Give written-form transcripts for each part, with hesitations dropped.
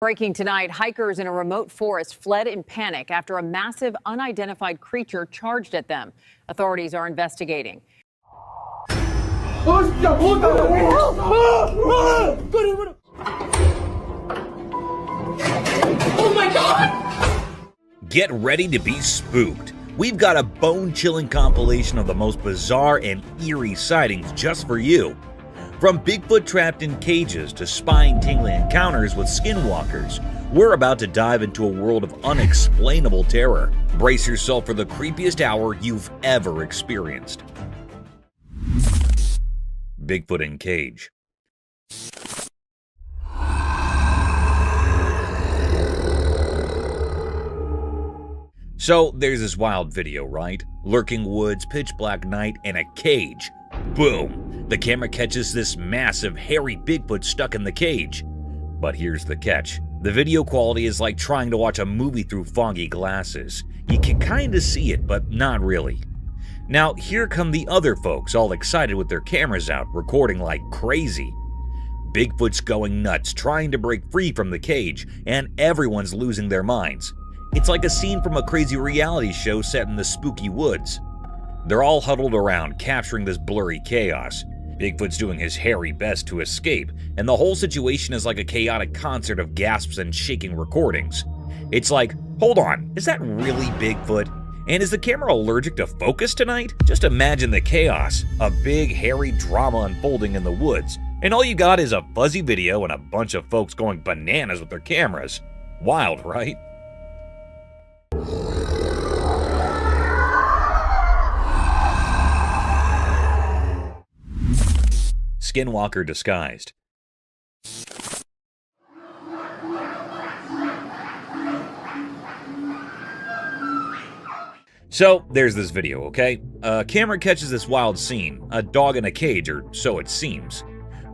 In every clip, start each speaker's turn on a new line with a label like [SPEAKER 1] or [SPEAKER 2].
[SPEAKER 1] Breaking tonight, hikers in a remote forest fled in panic after a massive unidentified creature charged at them. Authorities are investigating.
[SPEAKER 2] Oh my God!
[SPEAKER 3] Get ready to be spooked. We've got a bone-chilling compilation of the most bizarre and eerie sightings just for you. From Bigfoot trapped in cages to spine-tingling encounters with skinwalkers, we're about to dive into a world of unexplainable terror. Brace yourself for the creepiest hour you've ever experienced. Bigfoot in cage. So there's this wild video, right? Lurking woods, pitch black night, and a cage. Boom! The camera catches this massive, hairy Bigfoot stuck in the cage. But here's the catch. The video quality is like trying to watch a movie through foggy glasses. You can kinda see it, but not really. Now, here come the other folks, all excited with their cameras out, recording like crazy. Bigfoot's going nuts, trying to break free from the cage, and everyone's losing their minds. It's like a scene from a crazy reality show set in the spooky woods. They're all huddled around, capturing this blurry chaos. Bigfoot's doing his hairy best to escape, and the whole situation is like a chaotic concert of gasps and shaking recordings. It's like, hold on, is that really Bigfoot? And is the camera allergic to focus tonight? Just imagine the chaos, a big hairy drama unfolding in the woods, and all you got is a fuzzy video and a bunch of folks going bananas with their cameras. Wild, right? Skinwalker disguised. So, there's this video, okay? A camera catches this wild scene, a dog in a cage, or so it seems.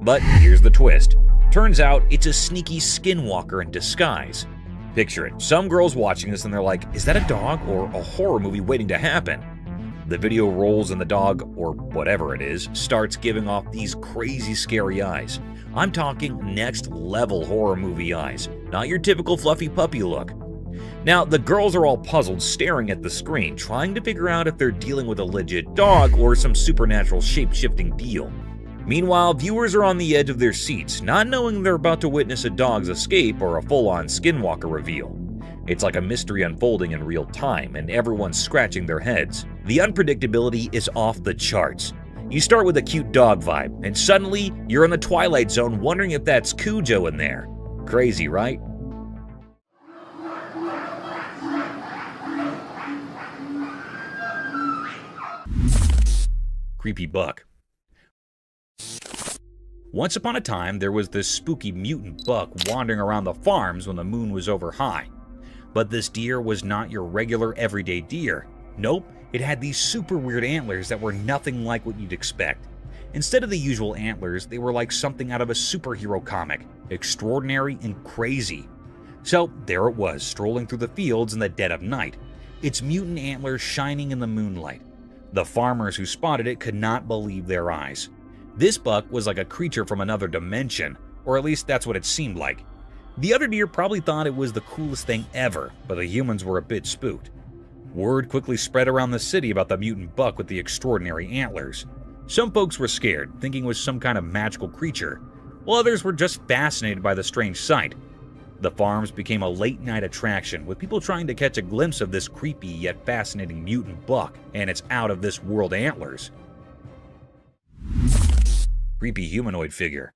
[SPEAKER 3] But here's the twist. Turns out it's a sneaky skinwalker in disguise. Picture it, some girls watching this and they're like, is that a dog or a horror movie waiting to happen? The video rolls and the dog, or whatever it is, starts giving off these crazy scary eyes. I'm talking next level horror movie eyes, not your typical fluffy puppy look. Now, the girls are all puzzled, staring at the screen, trying to figure out if they're dealing with a legit dog or some supernatural shape-shifting deal. Meanwhile, viewers are on the edge of their seats, not knowing they're about to witness a dog's escape or a full-on skinwalker reveal. It's like a mystery unfolding in real time, and everyone's scratching their heads. The unpredictability is off the charts. You start with a cute dog vibe, and suddenly, you're in the Twilight Zone wondering if that's Cujo in there. Crazy, right? Creepy buck. Once upon a time, there was this spooky mutant buck wandering around the farms when the moon was over high. But this deer was not your regular everyday deer. Nope, it had these super weird antlers that were nothing like what you'd expect. Instead of the usual antlers, they were like something out of a superhero comic, extraordinary and crazy. So there it was, strolling through the fields in the dead of night, its mutant antlers shining in the moonlight. The farmers who spotted it could not believe their eyes. This buck was like a creature from another dimension, or at least that's what it seemed like. The other deer probably thought it was the coolest thing ever, but the humans were a bit spooked. Word quickly spread around the city about the mutant buck with the extraordinary antlers. Some folks were scared, thinking it was some kind of magical creature, while others were just fascinated by the strange sight. The farms became a late-night attraction, with people trying to catch a glimpse of this creepy yet fascinating mutant buck and its out-of-this-world antlers. Creepy humanoid figure.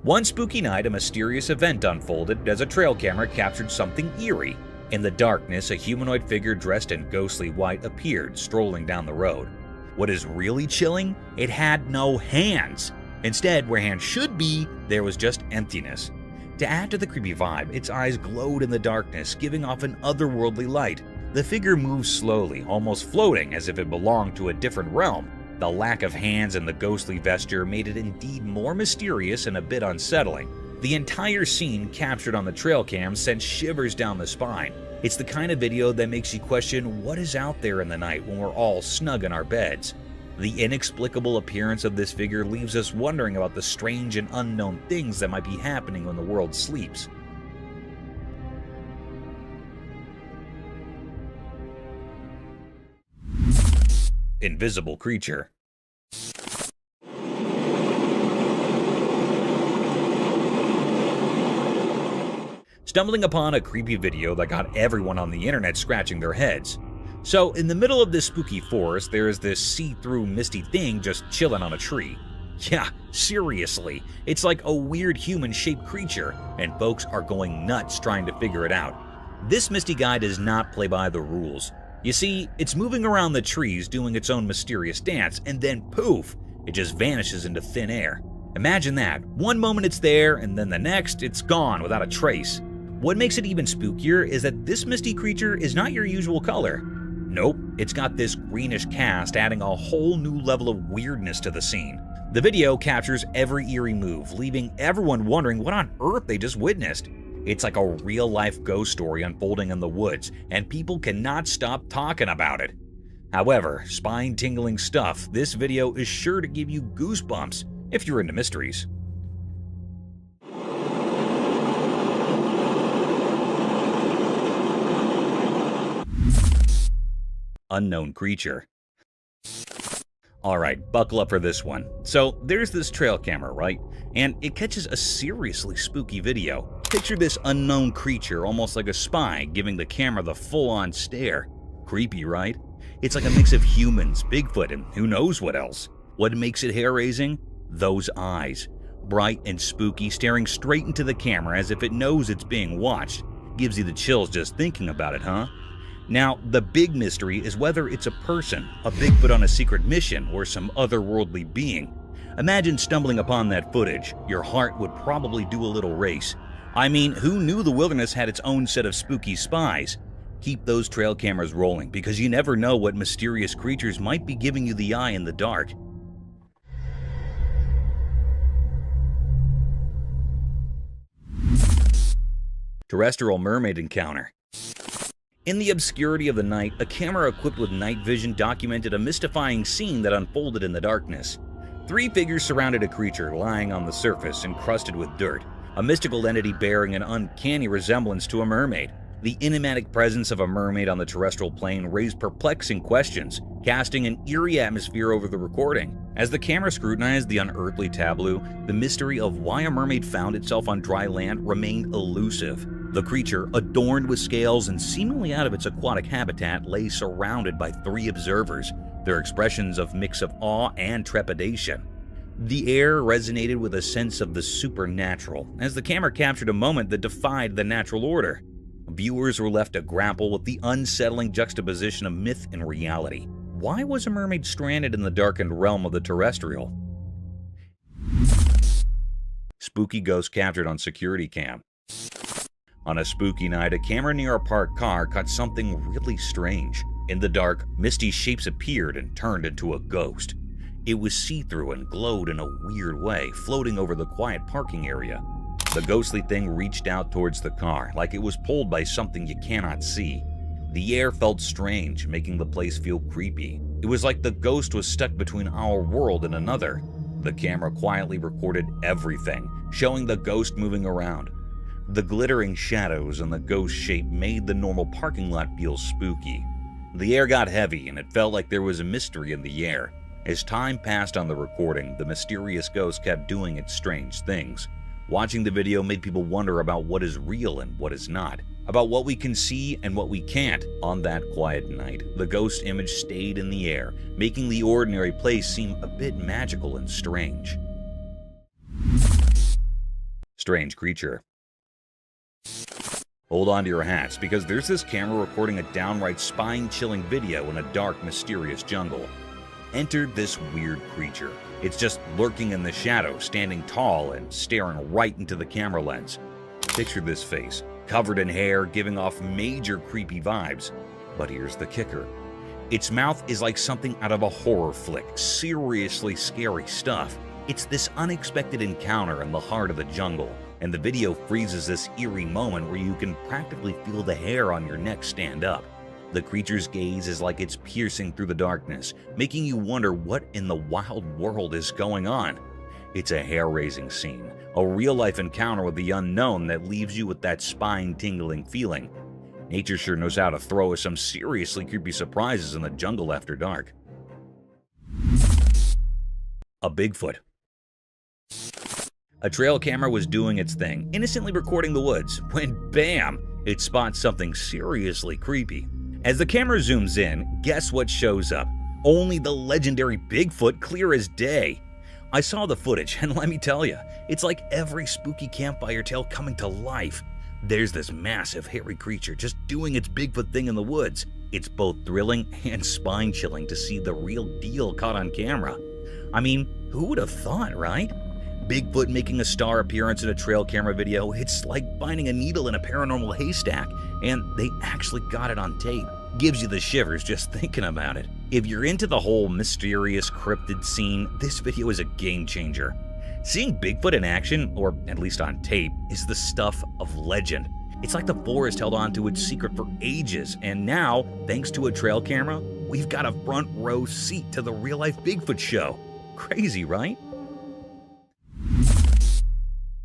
[SPEAKER 3] One spooky night, a mysterious event unfolded as a trail camera captured something eerie. In the darkness, a humanoid figure dressed in ghostly white appeared, strolling down the road. What is really chilling? It had no hands. Instead, where hands should be, there was just emptiness. To add to the creepy vibe, its eyes glowed in the darkness, giving off an otherworldly light. The figure moved slowly, almost floating as if it belonged to a different realm. The lack of hands and the ghostly vesture made it indeed more mysterious and a bit unsettling. The entire scene captured on the trail cam sent shivers down the spine. It's the kind of video that makes you question what is out there in the night when we're all snug in our beds. The inexplicable appearance of this figure leaves us wondering about the strange and unknown things that might be happening when the world sleeps. Invisible creature. Stumbling upon a creepy video that got everyone on the internet scratching their heads. So, in the middle of this spooky forest, there is this see-through misty thing just chilling on a tree. Yeah, seriously, it's like a weird human-shaped creature, and folks are going nuts trying to figure it out. This misty guy does not play by the rules. You see, it's moving around the trees doing its own mysterious dance, and then poof, it just vanishes into thin air. Imagine that. One moment it's there, and then the next, it's gone without a trace. What makes it even spookier is that this misty creature is not your usual color. Nope, it's got this greenish cast, adding a whole new level of weirdness to the scene. The video captures every eerie move, leaving everyone wondering what on earth they just witnessed. It's like a real-life ghost story unfolding in the woods, and people cannot stop talking about it. However, spine-tingling stuff, this video is sure to give you goosebumps if you're into mysteries. Unknown creature. Alright, buckle up for this one. So, there's this trail camera, right? And it catches a seriously spooky video. Picture this unknown creature almost like a spy giving the camera the full-on stare. Creepy, right? It's like a mix of humans, Bigfoot, and who knows what else. What makes it hair-raising? Those eyes. Bright and spooky, staring straight into the camera as if it knows it's being watched. Gives you the chills just thinking about it, huh? Now, the big mystery is whether it's a person, a Bigfoot on a secret mission, or some otherworldly being. Imagine stumbling upon that footage. Your heart would probably do a little race. I mean, who knew the wilderness had its own set of spooky spies? Keep those trail cameras rolling, because you never know what mysterious creatures might be giving you the eye in the dark. Terrestrial mermaid encounter. In the obscurity of the night, a camera equipped with night vision documented a mystifying scene that unfolded in the darkness. 3 figures surrounded a creature lying on the surface, encrusted with dirt, a mystical entity bearing an uncanny resemblance to a mermaid. The enigmatic presence of a mermaid on the terrestrial plane raised perplexing questions, casting an eerie atmosphere over the recording. As the camera scrutinized the unearthly tableau, the mystery of why a mermaid found itself on dry land remained elusive. The creature, adorned with scales and seemingly out of its aquatic habitat, lay surrounded by 3 observers, their expressions of mix of awe and trepidation. The air resonated with a sense of the supernatural, as the camera captured a moment that defied the natural order. Viewers were left to grapple with the unsettling juxtaposition of myth and reality. Why was a mermaid stranded in the darkened realm of the terrestrial? Spooky ghost captured on security cam. On a spooky night, a camera near a parked car caught something really strange. In the dark, misty shapes appeared and turned into a ghost. It was see-through and glowed in a weird way, floating over the quiet parking area. The ghostly thing reached out towards the car, like it was pulled by something you cannot see. The air felt strange, making the place feel creepy. It was like the ghost was stuck between our world and another. The camera quietly recorded everything, showing the ghost moving around. The glittering shadows and the ghost shape made the normal parking lot feel spooky. The air got heavy, and it felt like there was a mystery in the air. As time passed on the recording, the mysterious ghost kept doing its strange things. Watching the video made people wonder about what is real and what is not, about what we can see and what we can't. On that quiet night, the ghost image stayed in the air, making the ordinary place seem a bit magical and strange. Strange creature. Hold on to your hats, because there's this camera recording a downright spine-chilling video in a dark, mysterious jungle. Enter this weird creature. It's just lurking in the shadows, standing tall and staring right into the camera lens. Picture this face, covered in hair, giving off major creepy vibes. But here's the kicker. Its mouth is like something out of a horror flick, seriously scary stuff. It's this unexpected encounter in the heart of the jungle, and the video freezes this eerie moment where you can practically feel the hair on your neck stand up. The creature's gaze is like it's piercing through the darkness, making you wonder what in the wild world is going on. It's a hair-raising scene, a real-life encounter with the unknown that leaves you with that spine-tingling feeling. Nature sure knows how to throw us some seriously creepy surprises in the jungle after dark. A Bigfoot. A trail camera was doing its thing, innocently recording the woods, when bam, it spots something seriously creepy. As the camera zooms in, guess what shows up? Only the legendary Bigfoot, clear as day. I saw the footage, and let me tell you, it's like every spooky campfire tale coming to life. There's this massive, hairy creature just doing its Bigfoot thing in the woods. It's both thrilling and spine-chilling to see the real deal caught on camera. I mean, who would have thought, right? Bigfoot making a star appearance in a trail camera video, it's like finding a needle in a paranormal haystack, and they actually got it on tape. Gives you the shivers just thinking about it. If you're into the whole mysterious cryptid scene, this video is a game changer. Seeing Bigfoot in action, or at least on tape, is the stuff of legend. It's like the forest held on to its secret for ages, and now, thanks to a trail camera, we've got a front row seat to the real-life Bigfoot show. Crazy, right?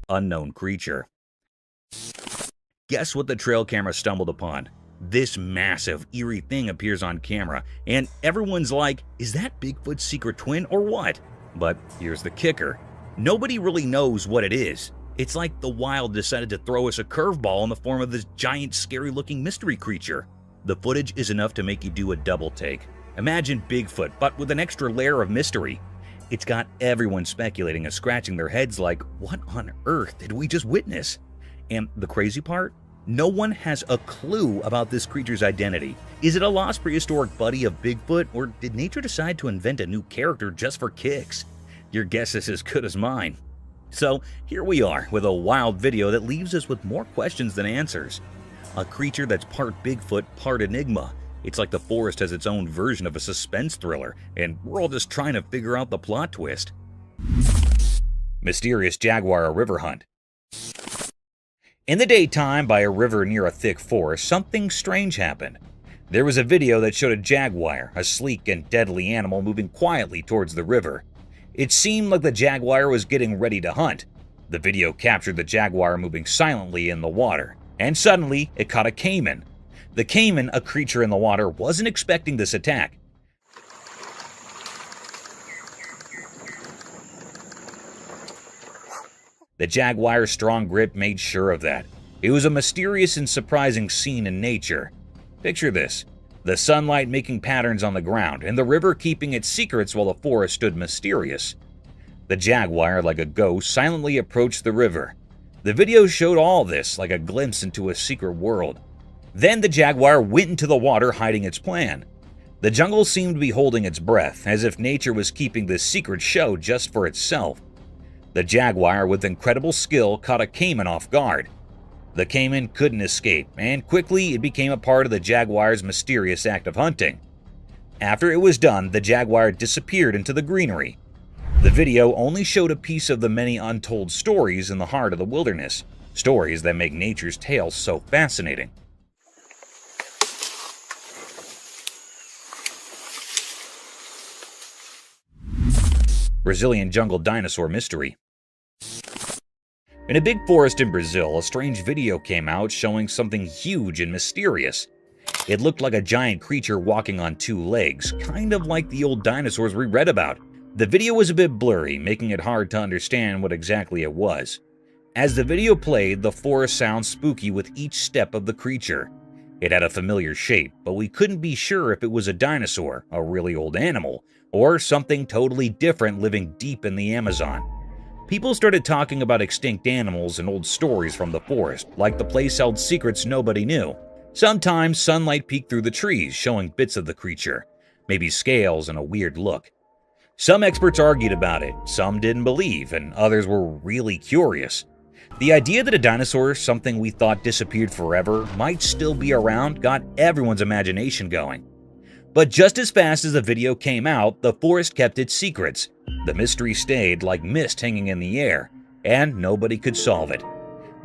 [SPEAKER 3] Unknown creature. Guess what the trail camera stumbled upon? This massive, eerie thing appears on camera, and everyone's like, is that Bigfoot's secret twin or what? But here's the kicker. Nobody really knows what it is. It's like the wild decided to throw us a curveball in the form of this giant, scary-looking mystery creature. The footage is enough to make you do a double take. Imagine Bigfoot, but with an extra layer of mystery. It's got everyone speculating and scratching their heads like, what on earth did we just witness? And the crazy part? No one has a clue about this creature's identity. Is it a lost prehistoric buddy of Bigfoot, or did nature decide to invent a new character just for kicks? Your guess is as good as mine. So here we are with a wild video that leaves us with more questions than answers. A creature that's part Bigfoot, part enigma. It's like the forest has its own version of a suspense thriller, and we're all just trying to figure out the plot twist. Mysterious jaguar river hunt. In the daytime, by a river near a thick forest, something strange happened. There was a video that showed a jaguar, a sleek and deadly animal, moving quietly towards the river. It seemed like the jaguar was getting ready to hunt. The video captured the jaguar moving silently in the water, and suddenly it caught a caiman. The caiman, a creature in the water, wasn't expecting this attack. The jaguar's strong grip made sure of that. It was a mysterious and surprising scene in nature. Picture this: the sunlight making patterns on the ground, and the river keeping its secrets while the forest stood mysterious. The jaguar, like a ghost, silently approached the river. The video showed all this like a glimpse into a secret world. Then the jaguar went into the water, hiding its plan. The jungle seemed to be holding its breath, as if nature was keeping this secret show just for itself. The jaguar, with incredible skill, caught a caiman off guard. The caiman couldn't escape, and quickly it became a part of the jaguar's mysterious act of hunting. After it was done, the jaguar disappeared into the greenery. The video only showed a piece of the many untold stories in the heart of the wilderness, stories that make nature's tales so fascinating. Brazilian jungle dinosaur mystery. In a big forest in Brazil, a strange video came out showing something huge and mysterious. It looked like a giant creature walking on two legs, kind of like the old dinosaurs we read about. The video was a bit blurry, making it hard to understand what exactly it was. As the video played, the forest sounded spooky with each step of the creature. It had a familiar shape, but we couldn't be sure if it was a dinosaur, a really old animal, or something totally different living deep in the Amazon. People started talking about extinct animals and old stories from the forest, like the place held secrets nobody knew. Sometimes sunlight peeked through the trees, showing bits of the creature, maybe scales and a weird look. Some experts argued about it, some didn't believe, and others were really curious. The idea that a dinosaur, something we thought disappeared forever, might still be around got everyone's imagination going. But just as fast as the video came out, the forest kept its secrets. The mystery stayed like mist hanging in the air, and nobody could solve it.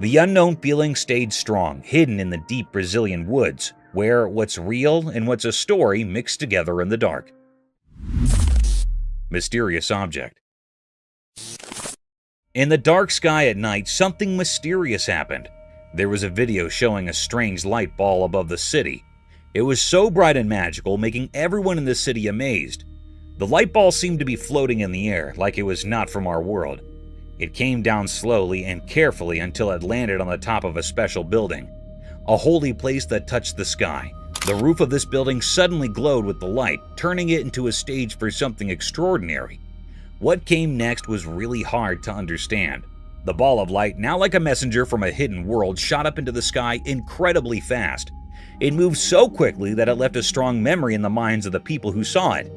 [SPEAKER 3] The unknown feeling stayed strong, hidden in the deep Brazilian woods. where what's real and what's a story mixed together in the dark. Mysterious object. In the dark sky at night, something mysterious happened. There was a video showing a strange light ball above the city. It was so bright and magical, making everyone in the city amazed. The light ball seemed to be floating in the air, like it was not from our world. It came down slowly and carefully until it landed on the top of a special building, a holy place that touched the sky. The roof of this building suddenly glowed with the light, turning it into a stage for something extraordinary. What came next was really hard to understand. The ball of light, now like a messenger from a hidden world, shot up into the sky incredibly fast. It moved so quickly that it left a strong memory in the minds of the people who saw it.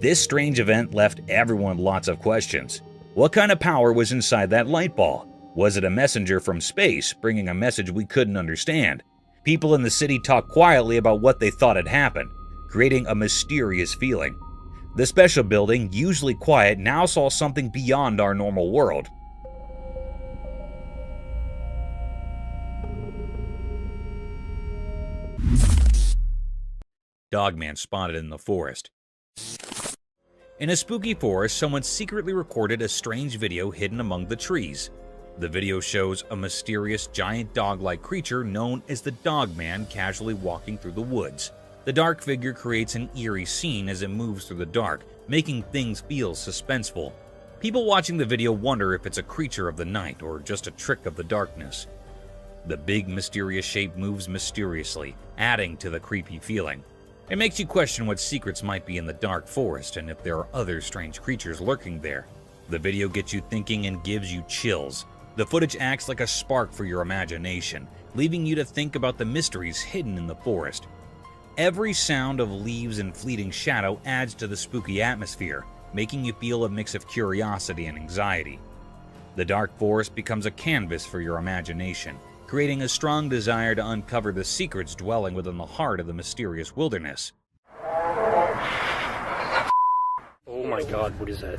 [SPEAKER 3] This strange event left everyone lots of questions. What kind of power was inside that light ball? Was it a messenger from space, bringing a message we couldn't understand? People in the city talked quietly about what they thought had happened, creating a mysterious feeling. The special building, usually quiet, now saw something beyond our normal world. Dogman spotted in the forest. In a spooky forest, someone secretly recorded a strange video hidden among the trees. The video shows a mysterious giant dog-like creature known as the Dogman casually walking through the woods. The dark figure creates an eerie scene as it moves through the dark, making things feel suspenseful. People watching the video wonder if it's a creature of the night or just a trick of the darkness. The big, mysterious shape moves mysteriously, adding to the creepy feeling. It makes you question what secrets might be in the dark forest and if there are other strange creatures lurking there. The video gets you thinking and gives you chills. The footage acts like a spark for your imagination, leaving you to think about the mysteries hidden in the forest. Every sound of leaves and fleeting shadow adds to the spooky atmosphere, making you feel a mix of curiosity and anxiety. The dark forest becomes a canvas for your imagination, creating a strong desire to uncover the secrets dwelling within the heart of the mysterious wilderness.
[SPEAKER 4] Oh my god, what is that?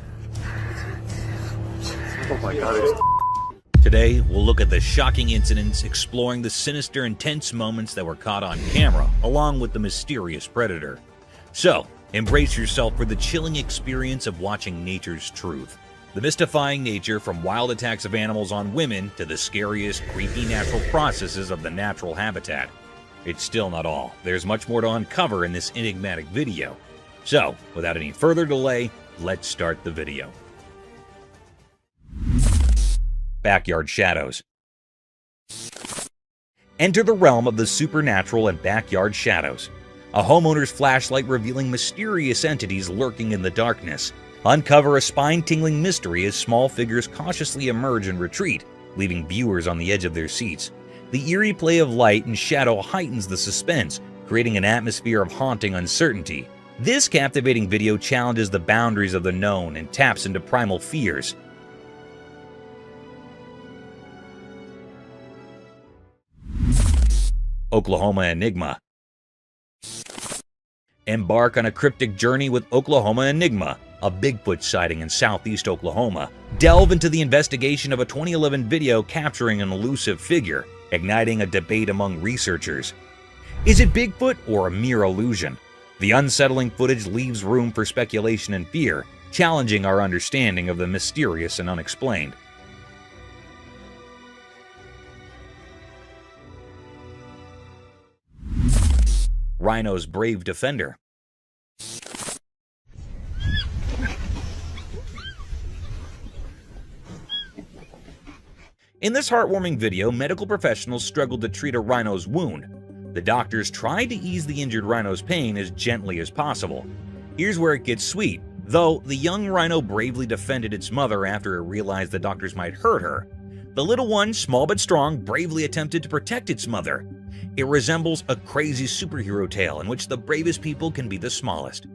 [SPEAKER 4] Oh my god.
[SPEAKER 3] Today, we'll look at the shocking incidents, exploring the sinister and tense moments that were caught on camera, along with the mysterious predator. So, embrace yourself for the chilling experience of watching nature's truth. The mystifying nature from wild attacks of animals on women to the scariest, creepy natural processes of the natural habitat. It's still not all. There's much more to uncover in this enigmatic video. So, without any further delay, let's start the video. Backyard shadows. Enter the realm of the supernatural and backyard shadows. A homeowner's flashlight revealing mysterious entities lurking in the darkness. Uncover a spine-tingling mystery as small figures cautiously emerge and retreat, leaving viewers on the edge of their seats. The eerie play of light and shadow heightens the suspense, creating an atmosphere of haunting uncertainty. This captivating video challenges the boundaries of the known and taps into primal fears. Oklahoma Enigma. Embark on a cryptic journey with Oklahoma Enigma, a Bigfoot sighting in southeast Oklahoma. Delve into the investigation of a 2011 video capturing an elusive figure, igniting a debate among researchers. Is it Bigfoot or a mere illusion? The unsettling footage leaves room for speculation and fear, challenging our understanding of the mysterious and unexplained. Rhino's brave defender. In this heartwarming video, medical professionals struggled to treat a rhino's wound. The doctors tried to ease the injured rhino's pain as gently as possible. Here's where it gets sweet. Though the young rhino bravely defended its mother after it realized the doctors might hurt her, the little one, small but strong, bravely attempted to protect its mother. It resembles a crazy superhero tale in which the bravest people can be the smallest.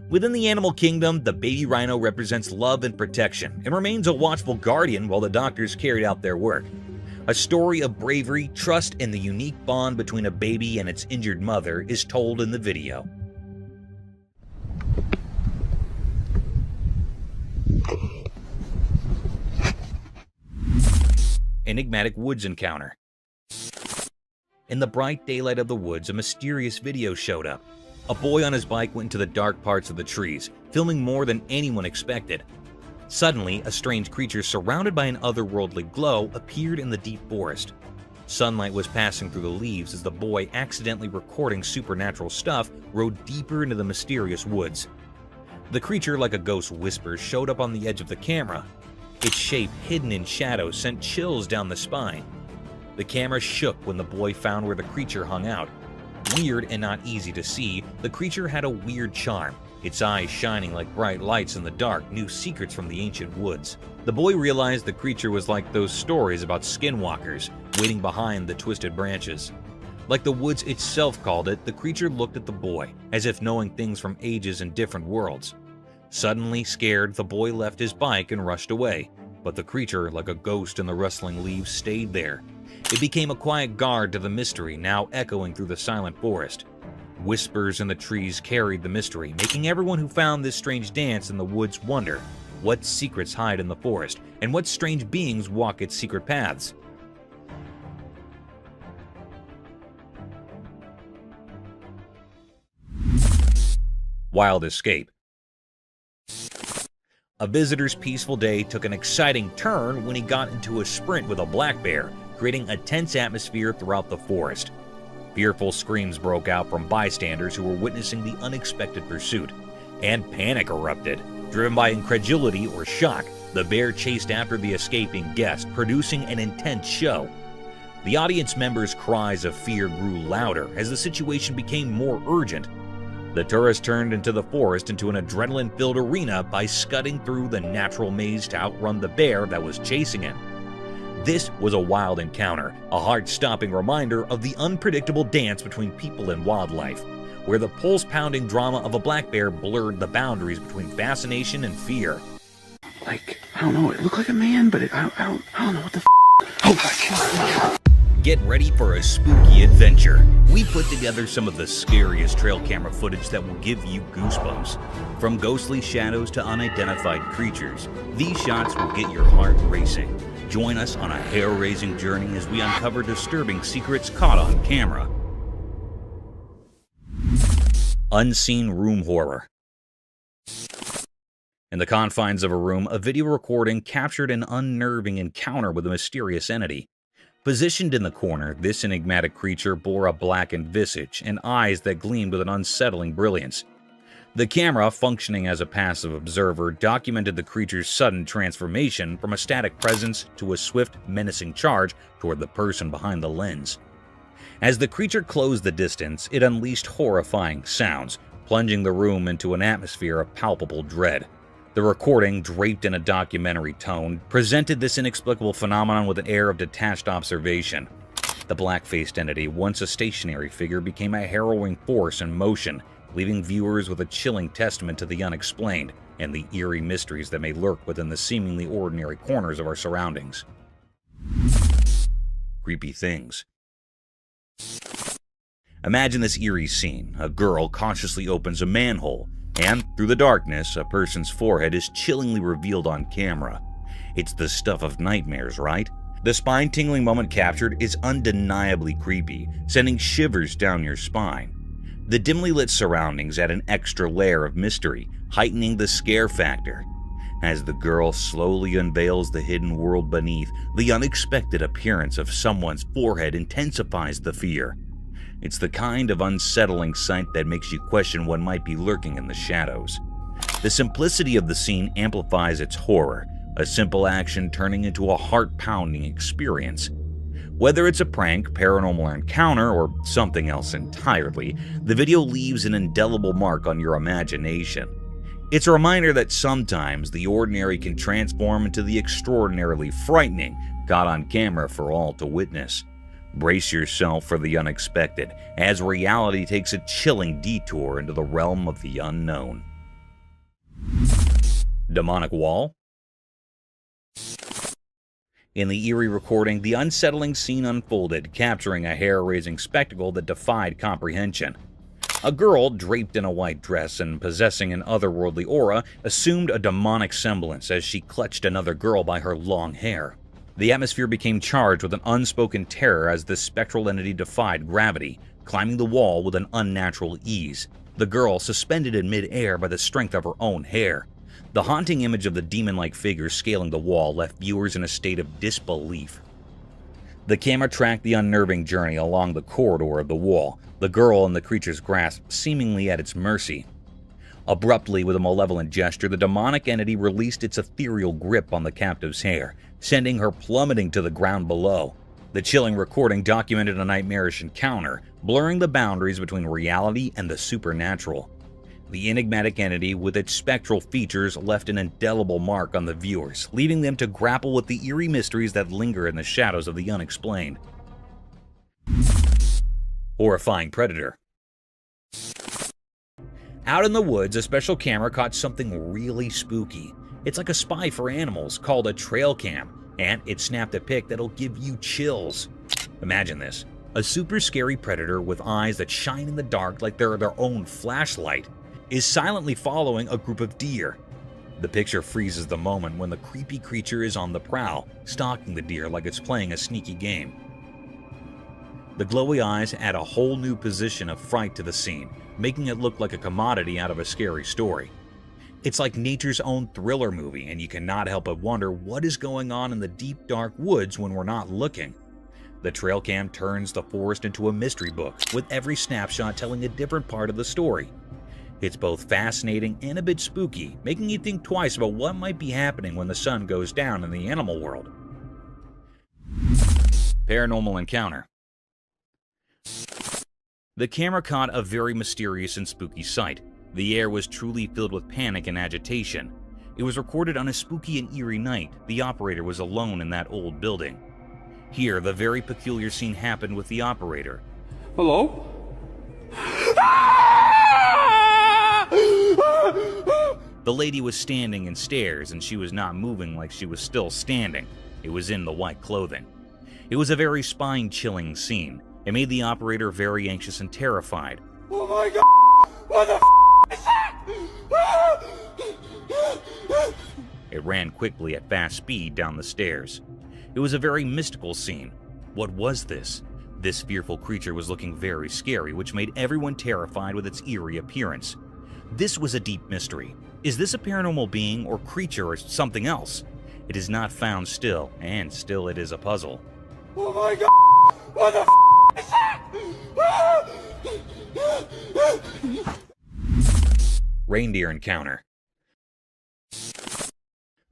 [SPEAKER 3] Within the animal kingdom, the baby rhino represents love and protection and remains a watchful guardian while the doctors carried out their work. A story of bravery, trust, and the unique bond between a baby and its injured mother is told in the video. Enigmatic woods encounter. In the bright daylight of the woods, a mysterious video showed up. A boy on his bike went into the dark parts of the trees, filming more than anyone expected. Suddenly, a strange creature surrounded by an otherworldly glow appeared in the deep forest. Sunlight was passing through the leaves as the boy, accidentally recording supernatural stuff, rode deeper into the mysterious woods. The creature, like a ghost whisper, showed up on the edge of the camera. Its shape, hidden in shadows, sent chills down the spine. The camera shook when the boy found where the creature hung out. Weird and not easy to see, the creature had a weird charm. Its eyes shining like bright lights in the dark, knew secrets from the ancient woods. The boy realized the creature was like those stories about skinwalkers, waiting behind the twisted branches. Like the woods itself called it, the creature looked at the boy, as if knowing things from ages and different worlds. Suddenly scared, the boy left his bike and rushed away, but the creature, like a ghost in the rustling leaves, stayed there. It became a quiet guard to the mystery, now echoing through the silent forest. Whispers in the trees carried the mystery, making everyone who found this strange dance in the woods wonder what secrets hide in the forest and what strange beings walk its secret paths. Wild escape. A visitor's peaceful day took an exciting turn when he got into a sprint with a black bear, creating a tense atmosphere throughout the forest. Fearful screams broke out from bystanders who were witnessing the unexpected pursuit, and panic erupted. Driven by incredulity or shock, the bear chased after the escaping guest, producing an intense show. The audience members' cries of fear grew louder as the situation became more urgent. The tourist turned into the forest into an adrenaline-filled arena by scudding through the natural maze to outrun the bear that was chasing him. This was a wild encounter, a heart-stopping reminder of the unpredictable dance between people and wildlife, where the pulse-pounding drama of a black bear blurred the boundaries between fascination and fear.
[SPEAKER 5] Like, I don't know, it looked like a man, but I don't know what the Oh,
[SPEAKER 3] Get ready for a spooky adventure. We put together some of the scariest trail camera footage that will give you goosebumps. From ghostly shadows to unidentified creatures, these shots will get your heart racing. Join us on a hair-raising journey as we uncover disturbing secrets caught on camera. Unseen room horror. In the confines of a room, a video recording captured an unnerving encounter with a mysterious entity. Positioned in the corner, this enigmatic creature bore a blackened visage and eyes that gleamed with an unsettling brilliance. The camera, functioning as a passive observer, documented the creature's sudden transformation from a static presence to a swift, menacing charge toward the person behind the lens. As the creature closed the distance, it unleashed horrifying sounds, plunging the room into an atmosphere of palpable dread. The recording, draped in a documentary tone, presented this inexplicable phenomenon with an air of detached observation. The black-faced entity, once a stationary figure, became a harrowing force in motion, leaving viewers with a chilling testament to the unexplained and the eerie mysteries that may lurk within the seemingly ordinary corners of our surroundings. Creepy things. Imagine this eerie scene. A girl cautiously opens a manhole, and through the darkness, a person's forehead is chillingly revealed on camera. It's the stuff of nightmares, right? The spine-tingling moment captured is undeniably creepy, sending shivers down your spine. The dimly lit surroundings add an extra layer of mystery, heightening the scare factor. As the girl slowly unveils the hidden world beneath, the unexpected appearance of someone's forehead intensifies the fear. It's the kind of unsettling sight that makes you question what might be lurking in the shadows. The simplicity of the scene amplifies its horror, a simple action turning into a heart-pounding experience. Whether it's a prank, paranormal encounter, or something else entirely, the video leaves an indelible mark on your imagination. It's a reminder that sometimes the ordinary can transform into the extraordinarily frightening, caught on camera for all to witness. Brace yourself for the unexpected, as reality takes a chilling detour into the realm of the unknown. Demonic wall? In the eerie recording, the unsettling scene unfolded, capturing a hair-raising spectacle that defied comprehension. A girl, draped in a white dress and possessing an otherworldly aura, assumed a demonic semblance as she clutched another girl by her long hair. The atmosphere became charged with an unspoken terror as this spectral entity defied gravity, climbing the wall with an unnatural ease, the girl suspended in mid-air by the strength of her own hair. The haunting image of the demon-like figure scaling the wall left viewers in a state of disbelief. The camera tracked the unnerving journey along the corridor of the wall, the girl in the creature's grasp seemingly at its mercy. Abruptly, with a malevolent gesture, the demonic entity released its ethereal grip on the captive's hair, sending her plummeting to the ground below. The chilling recording documented a nightmarish encounter, blurring the boundaries between reality and the supernatural. The enigmatic entity, with its spectral features, left an indelible mark on the viewers, leaving them to grapple with the eerie mysteries that linger in the shadows of the unexplained. Horrifying predator. Out in the woods, a special camera caught something really spooky. It's like a spy for animals called a trail cam, and it snapped a pic that'll give you chills. Imagine this. A super scary predator with eyes that shine in the dark like they're their own flashlight is silently following a group of deer. The picture freezes the moment when the creepy creature is on the prowl, stalking the deer like it's playing a sneaky game. The glowy eyes add a whole new position of fright to the scene, making it look like a commodity out of a scary story. It's like nature's own thriller movie, and you cannot help but wonder what is going on in the deep, dark woods when we're not looking. The trail cam turns the forest into a mystery book, with every snapshot telling a different part of the story. It's both fascinating and a bit spooky, making you think twice about what might be happening when the sun goes down in the animal world. Paranormal encounter. The camera caught a very mysterious and spooky sight. The air was truly filled with panic and agitation. It was recorded on a spooky and eerie night. The operator was alone in that old building. Here, the very peculiar scene happened with the operator.
[SPEAKER 5] Hello?
[SPEAKER 3] The lady was standing in stairs, and she was not moving like she was still standing. It was in the white clothing. It was a very spine-chilling scene. It made the operator very anxious and terrified.
[SPEAKER 2] Oh my god! What the is that?
[SPEAKER 3] It ran quickly at fast speed down the stairs. It was a very mystical scene. What was this? This fearful creature was looking very scary, which made everyone terrified with its eerie appearance. This was a deep mystery. Is this a paranormal being or creature or something else? It is not found still, and still it is a puzzle.
[SPEAKER 2] Oh my god! What the is that?
[SPEAKER 3] Reindeer encounter.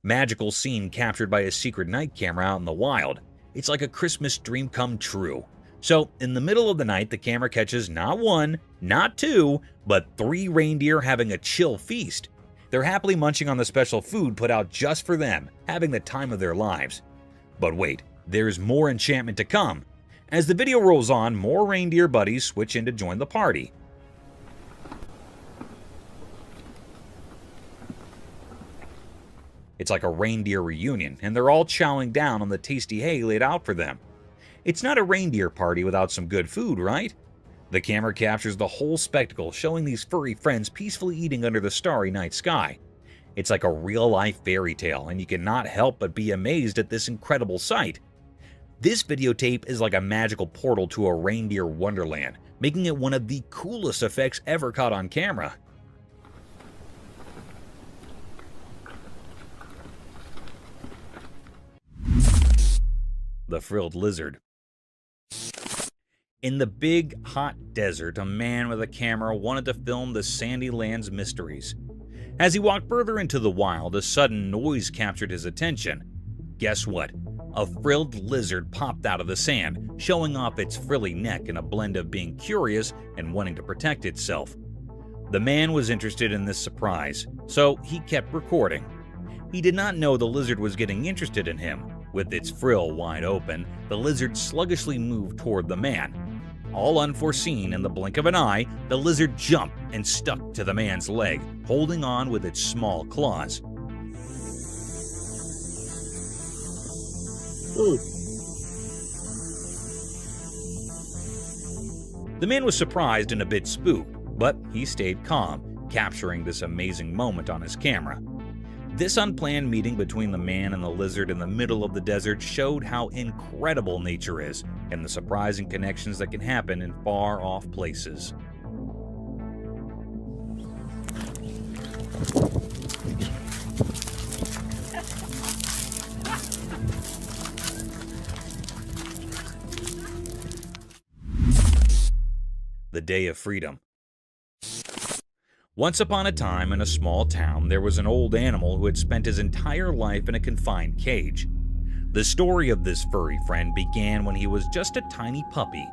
[SPEAKER 3] Magical scene captured by a secret night camera out in the wild. It's like a Christmas dream come true. So, in the middle of the night, the camera catches not one, not two, but 3 reindeer having a chill feast. They're happily munching on the special food put out just for them, having the time of their lives. But wait, there's more enchantment to come. As the video rolls on, more reindeer buddies switch in to join the party. It's like a reindeer reunion, and they're all chowing down on the tasty hay laid out for them. It's not a reindeer party without some good food, right? The camera captures the whole spectacle, showing these furry friends peacefully eating under the starry night sky. It's like a real-life fairy tale, and you cannot help but be amazed at this incredible sight. This videotape is like a magical portal to a reindeer wonderland, making it one of the coolest effects ever caught on camera. The frilled lizard. In the big, hot desert, a man with a camera wanted to film the sandy land's mysteries. As he walked further into the wild, a sudden noise captured his attention. Guess what? A frilled lizard popped out of the sand, showing off its frilly neck in a blend of being curious and wanting to protect itself. The man was interested in this surprise, so he kept recording. He did not know the lizard was getting interested in him. With its frill wide open, the lizard sluggishly moved toward the man. All unforeseen, in the blink of an eye, the lizard jumped and stuck to the man's leg, holding on with its small claws. The man was surprised and a bit spooked, but he stayed calm, capturing this amazing moment on his camera. This unplanned meeting between the man and the lizard in the middle of the desert showed how incredible nature is and the surprising connections that can happen in far-off places. The Day of Freedom. Once upon a time in a small town, there was an old animal who had spent his entire life in a confined cage. The story of this furry friend began when he was just a tiny puppy.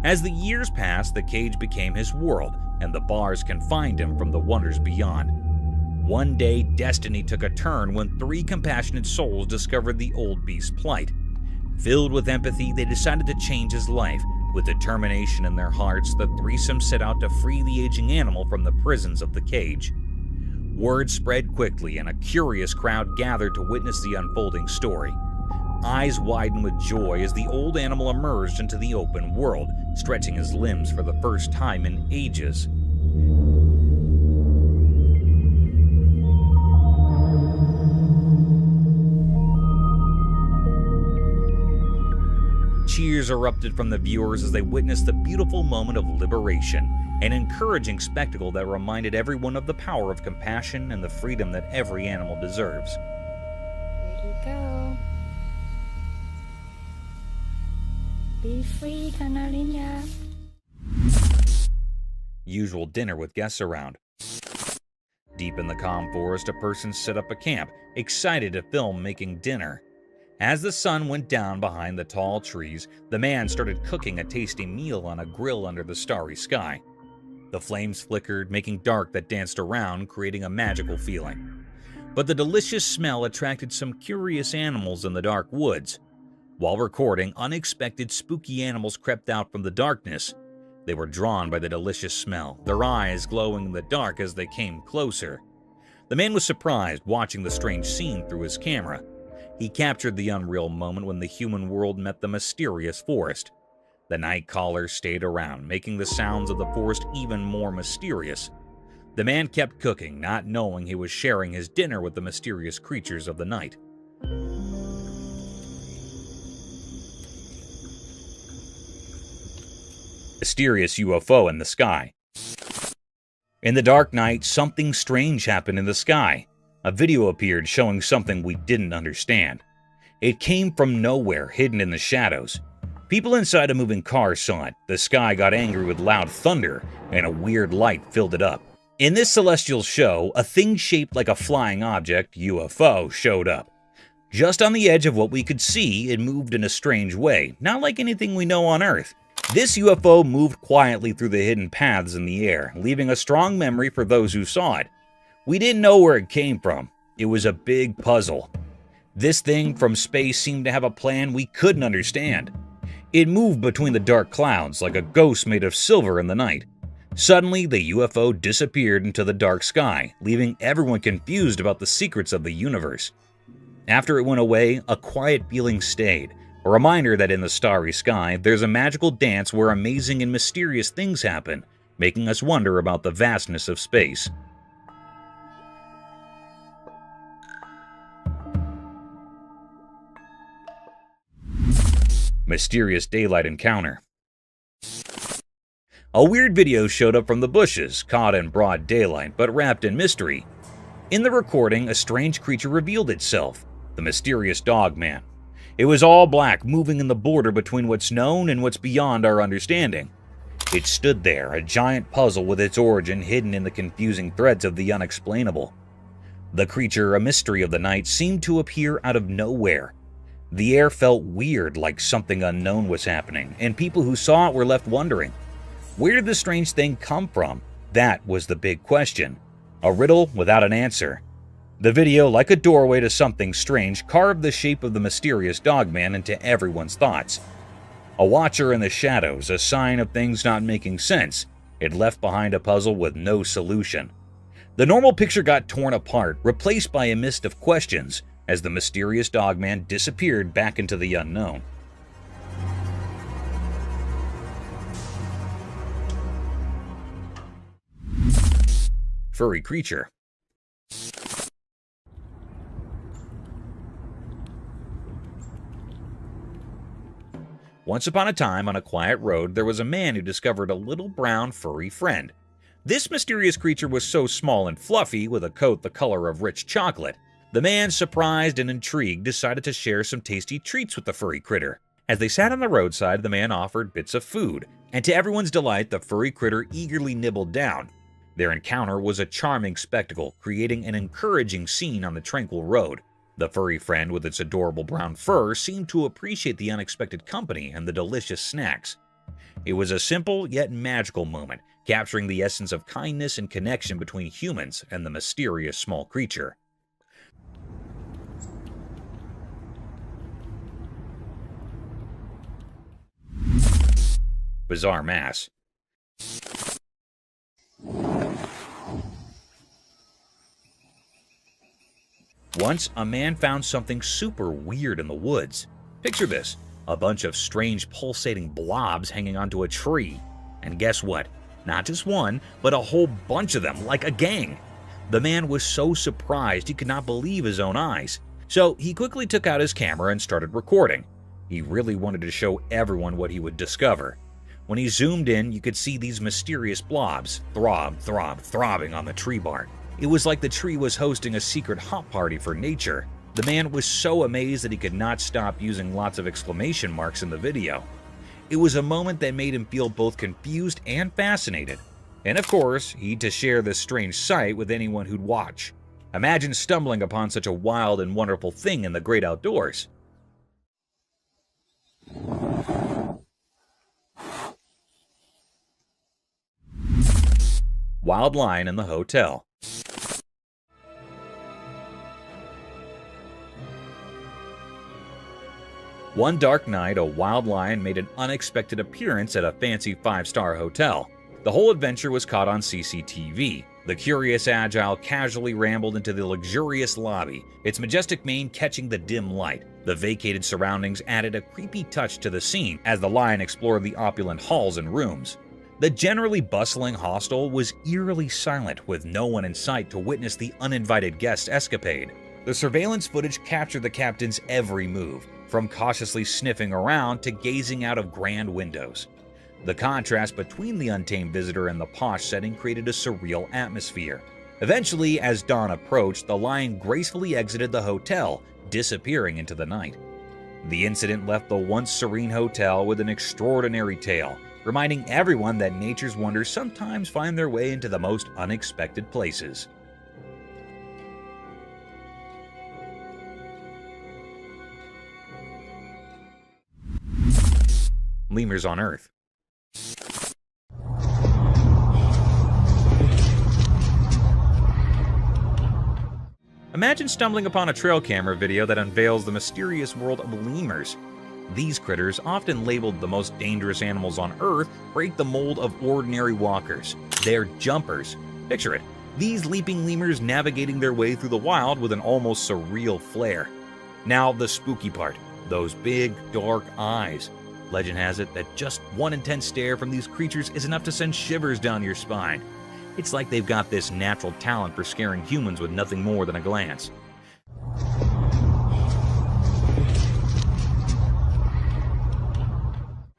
[SPEAKER 3] As the years passed, the cage became his world, and the bars confined him from the wonders beyond. One day, destiny took a turn when 3 compassionate souls discovered the old beast's plight. Filled with empathy, they decided to change his life. With determination in their hearts, the threesome set out to free the aging animal from the prisons of the cage. Word spread quickly, and a curious crowd gathered to witness the unfolding story. Eyes widened with joy as the old animal emerged into the open world, stretching his limbs for the first time in ages. Cheers erupted from the viewers as they witnessed the beautiful moment of liberation, an encouraging spectacle that reminded everyone of the power of compassion and the freedom that every animal deserves.
[SPEAKER 6] There you go. Be free, Canarinha.
[SPEAKER 3] Usual dinner with guests around. Deep in the calm forest, a person set up a camp, excited to film making dinner. As the sun went down behind the tall trees, the man started cooking a tasty meal on a grill under the starry sky. The flames flickered, making dark that danced around, creating a magical feeling. But the delicious smell attracted some curious animals in the dark woods. While recording, unexpected spooky animals crept out from the darkness. They were drawn by the delicious smell, their eyes glowing in the dark as they came closer. The man was surprised watching the strange scene through his camera. He captured the unreal moment when the human world met the mysterious forest. The night callers stayed around, making the sounds of the forest even more mysterious. The man kept cooking, not knowing he was sharing his dinner with the mysterious creatures of the night. Mysterious UFO in the sky. In the dark night, something strange happened in the sky. A video appeared showing something we didn't understand. It came from nowhere, hidden in the shadows. People inside a moving car saw it. The sky got angry with loud thunder, and a weird light filled it up. In this celestial show, a thing shaped like a flying object, UFO, showed up. Just on the edge of what we could see, it moved in a strange way, not like anything we know on Earth. This UFO moved quietly through the hidden paths in the air, leaving a strong memory for those who saw it. We didn't know where it came from. It was a big puzzle. This thing from space seemed to have a plan we couldn't understand. It moved between the dark clouds like a ghost made of silver in the night. Suddenly, the UFO disappeared into the dark sky, leaving everyone confused about the secrets of the universe. After it went away, a quiet feeling stayed, a reminder that in the starry sky, there's a magical dance where amazing and mysterious things happen, making us wonder about the vastness of space. Mysterious daylight encounter. A weird video showed up from the bushes, caught in broad daylight but wrapped in mystery. In the recording, a strange creature revealed itself, the mysterious dog man. It was all black, moving in the border between what's known and what's beyond our understanding. It stood there, a giant puzzle with its origin hidden in the confusing threads of the unexplainable. The creature, a mystery of the night, seemed to appear out of nowhere. The air felt weird, like something unknown was happening, and people who saw it were left wondering. Where did this strange thing come from? That was the big question. A riddle without an answer. The video, like a doorway to something strange, carved the shape of the mysterious dogman into everyone's thoughts. A watcher in the shadows, a sign of things not making sense. It left behind a puzzle with no solution. The normal picture got torn apart, replaced by a mist of questions, as the mysterious dogman disappeared back into the unknown. Furry creature. Once upon a time, on a quiet road, there was a man who discovered a little brown furry friend. This mysterious creature was so small and fluffy, with a coat the color of rich chocolate. The man, surprised and intrigued, decided to share some tasty treats with the furry critter. As they sat on the roadside, the man offered bits of food, and to everyone's delight, the furry critter eagerly nibbled down. Their encounter was a charming spectacle, creating an encouraging scene on the tranquil road. The furry friend with its adorable brown fur seemed to appreciate the unexpected company and the delicious snacks. It was a simple yet magical moment, capturing the essence of kindness and connection between humans and the mysterious small creature. Bizarre mass. Once, a man found something super weird in the woods. Picture this, a bunch of strange pulsating blobs hanging onto a tree. And guess what? Not just one, but a whole bunch of them, like a gang. The man was so surprised he could not believe his own eyes. So he quickly took out his camera and started recording. He really wanted to show everyone what he would discover. When he zoomed in, you could see these mysterious blobs throbbing on the tree bark. It was like the tree was hosting a secret hot party for nature. The man was so amazed that he could not stop using lots of exclamation marks in the video. It was a moment that made him feel both confused and fascinated. And of course, he'd to share this strange sight with anyone who'd watch. Imagine stumbling upon such a wild and wonderful thing in the great outdoors. Wild lion in the hotel. One dark night, a wild lion made an unexpected appearance at a fancy 5-star hotel. The whole adventure was caught on CCTV. The curious agile casually rambled into the luxurious lobby, its majestic mane catching the dim light. The vacated surroundings added a creepy touch to the scene as the lion explored the opulent halls and rooms. The generally bustling hostel was eerily silent, with no one in sight to witness the uninvited guest escapade. The surveillance footage captured the captain's every move, from cautiously sniffing around to gazing out of grand windows. The contrast between the untamed visitor and the posh setting created a surreal atmosphere. Eventually, as dawn approached, the lion gracefully exited the hotel, disappearing into the night. The incident left the once serene hotel with an extraordinary tale, reminding everyone that nature's wonders sometimes find their way into the most unexpected places. Lemurs on Earth. Imagine stumbling upon a trail camera video that unveils the mysterious world of lemurs. These critters, often labeled the most dangerous animals on Earth, break the mold of ordinary walkers. They're jumpers. Picture it, these leaping lemurs navigating their way through the wild with an almost surreal flair. Now the spooky part, those big, dark eyes. Legend has it that just one intense stare from these creatures is enough to send shivers down your spine. It's like they've got this natural talent for scaring humans with nothing more than a glance.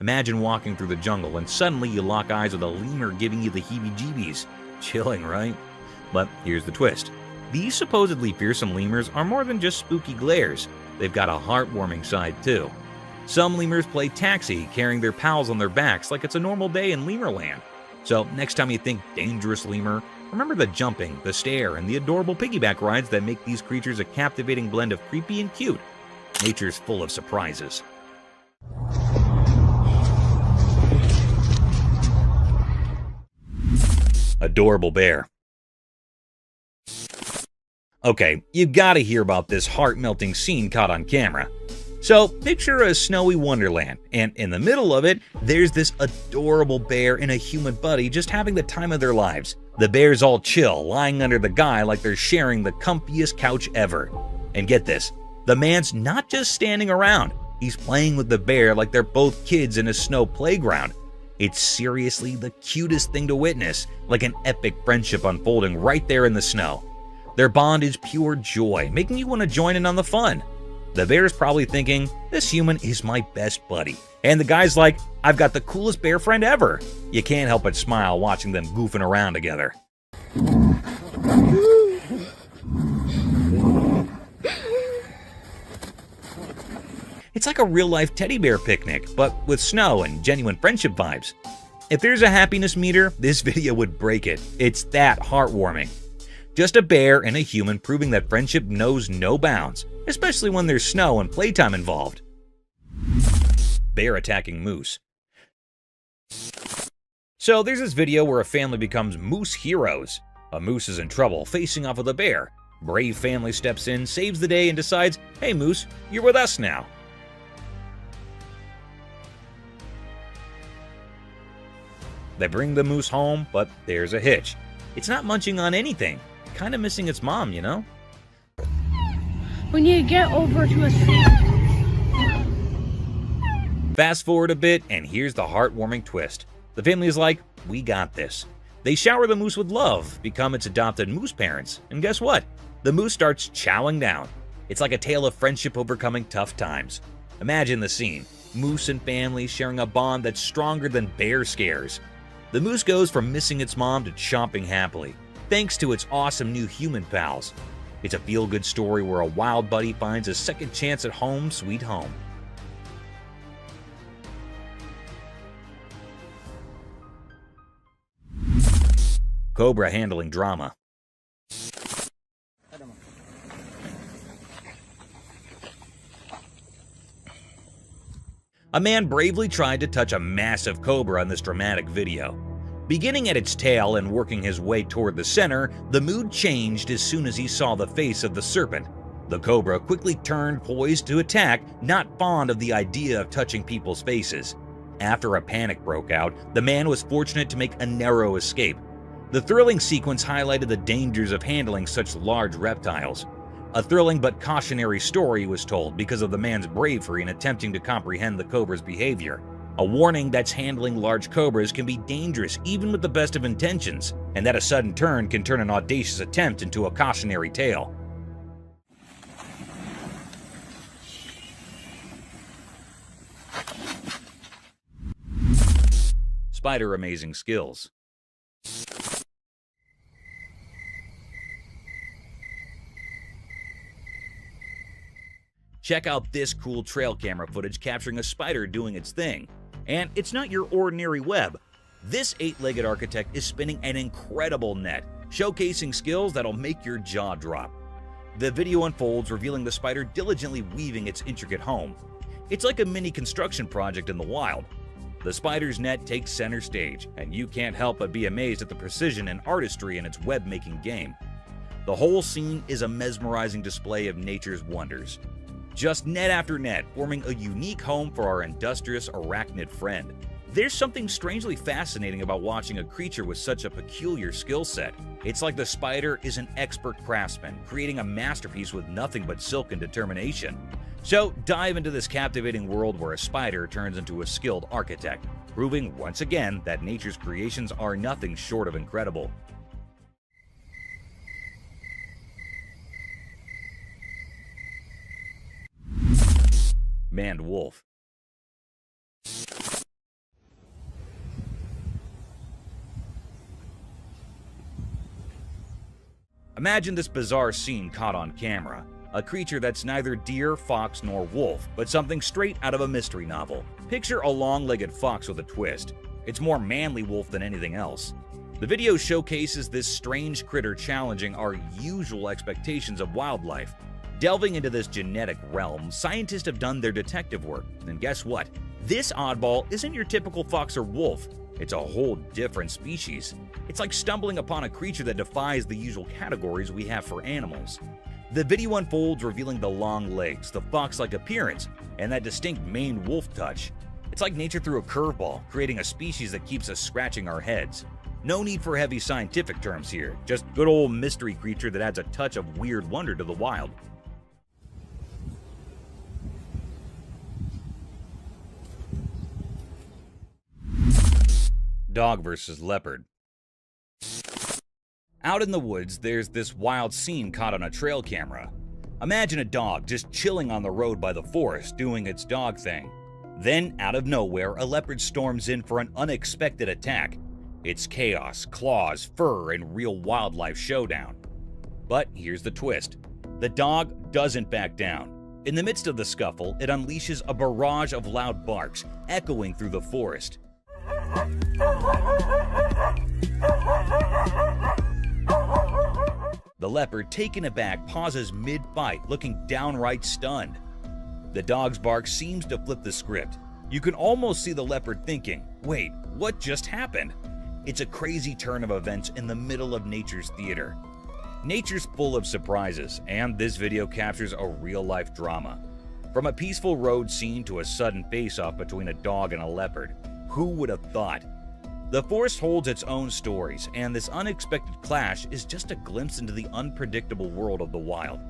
[SPEAKER 3] Imagine walking through the jungle and suddenly you lock eyes with a lemur giving you the heebie-jeebies. Chilling, right? But here's the twist. These supposedly fearsome lemurs are more than just spooky glares. They've got a heartwarming side too. Some lemurs play taxi, carrying their pals on their backs like it's a normal day in Lemurland. So next time you think dangerous lemur, remember the jumping, the stare, and the adorable piggyback rides that make these creatures a captivating blend of creepy and cute. Nature's full of surprises. Adorable bear. Okay, you gotta hear about this heart-melting scene caught on camera. So, picture a snowy wonderland, and in the middle of it, there's this adorable bear and a human buddy just having the time of their lives. The bear's all chill, lying under the guy like they're sharing the comfiest couch ever. And get this, the man's not just standing around, he's playing with the bear like they're both kids in a snow playground. It's seriously the cutest thing to witness, like an epic friendship unfolding right there in the snow. Their bond is pure joy, making you want to join in on the fun. The bear's probably thinking, this human is my best buddy, And the guy's like, I've got the coolest bear friend ever. You can't help but smile watching them goofing around together. It's like a real-life teddy bear picnic, but with snow and genuine friendship vibes. If there's a happiness meter, this video would break it. It's that heartwarming. Just a bear and a human proving that friendship knows no bounds, especially when there's snow and playtime involved. Bear attacking moose. So there's this video where a family becomes moose heroes. A moose is in trouble, facing off with a bear. Brave family steps in, saves the day, and decides, hey moose, you're with us now. They bring the moose home, but there's a hitch. It's not munching on anything. Kind of missing its mom, you know?
[SPEAKER 6] We need to get over to a seat.
[SPEAKER 3] Fast forward a bit, and here's the heartwarming twist. The family is like, we got this. They shower the moose with love, become its adopted moose parents, and guess what? The moose starts chowing down. It's like a tale of friendship overcoming tough times. Imagine the scene. Moose and family sharing a bond that's stronger than bear scares. The moose goes from missing its mom to chomping happily, thanks to its awesome new human pals. It's a feel-good story where a wild buddy finds a second chance at home sweet home. Cobra handling drama. A man bravely tried to touch a massive cobra in this dramatic video. Beginning at its tail and working his way toward the center, the mood changed as soon as he saw the face of the serpent. The cobra quickly turned poised to attack, not fond of the idea of touching people's faces. After a panic broke out, the man was fortunate to make a narrow escape. The thrilling sequence highlighted the dangers of handling such large reptiles. A thrilling but cautionary story was told because of the man's bravery in attempting to comprehend the cobra's behavior. A warning that handling large cobras can be dangerous even with the best of intentions, and that a sudden turn can turn an audacious attempt into a cautionary tale. Spider amazing skills. Check out this cool trail camera footage capturing a spider doing its thing. And it's not your ordinary web. This 8-legged architect is spinning an incredible net, showcasing skills that'll make your jaw drop. The video unfolds, revealing the spider diligently weaving its intricate home. It's like a mini construction project in the wild. The spider's net takes center stage, and you can't help but be amazed at the precision and artistry in its web-making game. The whole scene is a mesmerizing display of nature's wonders. Just net after net, forming a unique home for our industrious arachnid friend. There's something strangely fascinating about watching a creature with such a peculiar skill set. It's like the spider is an expert craftsman, creating a masterpiece with nothing but silk and determination. So dive into this captivating world where a spider turns into a skilled architect, proving once again that nature's creations are nothing short of incredible. Maned wolf. Imagine this bizarre scene caught on camera. A creature that's neither deer, fox, nor wolf, but something straight out of a mystery novel. Picture a long-legged fox with a twist. It's more manly wolf than anything else. The video showcases this strange critter challenging our usual expectations of wildlife. Delving into this genetic realm, scientists have done their detective work, and guess what? This oddball isn't your typical fox or wolf. It's a whole different species. It's like stumbling upon a creature that defies the usual categories we have for animals. The video unfolds, revealing the long legs, the fox-like appearance, and that distinct maned wolf touch. It's like nature threw a curveball, creating a species that keeps us scratching our heads. No need for heavy scientific terms here, just good old mystery creature that adds a touch of weird wonder to the wild. Dog versus leopard. Out in the woods, there's this wild scene caught on a trail camera. Imagine a dog just chilling on the road by the forest, doing its dog thing. Then, out of nowhere, a leopard storms in for an unexpected attack. It's chaos, claws, fur, and real wildlife showdown. But here's the twist. The dog doesn't back down. In the midst of the scuffle, it unleashes a barrage of loud barks, echoing through the forest. The leopard, taken aback, pauses mid-fight, looking downright stunned. The dog's bark seems to flip the script. You can almost see the leopard thinking, wait, what just happened? It's a crazy turn of events in the middle of nature's theater. Nature's full of surprises, and this video captures a real-life drama. From a peaceful road scene to a sudden face-off between a dog and a leopard. Who would have thought? The forest holds its own stories, and this unexpected clash is just a glimpse into the unpredictable world of the wild.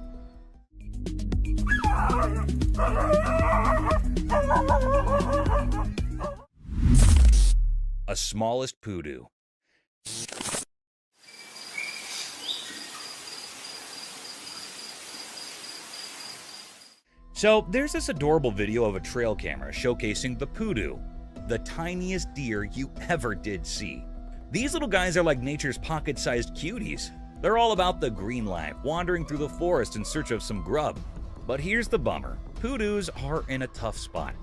[SPEAKER 3] A smallest poodoo. So there's this adorable video of a trail camera showcasing the poodoo, the tiniest deer you ever did see. These little guys are like nature's pocket-sized cuties. They're all about the green life, wandering through the forest in search of some grub. But here's the bummer. Poodoos are in a tough spot.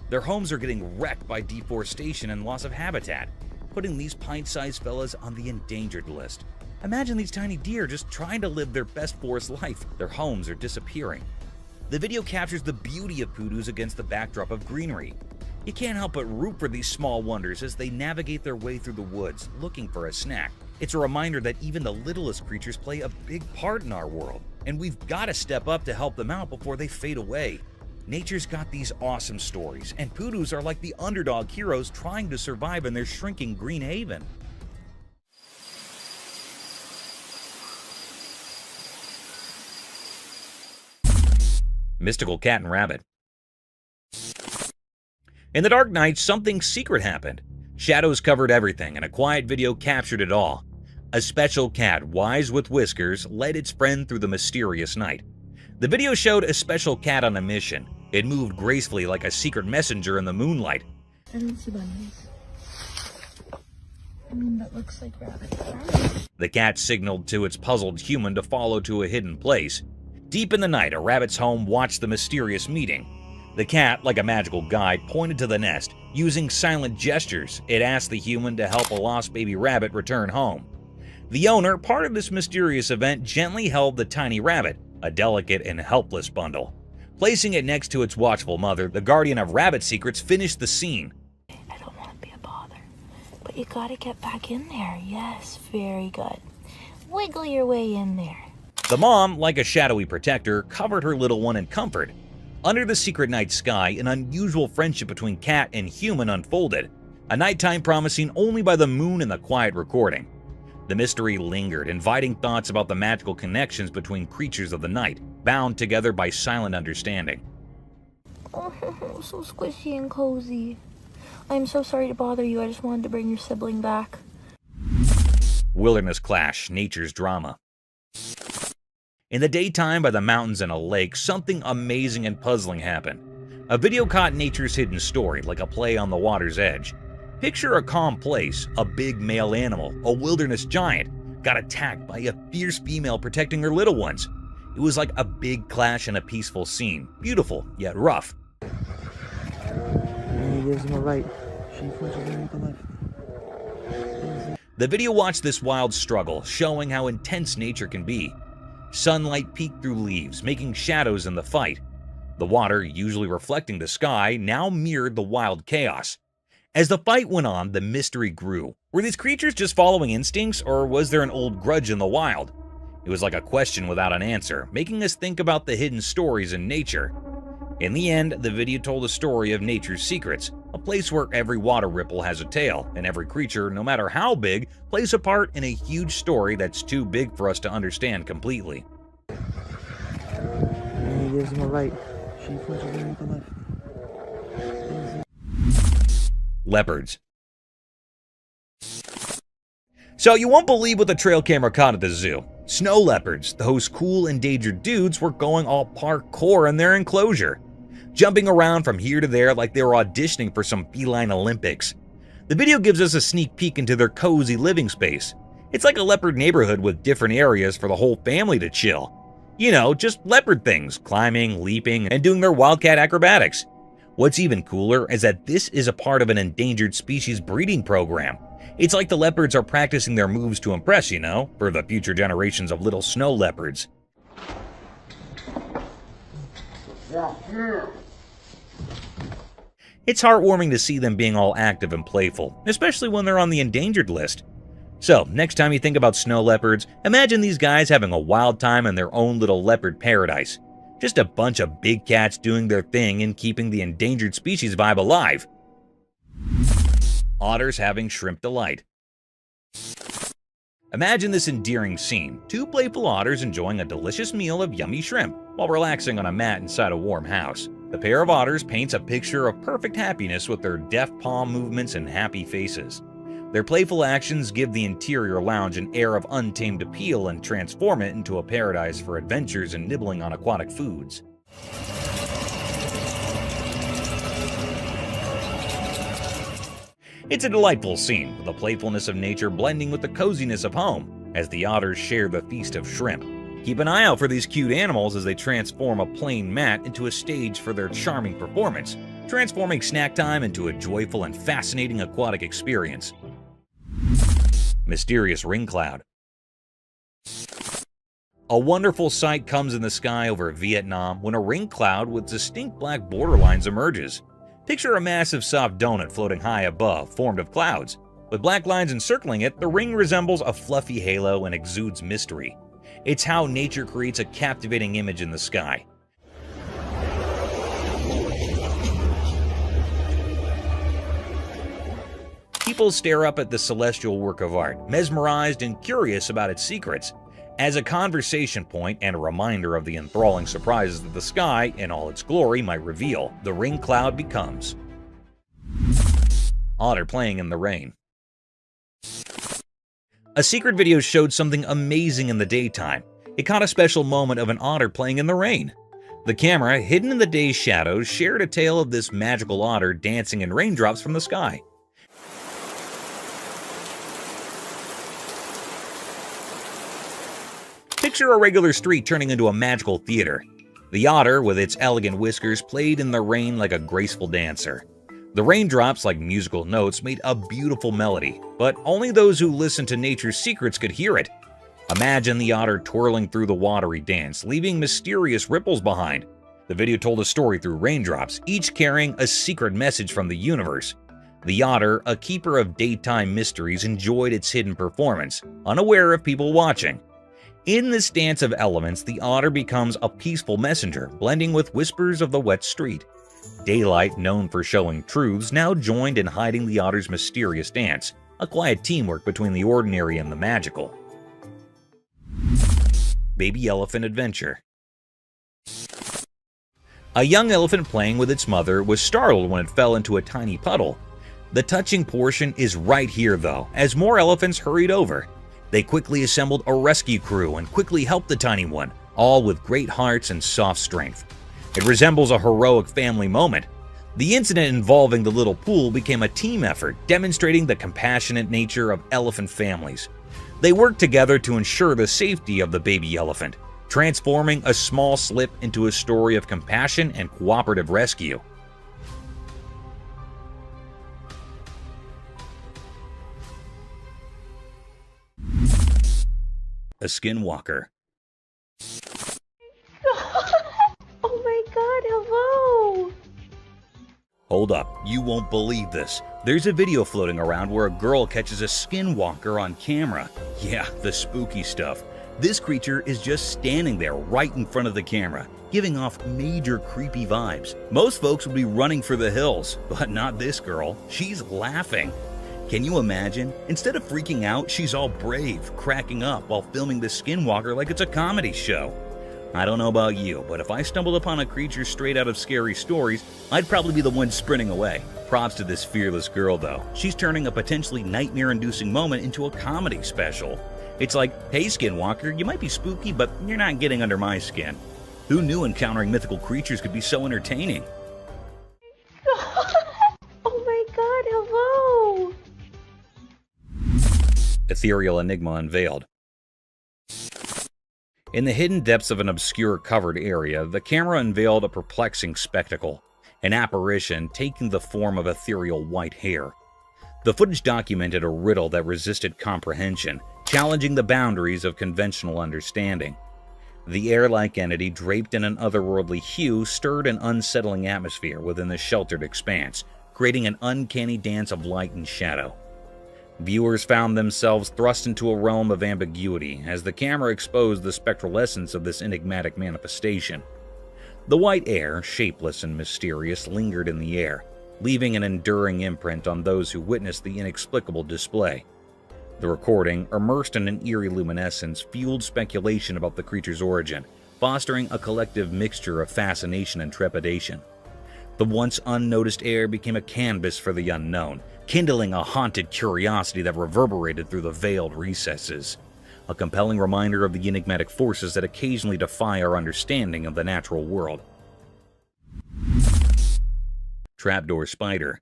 [SPEAKER 3] Their homes are getting wrecked by deforestation and loss of habitat, putting these pint-sized fellas on the endangered list. Imagine these tiny deer just trying to live their best forest life. Their homes are disappearing. The video captures the beauty of poodoos against the backdrop of greenery. You can't help but root for these small wonders as they navigate their way through the woods, looking for a snack. It's a reminder that even the littlest creatures play a big part in our world, and we've got to step up to help them out before they fade away. Nature's got these awesome stories, and poodoos are like the underdog heroes trying to survive in their shrinking green haven. Mystical cat and rabbit. In the dark night, something secret happened. Shadows covered everything, and a quiet video captured it all. A special cat, wise with whiskers, led its friend through the mysterious night. The video showed a special cat on a mission. It moved gracefully like a secret messenger in the moonlight.
[SPEAKER 6] I don't see bunnies. That looks like rabbits.
[SPEAKER 3] The cat signaled to its puzzled human to follow to a hidden place. Deep in the night, a rabbit's home watched the mysterious meeting. The cat, like a magical guide, pointed to the nest. Using silent gestures, it asked the human to help a lost baby rabbit return home. The owner, part of this mysterious event, gently held the tiny rabbit, a delicate and helpless bundle. Placing it next to its watchful mother, the guardian of rabbit secrets finished the scene.
[SPEAKER 7] I don't want to be a bother, but you gotta get back in there. Yes, very good. Wiggle your way in there.
[SPEAKER 3] The mom, like a shadowy protector, covered her little one in comfort. Under the secret night sky, an unusual friendship between cat and human unfolded, a nighttime promising only by the moon and the quiet recording. The mystery lingered, inviting thoughts about the magical connections between creatures of the night, bound together by silent understanding.
[SPEAKER 7] Oh, so squishy and cozy. I'm so sorry to bother you. I just wanted to bring your sibling back.
[SPEAKER 3] Wilderness clash, nature's drama. In the daytime by the mountains and a lake, something amazing and puzzling happened. A video caught nature's hidden story, like a play on the water's edge. Picture a calm place, a big male animal, a wilderness giant, got attacked by a fierce female protecting her little ones. It was like a big clash in a peaceful scene, beautiful yet rough.
[SPEAKER 8] And he gives him a right. She punches him with the left.
[SPEAKER 3] The video watched this wild struggle, showing how intense nature can be. Sunlight peeked through leaves, making shadows in the fight. The water, usually reflecting the sky, now mirrored the wild chaos. As the fight went on, the mystery grew. Were these creatures just following instincts, or was there an old grudge in the wild? It was like a question without an answer, making us think about the hidden stories in nature. In the end, the video told a story of nature's secrets, a place where every water ripple has a tale, and every creature, no matter how big, plays a part in a huge story that's too big for us to understand completely.
[SPEAKER 8] And he gives him a right. She punches him with the left.
[SPEAKER 3] Leopards. So you won't believe what the trail camera caught at the zoo. Snow leopards, those cool endangered dudes, were going all parkour in their enclosure. jumping around from here to there like they were auditioning for some feline Olympics. The video gives us a sneak peek into their cozy living space. It's like a leopard neighborhood with different areas for the whole family to chill. You know, just leopard things, climbing, leaping, and doing their wildcat acrobatics. What's even cooler is that this is a part of an endangered species breeding program. It's like the leopards are practicing their moves to impress, you know, for the future generations of little snow leopards. It's heartwarming to see them being all active and playful, especially when they're on the endangered list. So, next time you think about snow leopards, imagine these guys having a wild time in their own little leopard paradise. Just a bunch of big cats doing their thing and keeping the endangered species vibe alive. Otters having shrimp delight. Imagine this endearing scene. Two playful otters enjoying a delicious meal of yummy shrimp while relaxing on a mat inside a warm house. The pair of otters paints a picture of perfect happiness with their deft palm movements and happy faces. Their playful actions give the interior lounge an air of untamed appeal and transform it into a paradise for adventures and nibbling on aquatic foods. It's a delightful scene, with the playfulness of nature blending with the coziness of home, as the otters share the feast of shrimp. Keep an eye out for these cute animals as they transform a plain mat into a stage for their charming performance, transforming snack time into a joyful and fascinating aquatic experience. Mysterious ring cloud. A wonderful sight comes in the sky over Vietnam when a ring cloud with distinct black borderlines emerges. Picture a massive soft donut floating high above, formed of clouds. With black lines encircling it, the ring resembles a fluffy halo and exudes mystery. It's how nature creates a captivating image in the sky. People stare up at the celestial work of art, mesmerized and curious about its secrets. As a conversation point and a reminder of the enthralling surprises that the sky, in all its glory, might reveal, the ring cloud becomes. Otter playing in the rain. A secret video showed something amazing in the daytime. It caught a special moment of an otter playing in the rain. The camera, hidden in the day's shadows, shared a tale of this magical otter dancing in raindrops from the sky. Picture a regular street turning into a magical theater. The otter, with its elegant whiskers, played in the rain like a graceful dancer. The raindrops, like musical notes, made a beautiful melody, but only those who listened to nature's secrets could hear it. Imagine the otter twirling through the watery dance, leaving mysterious ripples behind. The video told a story through raindrops, each carrying a secret message from the universe. The otter, a keeper of daytime mysteries, enjoyed its hidden performance, unaware of people watching. In this dance of elements, the otter becomes a peaceful messenger, blending with whispers of the wet street. Daylight, known for showing truths, now joined in hiding the otter's mysterious dance, a quiet teamwork between the ordinary and the magical. Baby elephant adventure. A young elephant playing with its mother was startled when it fell into a tiny puddle. The touching portion is right here, though, as more elephants hurried over. They quickly assembled a rescue crew and quickly helped the tiny one, all with great hearts and soft strength. It resembles a heroic family moment. The incident involving the little pool became a team effort, demonstrating the compassionate nature of elephant families. They worked together to ensure the safety of the baby elephant, transforming a small slip into a story of compassion and cooperative rescue. A skinwalker.
[SPEAKER 7] Oh my god, hello!
[SPEAKER 3] Hold up, you won't believe this. There's a video floating around where a girl catches a skinwalker on camera. Yeah, the spooky stuff. This creature is just standing there right in front of the camera, giving off major creepy vibes. Most folks would be running for the hills, but not this girl. She's laughing. Can you imagine? Instead of freaking out, she's all brave, cracking up while filming the skinwalker like it's a comedy show. I don't know about you, but if I stumbled upon a creature straight out of scary stories, I'd probably be the one sprinting away. Props to this fearless girl, though. She's turning a potentially nightmare-inducing moment into a comedy special. It's like, hey skinwalker, you might be spooky, but you're not getting under my skin. Who knew encountering mythical creatures could be so entertaining? Ethereal enigma unveiled. In the hidden depths of an obscure covered area, the camera unveiled a perplexing spectacle, an apparition taking the form of ethereal white hair. The footage documented a riddle that resisted comprehension, challenging the boundaries of conventional understanding. The air-like entity draped in an otherworldly hue stirred an unsettling atmosphere within the sheltered expanse, creating an uncanny dance of light and shadow. Viewers found themselves thrust into a realm of ambiguity as the camera exposed the spectral essence of this enigmatic manifestation. The white air, shapeless and mysterious, lingered in the air, leaving an enduring imprint on those who witnessed the inexplicable display. The recording, immersed in an eerie luminescence, fueled speculation about the creature's origin, fostering a collective mixture of fascination and trepidation. The once unnoticed air became a canvas for the unknown, kindling a haunted curiosity that reverberated through the veiled recesses. A compelling reminder of the enigmatic forces that occasionally defy our understanding of the natural world. Trapdoor spider.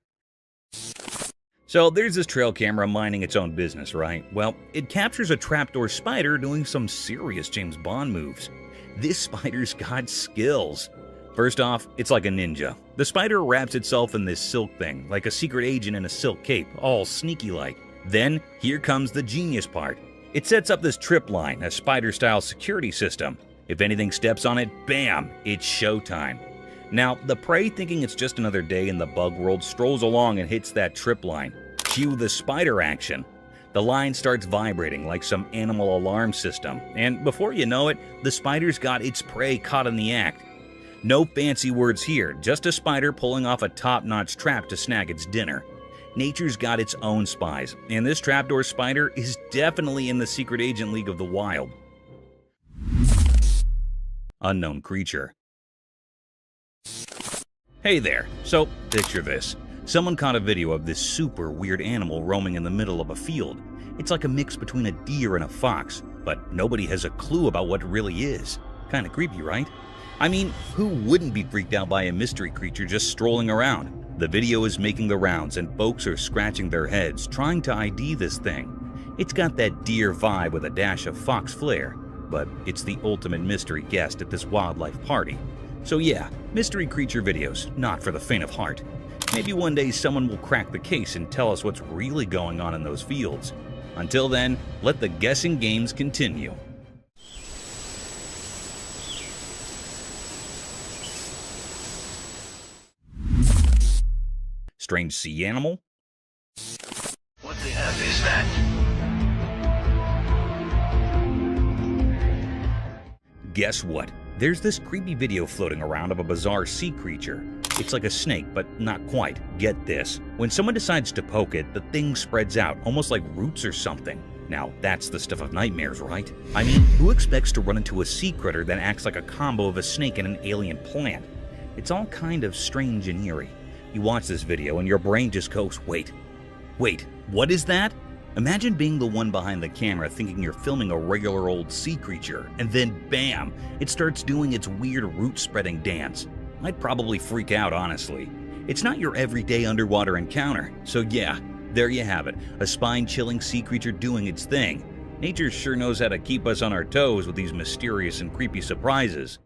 [SPEAKER 3] So there's this trail camera minding its own business, right? Well, it captures a trapdoor spider doing some serious James Bond moves. This spider's got skills. First off, it's like a ninja. The spider wraps itself in this silk thing, like a secret agent in a silk cape, all sneaky-like. Then, here comes the genius part. It sets up this trip line, a spider-style security system. If anything steps on it, bam, it's showtime. Now, the prey, thinking it's just another day in the bug world, strolls along and hits that trip line. Cue the spider action. The line starts vibrating like some animal alarm system, and before you know it, the spider's got its prey caught in the act. No fancy words here, just a spider pulling off a top-notch trap to snag its dinner. Nature's got its own spies, and this trapdoor spider is definitely in the Secret Agent League of the Wild. Unknown creature. Hey there, so picture this. Someone caught a video of this super weird animal roaming in the middle of a field. It's like a mix between a deer and a fox, but nobody has a clue about what it really is. Kinda creepy, right? I mean, who wouldn't be freaked out by a mystery creature just strolling around? The video is making the rounds and folks are scratching their heads trying to ID this thing. It's got that deer vibe with a dash of fox flair, but it's the ultimate mystery guest at this wildlife party. So yeah, mystery creature videos, not for the faint of heart. Maybe one day someone will crack the case and tell us what's really going on in those fields. Until then, let the guessing games continue. Strange sea animal?
[SPEAKER 2] What the F is that?
[SPEAKER 3] Guess what? There's this creepy video floating around of a bizarre sea creature. It's like a snake, but not quite. Get this. When someone decides to poke it, the thing spreads out, almost like roots or something. Now, that's the stuff of nightmares, right? I mean, who expects to run into a sea critter that acts like a combo of a snake and an alien plant? It's all kind of strange and eerie. You watch this video and your brain just goes, wait, what is that? Imagine being the one behind the camera thinking you're filming a regular old sea creature, and then bam, it starts doing its weird root-spreading dance. I'd probably freak out, honestly. It's not your everyday underwater encounter, so yeah, there you have it, a spine-chilling sea creature doing its thing. Nature sure knows how to keep us on our toes with these mysterious and creepy surprises.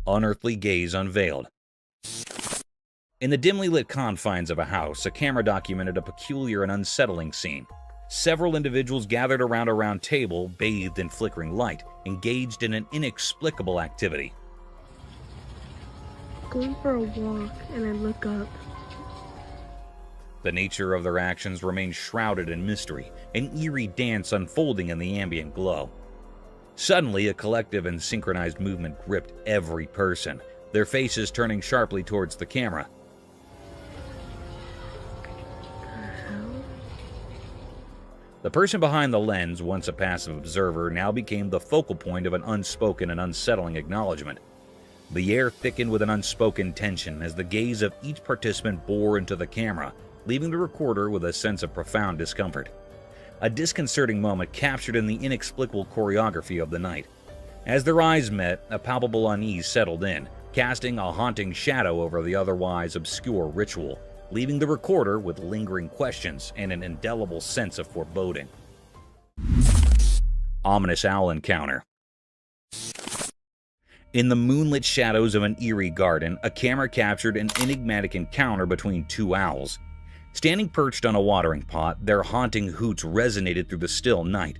[SPEAKER 3] Unearthly gaze unveiled. In the dimly lit confines of a house, a camera documented a peculiar and unsettling scene. Several individuals gathered around a round table, bathed in flickering light, engaged in an inexplicable activity.
[SPEAKER 6] Going for a walk, and I look up.
[SPEAKER 3] The nature of their actions remained shrouded in mystery, an eerie dance unfolding in the ambient glow. Suddenly, a collective and synchronized movement gripped every person, their faces turning sharply towards the camera. The person behind the lens, once a passive observer, now became the focal point of an unspoken and unsettling acknowledgement. The air thickened with an unspoken tension as the gaze of each participant bore into the camera, leaving the recorder with a sense of profound discomfort. A disconcerting moment captured in the inexplicable choreography of the night. As their eyes met, a palpable unease settled in, casting a haunting shadow over the otherwise obscure ritual, leaving the recorder with lingering questions and an indelible sense of foreboding. Ominous owl encounter. In the moonlit shadows of an eerie garden, a camera captured an enigmatic encounter between two owls. Standing perched on a watering pot, their haunting hoots resonated through the still night.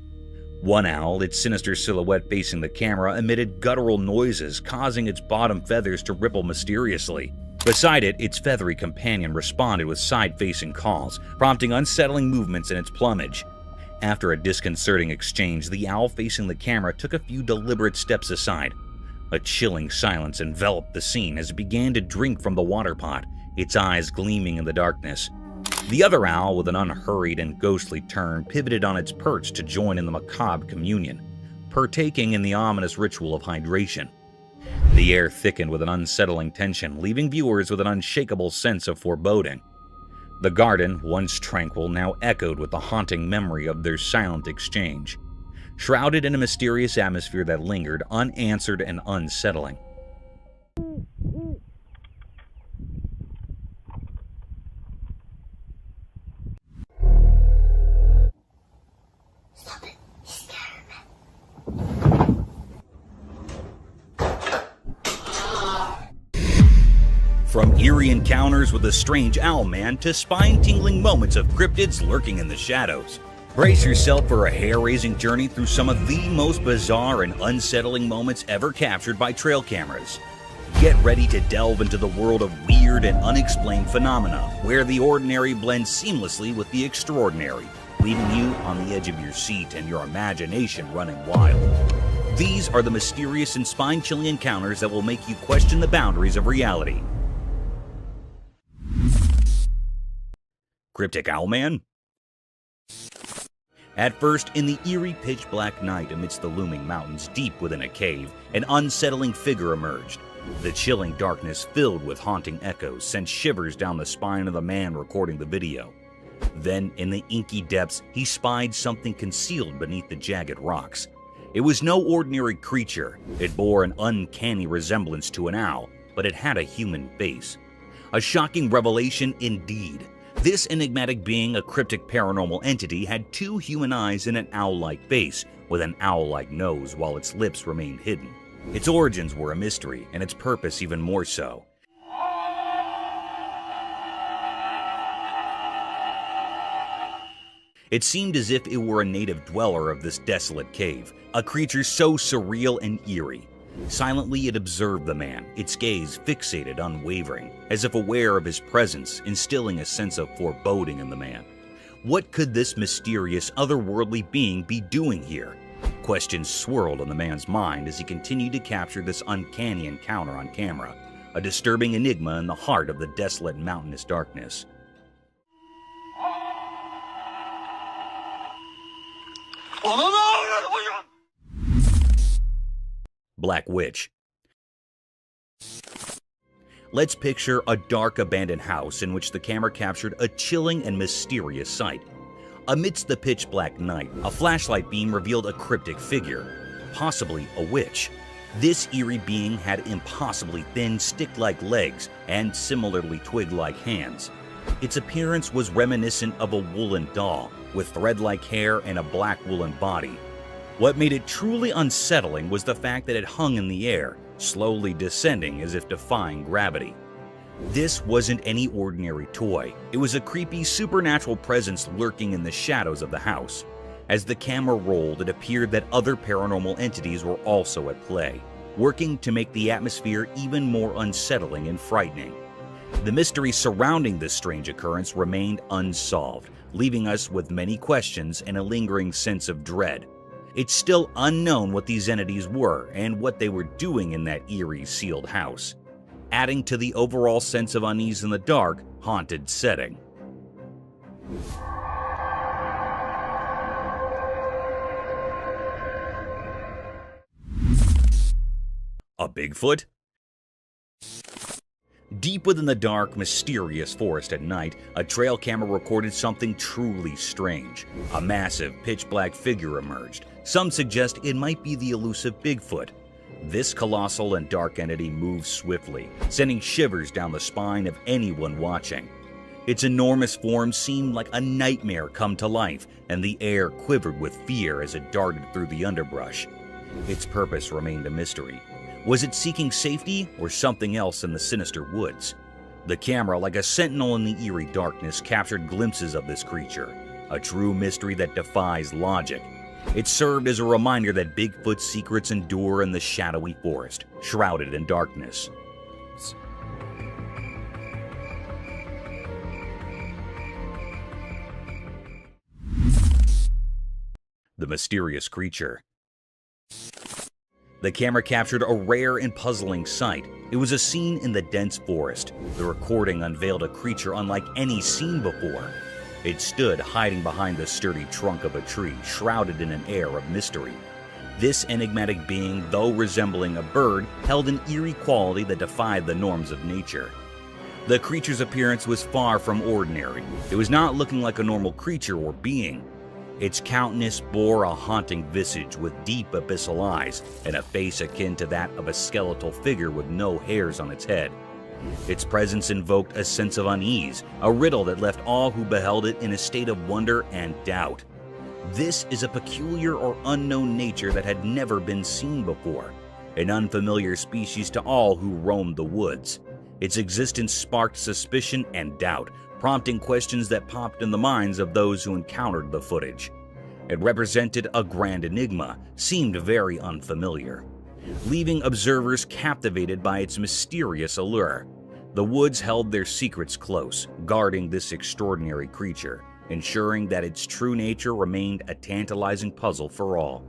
[SPEAKER 3] One owl, its sinister silhouette facing the camera, emitted guttural noises, causing its bottom feathers to ripple mysteriously. Beside it, its feathery companion responded with side-facing calls, prompting unsettling movements in its plumage. After a disconcerting exchange, the owl facing the camera took a few deliberate steps aside. A chilling silence enveloped the scene as it began to drink from the water pot, its eyes gleaming in the darkness. The other owl, with an unhurried and ghostly turn, pivoted on its perch to join in the macabre communion, partaking in the ominous ritual of hydration. The air thickened with an unsettling tension, leaving viewers with an unshakable sense of foreboding. The garden, once tranquil, now echoed with the haunting memory of their silent exchange, shrouded in a mysterious atmosphere that lingered, unanswered and unsettling.
[SPEAKER 7] Stop it. He's scaring me.
[SPEAKER 3] From eerie encounters with a strange owl man to spine-tingling moments of cryptids lurking in the shadows. Brace yourself for a hair-raising journey through some of the most bizarre and unsettling moments ever captured by trail cameras. Get ready to delve into the world of weird and unexplained phenomena, where the ordinary blends seamlessly with the extraordinary, leaving you on the edge of your seat and your imagination running wild. These are the mysterious and spine-chilling encounters that will make you question the boundaries of reality. Cryptic Owlman? At first, in the eerie pitch-black night amidst the looming mountains deep within a cave, an unsettling figure emerged. The chilling darkness filled with haunting echoes sent shivers down the spine of the man recording the video. Then, in the inky depths, he spied something concealed beneath the jagged rocks. It was no ordinary creature. It bore an uncanny resemblance to an owl, but it had a human face. A shocking revelation indeed. This enigmatic being, a cryptic paranormal entity, had two human eyes and an owl-like face, with an owl-like nose while its lips remained hidden. Its origins were a mystery, and its purpose even more so. It seemed as if it were a native dweller of this desolate cave, a creature so surreal and eerie. Silently it observed the man, its gaze fixated, unwavering, as if aware of his presence, instilling a sense of foreboding in the man. What could this mysterious, otherworldly being be doing here? Questions swirled in the man's mind as he continued to capture this uncanny encounter on camera, a disturbing enigma in the heart of the desolate mountainous darkness. Black Witch. Let's picture a dark abandoned house in which the camera captured a chilling and mysterious sight. Amidst the pitch black night, a flashlight beam revealed a cryptic figure, possibly a witch. This eerie being had impossibly thin stick-like legs and similarly twig-like hands. Its appearance was reminiscent of a woolen doll, with thread-like hair and a black woolen body. What made it truly unsettling was the fact that it hung in the air, slowly descending as if defying gravity. This wasn't any ordinary toy. It was a creepy supernatural presence lurking in the shadows of the house. As the camera rolled, it appeared that other paranormal entities were also at play, working to make the atmosphere even more unsettling and frightening. The mystery surrounding this strange occurrence remained unsolved, leaving us with many questions and a lingering sense of dread. It's still unknown what these entities were and what they were doing in that eerie, sealed house, adding to the overall sense of unease in the dark, haunted setting. A Bigfoot? Deep within the dark, mysterious forest at night, a trail camera recorded something truly strange. A massive, pitch-black figure emerged. Some suggest it might be the elusive Bigfoot. This colossal and dark entity moves swiftly, sending shivers down the spine of anyone watching. Its enormous form seemed like a nightmare come to life, and the air quivered with fear as it darted through the underbrush. Its purpose remained a mystery. Was it seeking safety or something else in the sinister woods? The camera, like a sentinel in the eerie darkness, captured glimpses of this creature, a true mystery that defies logic. It served as a reminder that Bigfoot's secrets endure in the shadowy forest, shrouded in darkness. The mysterious creature. The camera captured a rare and puzzling sight. It was a scene in the dense forest. The recording unveiled a creature unlike any seen before. It stood hiding behind the sturdy trunk of a tree, shrouded in an air of mystery. This enigmatic being, though resembling a bird, held an eerie quality that defied the norms of nature. The creature's appearance was far from ordinary. It was not looking like a normal creature or being. Its countenance bore a haunting visage with deep abyssal eyes and a face akin to that of a skeletal figure with no hairs on its head. Its presence invoked a sense of unease, a riddle that left all who beheld it in a state of wonder and doubt. This is a peculiar or unknown nature that had never been seen before, an unfamiliar species to all who roamed the woods. Its existence sparked suspicion and doubt, prompting questions that popped in the minds of those who encountered the footage. It represented a grand enigma, seemed very unfamiliar, leaving observers captivated by its mysterious allure. The woods held their secrets close, guarding this extraordinary creature, ensuring that its true nature remained a tantalizing puzzle for all.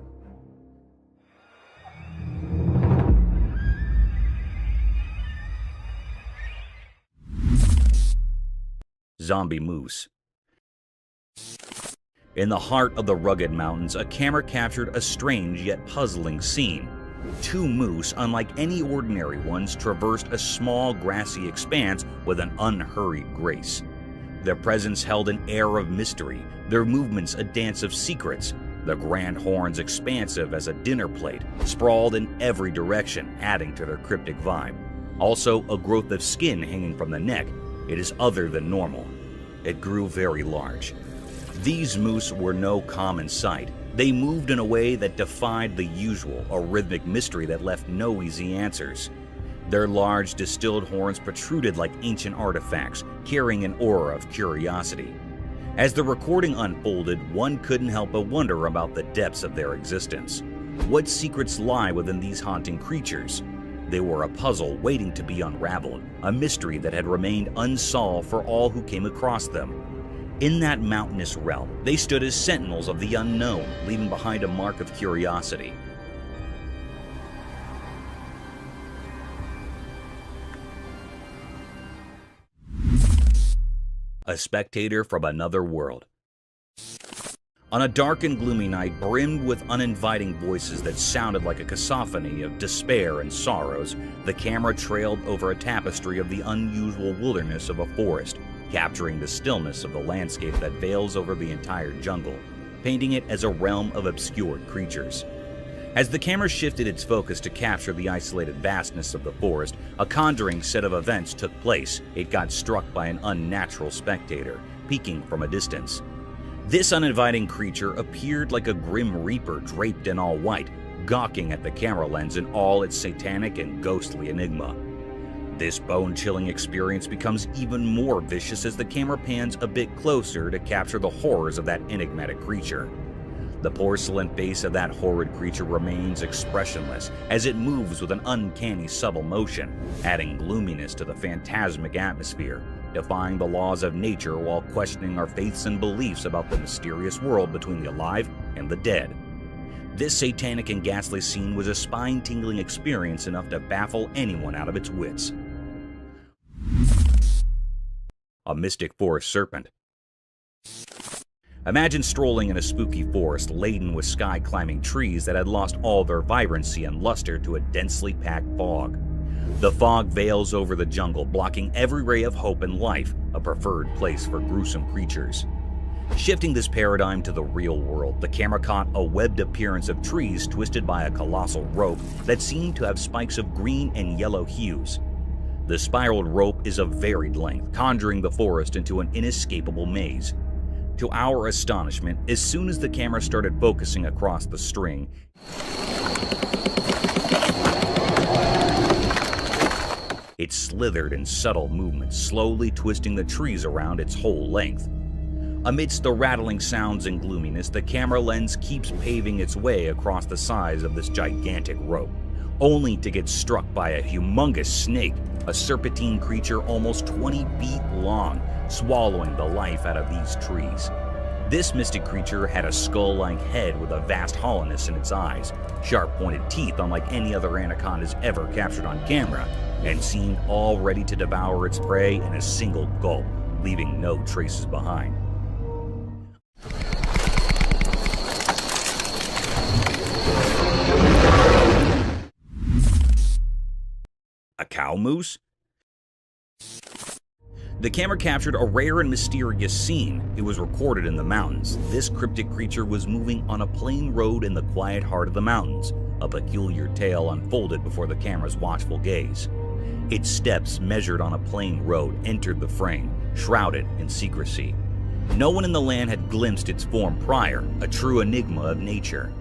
[SPEAKER 3] Zombie moose. In the heart of the rugged mountains, a camera captured a strange yet puzzling scene. Two moose, unlike any ordinary ones, traversed a small grassy expanse with an unhurried grace. Their presence held an air of mystery, their movements a dance of secrets, the grand horns expansive as a dinner plate, sprawled in every direction, adding to their cryptic vibe. Also, a growth of skin hanging from the neck. It is other than normal. It grew very large. These moose were no common sight. They moved in a way that defied the usual, a rhythmic mystery that left no easy answers. Their large, distilled horns protruded like ancient artifacts, carrying an aura of curiosity. As the recording unfolded, one couldn't help but wonder about the depths of their existence. What secrets lie within these haunting creatures? They were a puzzle waiting to be unraveled, a mystery that had remained unsolved for all who came across them. In that mountainous realm, they stood as sentinels of the unknown, leaving behind a mark of curiosity. A spectator from another world. On a dark and gloomy night brimmed with uninviting voices that sounded like a cacophony of despair and sorrows, the camera trailed over a tapestry of the unusual wilderness of a forest, capturing the stillness of the landscape that veils over the entire jungle, painting it as a realm of obscured creatures. As the camera shifted its focus to capture the isolated vastness of the forest, a conjuring set of events took place. It got struck by an unnatural spectator, peeking from a distance. This uninviting creature appeared like a grim reaper draped in all white, gawking at the camera lens in all its satanic and ghostly enigma. This bone-chilling experience becomes even more vicious as the camera pans a bit closer to capture the horrors of that enigmatic creature. The porcelain face of that horrid creature remains expressionless as it moves with an uncanny subtle motion, adding gloominess to the phantasmic atmosphere, defying the laws of nature while questioning our faiths and beliefs about the mysterious world between the alive and the dead. This satanic and ghastly scene was a spine-tingling experience enough to baffle anyone out of its wits. A mystic forest serpent. Imagine strolling in a spooky forest laden with sky-climbing trees that had lost all their vibrancy and luster to a densely packed fog. The fog veils over the jungle, blocking every ray of hope and life, a preferred place for gruesome creatures. Shifting this paradigm to the real world, the camera caught a webbed appearance of trees twisted by a colossal rope that seemed to have spikes of green and yellow hues. The spiraled rope is of varied length, conjuring the forest into an inescapable maze. To our astonishment, as soon as the camera started focusing across the string, it slithered in subtle movements, slowly twisting the trees around its whole length. Amidst the rattling sounds and gloominess, the camera lens keeps paving its way across the size of this gigantic rope, only to get struck by a humongous snake, a serpentine creature almost 20 feet long, swallowing the life out of these trees. This mystic creature had a skull-like head with a vast hollowness in its eyes, sharp-pointed teeth unlike any other anacondas ever captured on camera, and seemed all ready to devour its prey in a single gulp, leaving no traces behind. A cow moose? The camera captured a rare and mysterious scene. It was recorded in the mountains. This cryptic creature was moving on a plain road in the quiet heart of the mountains. A peculiar tale unfolded before the camera's watchful gaze. Its steps, measured on a plain road, entered the frame, shrouded in secrecy. No one in the land had glimpsed its form prior, a true enigma of nature.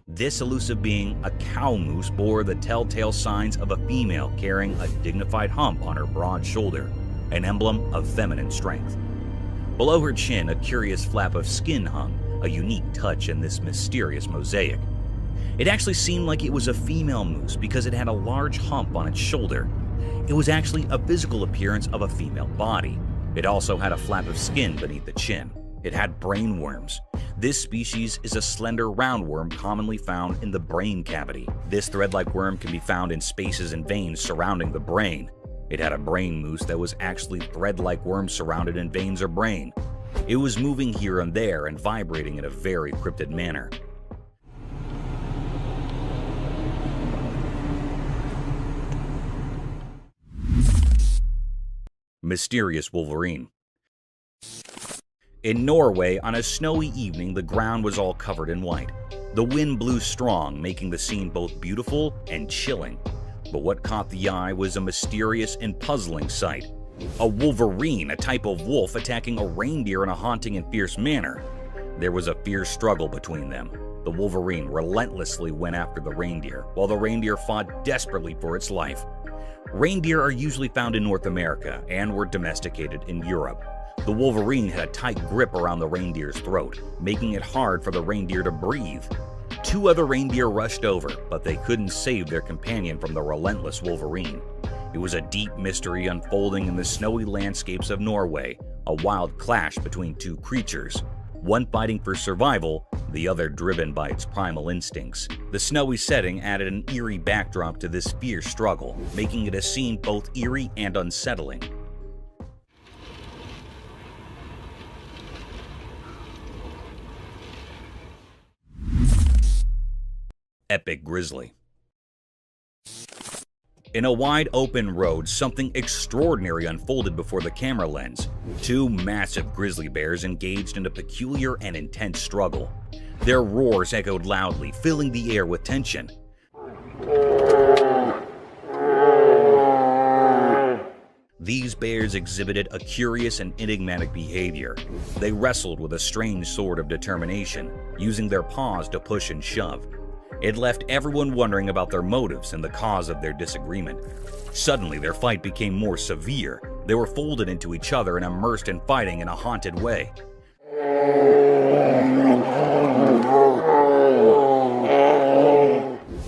[SPEAKER 3] This elusive being, a cow moose, bore the telltale signs of a female carrying a dignified hump on her broad shoulder, an emblem of feminine strength. Below her chin, a curious flap of skin hung, a unique touch in this mysterious mosaic. It actually seemed like it was a female moose because it had a large hump on its shoulder. It was actually a physical appearance of a female body. It also had a flap of skin beneath the chin. It had brain worms. This species is a slender roundworm commonly found in the brain cavity. This thread-like worm can be found in spaces and veins surrounding the brain. It had a brain moose that was actually thread-like worms surrounded in veins or brain. It was moving here and there and vibrating in a very cryptid manner. Mysterious wolverine. In Norway, on a snowy evening, the ground was all covered in white. The wind blew strong, making the scene both beautiful and chilling. But what caught the eye was a mysterious and puzzling sight. A wolverine, a type of wolf, attacking a reindeer in a haunting and fierce manner. There was a fierce struggle between them. The wolverine relentlessly went after the reindeer, while the reindeer fought desperately for its life. Reindeer are usually found in North America and were domesticated in Europe. The wolverine had a tight grip around the reindeer's throat, making it hard for the reindeer to breathe. Two other reindeer rushed over, but they couldn't save their companion from the relentless wolverine. It was a deep mystery unfolding in the snowy landscapes of Norway, a wild clash between two creatures, one fighting for survival, the other driven by its primal instincts. The snowy setting added an eerie backdrop to this fierce struggle, making it a scene both eerie and unsettling. Epic grizzly. In a wide open road, something extraordinary unfolded before the camera lens. Two massive grizzly bears engaged in a peculiar and intense struggle. Their roars echoed loudly, filling the air with tension. These bears exhibited a curious and enigmatic behavior. They wrestled with a strange sort of determination, using their paws to push and shove. It left everyone wondering about their motives and the cause of their disagreement. Suddenly, their fight became more severe. They were folded into each other and immersed in fighting in a haunted way.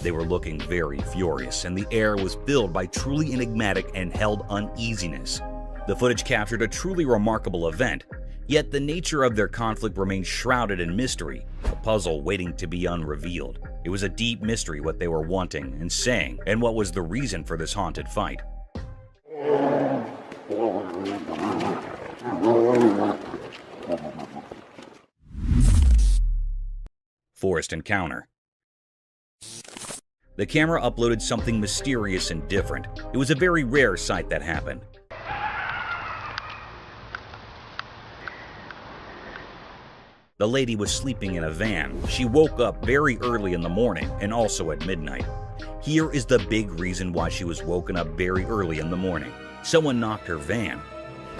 [SPEAKER 3] They were looking very furious, and the air was filled by truly enigmatic and held uneasiness. The footage captured a truly remarkable event, yet the nature of their conflict remained shrouded in mystery, a puzzle waiting to be unrevealed. It was a deep mystery what they were wanting and saying, and what was the reason for this haunted fight. Forest encounter. The camera uploaded something mysterious and different. It was a very rare sight that happened. The lady was sleeping in a van. She woke up very early in the morning and also at midnight. Here is the big reason why she was woken up very early in the morning. Someone knocked her van.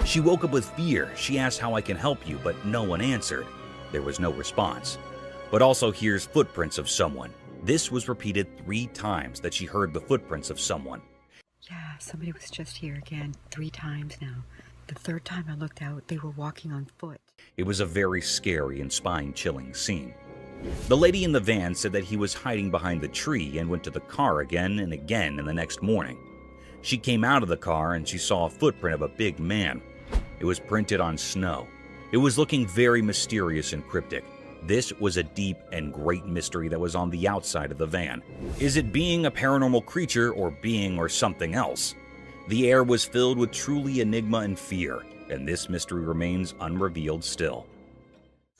[SPEAKER 3] She woke up with fear. She asked how I can help you, but no one answered. There was no response. But also here's footprints of someone. This was repeated 3 times that she heard the footprints of someone.
[SPEAKER 9] Yeah, somebody was just here again 3 times now. The 3rd time I looked out, they were walking on foot.
[SPEAKER 3] It was a very scary and spine-chilling scene. The lady in the van said that he was hiding behind the tree and went to the car again and again in the next morning. She came out of the car and she saw a footprint of a big man. It was printed on snow. It was looking very mysterious and cryptic. This was a deep and great mystery that was on the outside of the van. Is it being a paranormal creature or being or something else? The air was filled with truly enigma and fear, and this mystery remains unrevealed still.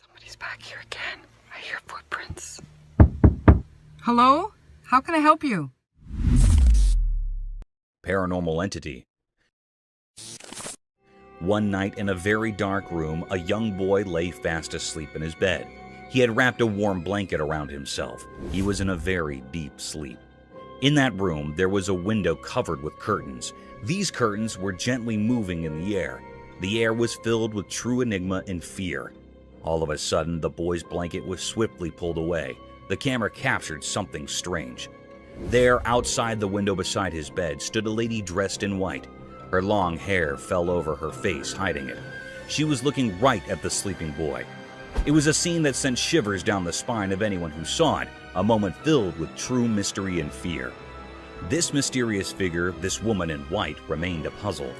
[SPEAKER 9] Somebody's back here again. I hear footprints.
[SPEAKER 10] Hello? How can I help you?
[SPEAKER 3] Paranormal entity. One night in a very dark room, a young boy lay fast asleep in his bed. He had wrapped a warm blanket around himself. He was in a very deep sleep. In that room, there was a window covered with curtains. These curtains were gently moving in the air. The air was filled with true enigma and fear. All of a sudden, the boy's blanket was swiftly pulled away. The camera captured something strange. There, outside the window beside his bed, stood a lady dressed in white. Her long hair fell over her face, hiding it. She was looking right at the sleeping boy. It was a scene that sent shivers down the spine of anyone who saw it, a moment filled with true mystery and fear. This mysterious figure, this woman in white, remained a puzzle.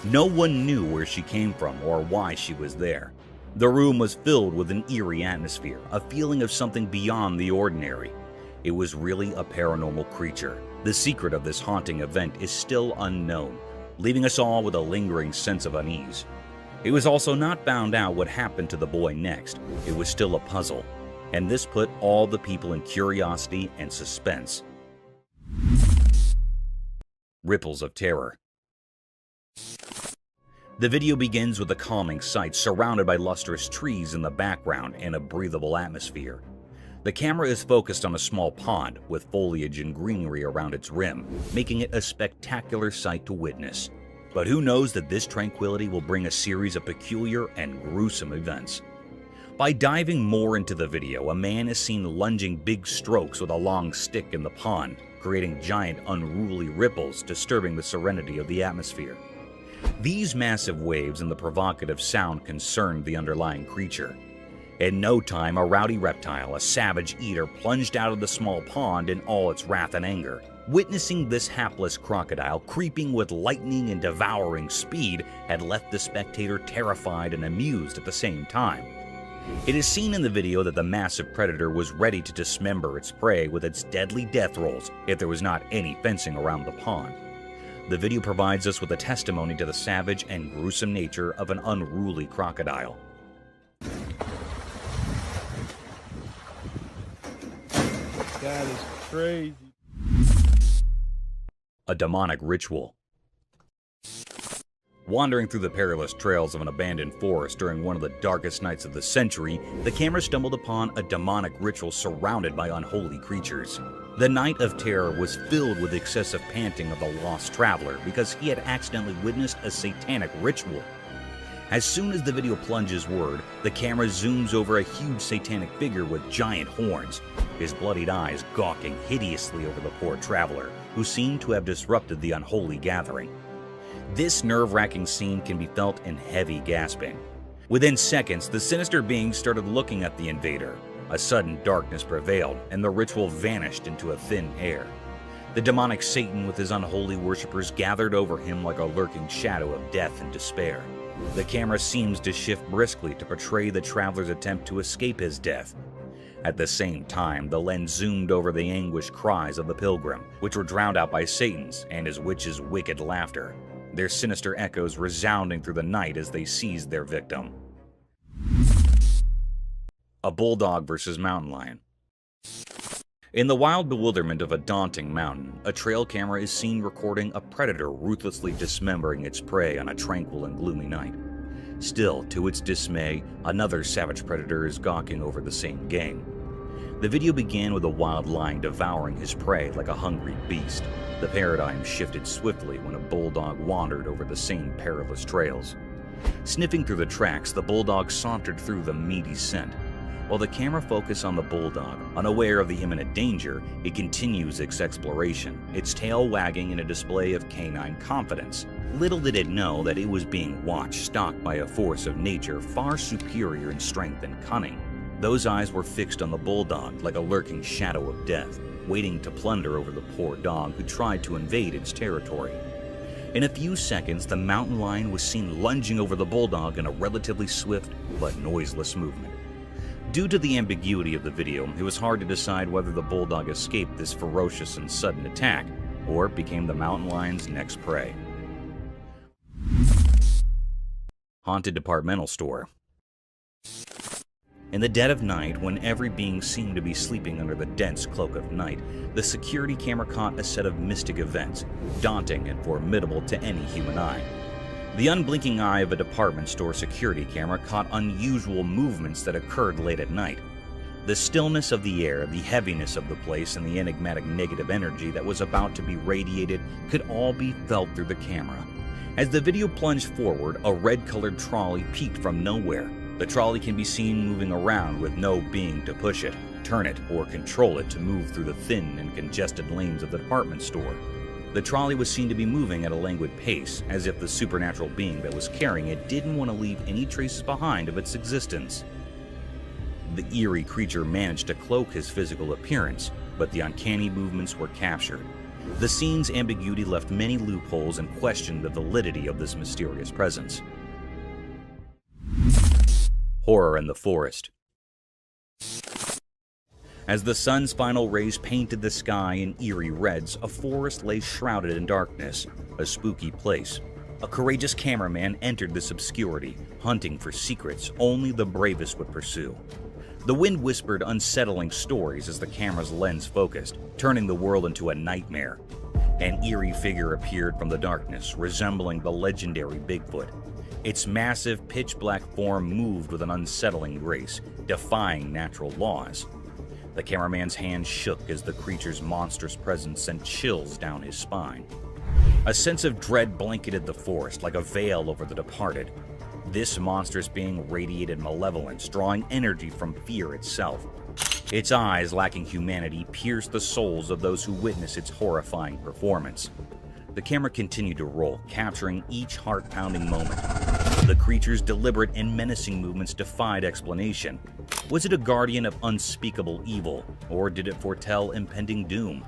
[SPEAKER 3] No one knew where she came from or why she was there. The room was filled with an eerie atmosphere, a feeling of something beyond the ordinary. It was really a paranormal creature. The secret of this haunting event is still unknown, leaving us all with a lingering sense of unease. It was also not found out what happened to the boy next. It was still a puzzle, and this put all the people in curiosity and suspense. Ripples of terror. The video begins with a calming sight surrounded by lustrous trees in the background and a breathable atmosphere. The camera is focused on a small pond with foliage and greenery around its rim, making it a spectacular sight to witness. But who knows that this tranquility will bring a series of peculiar and gruesome events. By diving more into the video, a man is seen lunging big strokes with a long stick in the pond, creating giant unruly ripples disturbing the serenity of the atmosphere. These massive waves and the provocative sound concerned the underlying creature. In no time, a rowdy reptile, a savage eater, plunged out of the small pond in all its wrath and anger. Witnessing this hapless crocodile creeping with lightning and devouring speed had left the spectator terrified and amused at the same time. It is seen in the video that the massive predator was ready to dismember its prey with its deadly death rolls if there was not any fencing around the pond. The video provides us with a testimony to the savage and gruesome nature of an unruly crocodile.
[SPEAKER 8] That is crazy.
[SPEAKER 3] A demonic ritual. Wandering through the perilous trails of an abandoned forest during one of the darkest nights of the century, the camera stumbled upon a demonic ritual surrounded by unholy creatures. The night of terror was filled with excessive panting of the lost traveler because he had accidentally witnessed a satanic ritual. As soon as the video plunges word, the camera zooms over a huge satanic figure with giant horns, his bloodied eyes gawking hideously over the poor traveler, who seemed to have disrupted the unholy gathering. This nerve-wracking scene can be felt in heavy gasping. Within seconds, the sinister being started looking at the invader. A sudden darkness prevailed, and the ritual vanished into a thin air. The demonic Satan with his unholy worshippers gathered over him like a lurking shadow of death and despair. The camera seems to shift briskly to portray the traveler's attempt to escape his death. At the same time, the lens zoomed over the anguished cries of the pilgrim, which were drowned out by Satan's and his witch's wicked laughter, their sinister echoes resounding through the night as they seized their victim. A bulldog versus mountain lion. In the wild bewilderment of a daunting mountain, a trail camera is seen recording a predator ruthlessly dismembering its prey on a tranquil and gloomy night. Still, to its dismay, another savage predator is gawking over the same game. The video began with a wild lion devouring his prey like a hungry beast. The paradigm shifted swiftly when a bulldog wandered over the same perilous trails. Sniffing through the tracks, the bulldog sauntered through the meaty scent. While the camera focused on the bulldog, unaware of the imminent danger, it continues its exploration, its tail wagging in a display of canine confidence. Little did it know that it was being watched, stalked by a force of nature far superior in strength and cunning. Those eyes were fixed on the bulldog like a lurking shadow of death, waiting to plunder over the poor dog who tried to invade its territory. In a few seconds, the mountain lion was seen lunging over the bulldog in a relatively swift but noiseless movement. Due to the ambiguity of the video, it was hard to decide whether the bulldog escaped this ferocious and sudden attack or became the mountain lion's next prey. Haunted departmental store. In the dead of night, when every being seemed to be sleeping under the dense cloak of night, the security camera caught a set of mystic events, daunting and formidable to any human eye. The unblinking eye of a department store security camera caught unusual movements that occurred late at night. The stillness of the air, the heaviness of the place, and the enigmatic negative energy that was about to be radiated could all be felt through the camera. As the video plunged forward, a red-colored trolley peeked from nowhere. The trolley can be seen moving around with no being to push it, turn it, or control it to move through the thin and congested lanes of the department store. The trolley was seen to be moving at a languid pace, as if the supernatural being that was carrying it didn't want to leave any traces behind of its existence. The eerie creature managed to cloak his physical appearance, but the uncanny movements were captured. The scene's ambiguity left many loopholes and questioned the validity of this mysterious presence. Horror in the forest. As the sun's final rays painted the sky in eerie reds, a forest lay shrouded in darkness, a spooky place. A courageous cameraman entered this obscurity, hunting for secrets only the bravest would pursue. The wind whispered unsettling stories as the camera's lens focused, turning the world into a nightmare. An eerie figure appeared from the darkness, resembling the legendary Bigfoot. Its massive, pitch-black form moved with an unsettling grace, defying natural laws. The cameraman's hand shook as the creature's monstrous presence sent chills down his spine. A sense of dread blanketed the forest like a veil over the departed. This monstrous being radiated malevolence, drawing energy from fear itself. Its eyes, lacking humanity, pierced the souls of those who witnessed its horrifying performance. The camera continued to roll, capturing each heart-pounding moment. The creature's deliberate and menacing movements defied explanation. Was it a guardian of unspeakable evil, or did it foretell impending doom?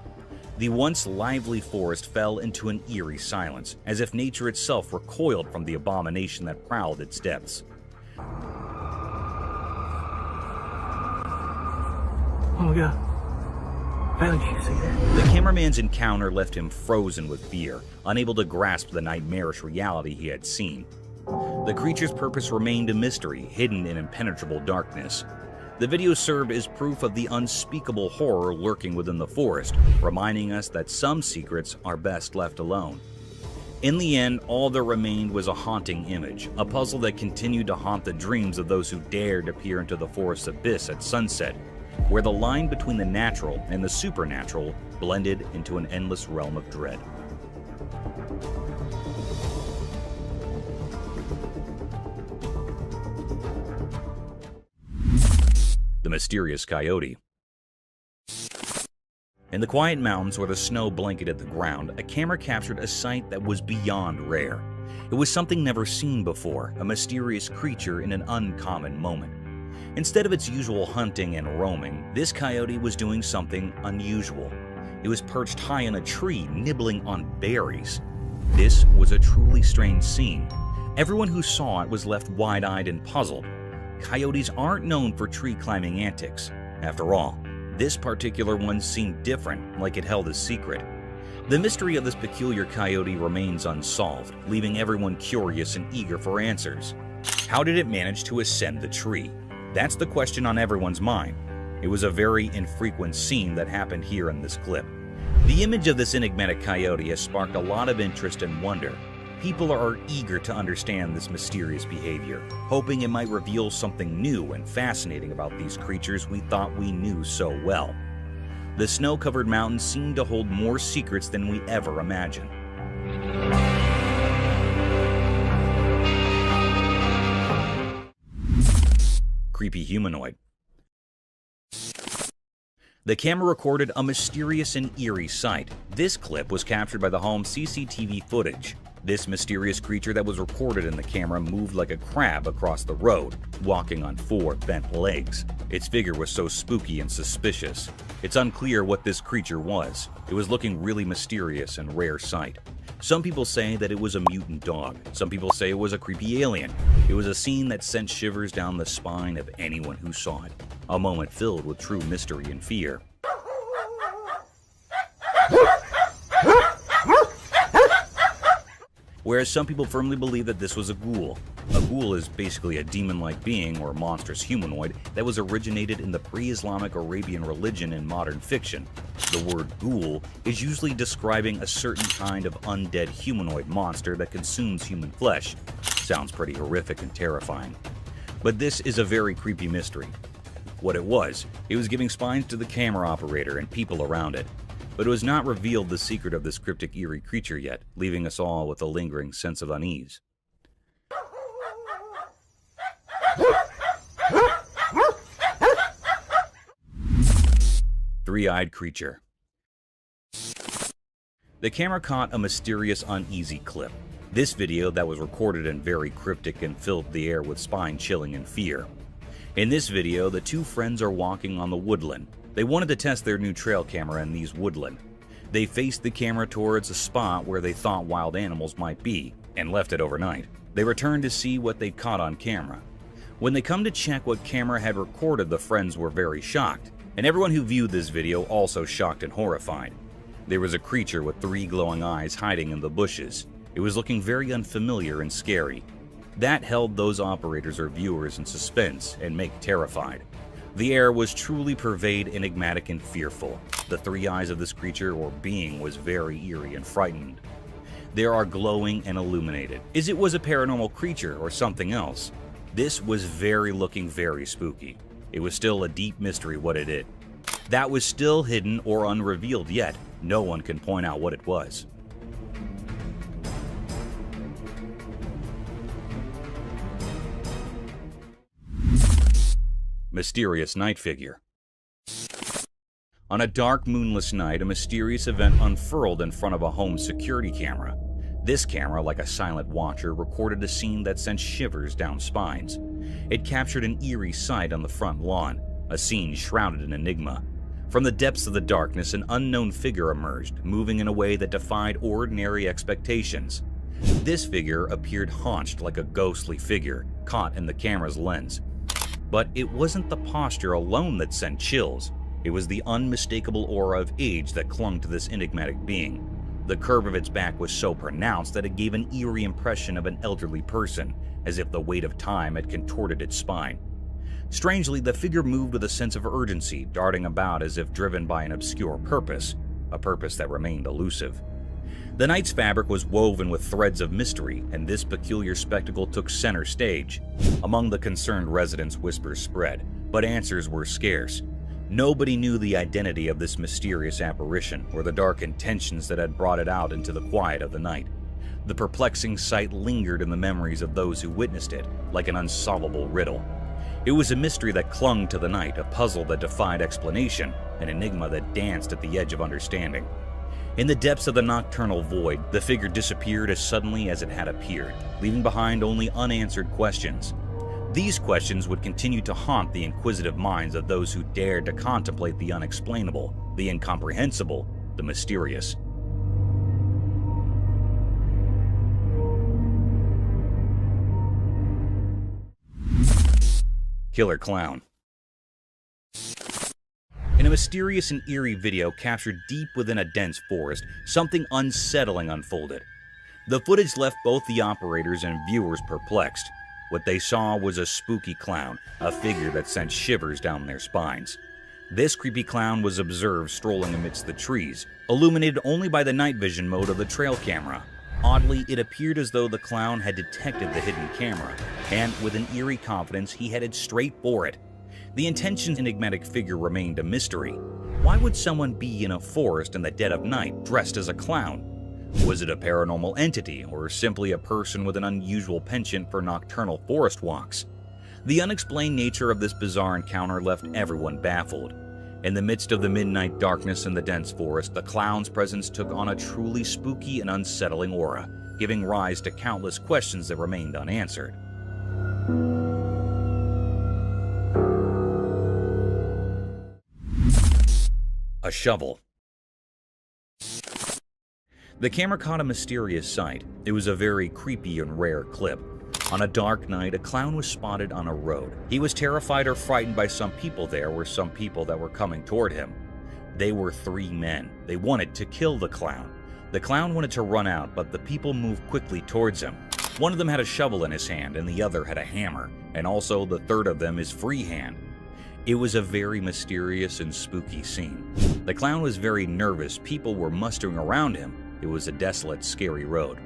[SPEAKER 3] The once lively forest fell into an eerie silence, as if nature itself recoiled from the abomination that prowled its depths.
[SPEAKER 8] Oh my god.
[SPEAKER 3] The cameraman's encounter left him frozen with fear, unable to grasp the nightmarish reality he had seen. The creature's purpose remained a mystery, hidden in impenetrable darkness. The video served as proof of the unspeakable horror lurking within the forest, reminding us that some secrets are best left alone. In the end, all that remained was a haunting image, a puzzle that continued to haunt the dreams of those who dared to peer into the forest's abyss at sunset, where the line between the natural and the supernatural blended into an endless realm of dread. The mysterious coyote. In the quiet mountains where the snow blanketed the ground, a camera captured a sight that was beyond rare. It was something never seen before, a mysterious creature in an uncommon moment. Instead of its usual hunting and roaming, this coyote was doing something unusual. It was perched high in a tree, nibbling on berries. This was a truly strange scene. Everyone who saw it was left wide-eyed and puzzled. Coyotes aren't known for tree-climbing antics. After all, this particular one seemed different, like it held a secret. The mystery of this peculiar coyote remains unsolved, leaving everyone curious and eager for answers. How did it manage to ascend the tree? That's the question on everyone's mind. It was a very infrequent scene that happened here in this clip. The image of this enigmatic coyote has sparked a lot of interest and wonder. People are eager to understand this mysterious behavior, hoping it might reveal something new and fascinating about these creatures we thought we knew so well. The snow-covered mountains seem to hold more secrets than we ever imagined. Creepy humanoid. The camera recorded a mysterious and eerie sight. This clip was captured by the home's CCTV footage. This mysterious creature that was recorded in the camera moved like a crab across the road, walking on 4 bent legs. Its figure was so spooky and suspicious. It's unclear what this creature was. It was looking really mysterious and rare sight. Some people say that it was a mutant dog. Some people say it was a creepy alien. It was a scene that sent shivers down the spine of anyone who saw it. A moment filled with true mystery and fear. Whereas some people firmly believe that this was a ghoul. A ghoul is basically a demon-like being or monstrous humanoid that was originated in the pre-Islamic Arabian religion and modern fiction. The word ghoul is usually describing a certain kind of undead humanoid monster that consumes human flesh. Sounds pretty horrific and terrifying. But this is a very creepy mystery. What it was giving spines to the camera operator and people around it. But it was not revealed the secret of this cryptic eerie creature yet, leaving us all with a lingering sense of unease. Three-eyed creature. The camera caught a mysterious, uneasy clip. This video that was recorded and very cryptic and filled the air with spine-chilling and fear. In this video, the two friends are walking on the woodland. They wanted to test their new trail camera in these woodland. They faced the camera towards a spot where they thought wild animals might be, and left it overnight. They returned to see what they'd caught on camera. When they come to check what camera had recorded, the friends were very shocked, and everyone who viewed this video also shocked and horrified. There was a creature with 3 glowing eyes hiding in the bushes. It was looking very unfamiliar and scary. That held those operators or viewers in suspense and make terrified. The air was truly pervade enigmatic and fearful. The 3 eyes of this creature or being was very eerie and frightened. They are glowing and illuminated. Was a paranormal creature or something else? This was looking very spooky. It was still a deep mystery what it is. That was still hidden or unrevealed yet. No one can point out what it was. Mysterious night figure. On a dark, moonless night, a mysterious event unfurled in front of a home security camera. This camera, like a silent watcher, recorded a scene that sent shivers down spines. It captured an eerie sight on the front lawn, a scene shrouded in enigma. From the depths of the darkness, an unknown figure emerged, moving in a way that defied ordinary expectations. This figure appeared haunched like a ghostly figure, caught in the camera's lens. But it wasn't the posture alone that sent chills. It was the unmistakable aura of age that clung to this enigmatic being. The curve of its back was so pronounced that it gave an eerie impression of an elderly person, as if the weight of time had contorted its spine. Strangely, the figure moved with a sense of urgency, darting about as if driven by an obscure purpose, a purpose that remained elusive. The night's fabric was woven with threads of mystery, and this peculiar spectacle took center stage. Among the concerned residents, whispers spread, but answers were scarce. Nobody knew the identity of this mysterious apparition or the dark intentions that had brought it out into the quiet of the night. The perplexing sight lingered in the memories of those who witnessed it, like an unsolvable riddle. It was a mystery that clung to the night, a puzzle that defied explanation, an enigma that danced at the edge of understanding. In the depths of the nocturnal void, the figure disappeared as suddenly as it had appeared, leaving behind only unanswered questions. These questions would continue to haunt the inquisitive minds of those who dared to contemplate the unexplainable, the incomprehensible, the mysterious. Killer clown. In a mysterious and eerie video captured deep within a dense forest, something unsettling unfolded. The footage left both the operators and viewers perplexed. What they saw was a spooky clown, a figure that sent shivers down their spines. This creepy clown was observed strolling amidst the trees, illuminated only by the night vision mode of the trail camera. Oddly, it appeared as though the clown had detected the hidden camera, and with an eerie confidence, he headed straight for it. The intention's enigmatic figure remained a mystery. Why would someone be in a forest in the dead of night dressed as a clown? Was it a paranormal entity, or simply a person with an unusual penchant for nocturnal forest walks? The unexplained nature of this bizarre encounter left everyone baffled. In the midst of the midnight darkness in the dense forest, the clown's presence took on a truly spooky and unsettling aura, giving rise to countless questions that remained unanswered. A shovel. The camera caught a mysterious sight. It was a very creepy and rare clip. On a dark night, a clown was spotted on a road. He was terrified or frightened by some people. There were some people that were coming toward him. They were 3 men. They wanted to kill the clown. The clown wanted to run out, but the people moved quickly towards him. One of them had a shovel in his hand, and the other had a hammer, and also the third of them is free hand. It was a very mysterious and spooky scene. The clown was very nervous. People were mustering around him. It was a desolate, scary road.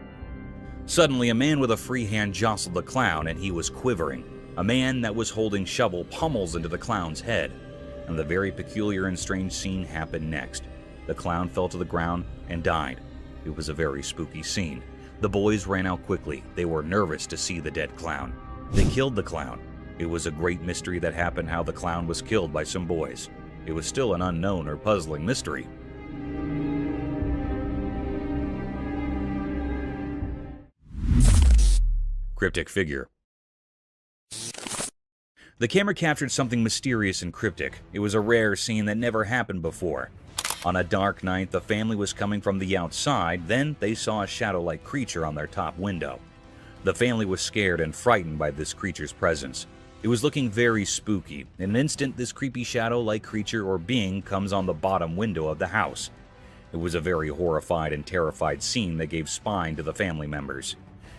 [SPEAKER 3] Suddenly, a man with a free hand jostled the clown, and he was quivering. A man that was holding shovel pummels into the clown's head. And the very peculiar and strange scene happened next. The clown fell to the ground and died. It was a very spooky scene. The boys ran out quickly. They were nervous to see the dead clown. They killed the clown. It was a great mystery that happened how the clown was killed by some boys. It was still an unknown or puzzling mystery. Cryptic figure. The camera captured something mysterious and cryptic. It was a rare scene that never happened before. On a dark night, the family was coming from the outside, then they saw a shadow-like creature on their top window. The family was scared and frightened by this creature's presence. It was looking very spooky. In an instant, this creepy shadow-like creature or being comes on the bottom window of the house. It was a very horrified and terrified scene that gave spine to the family members.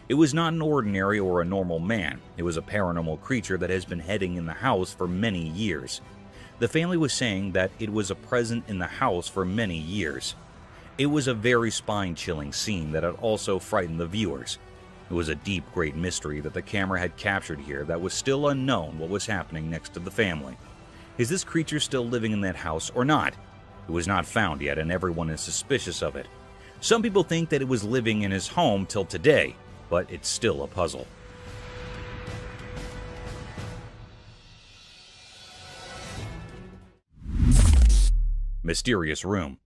[SPEAKER 3] It was not an ordinary or a normal man. It was a paranormal creature that has been hiding in the house for many years. The family was saying that it was a present in the house for many years. It was a very spine-chilling scene that had also frightened the viewers. It was a deep, great mystery that the camera had captured here that was still unknown what was happening next to the family. Is this creature still living in that house or not? It was not found yet, and everyone is suspicious of it. Some people think that it was living in his home till today, but it's still a puzzle. Mysterious room.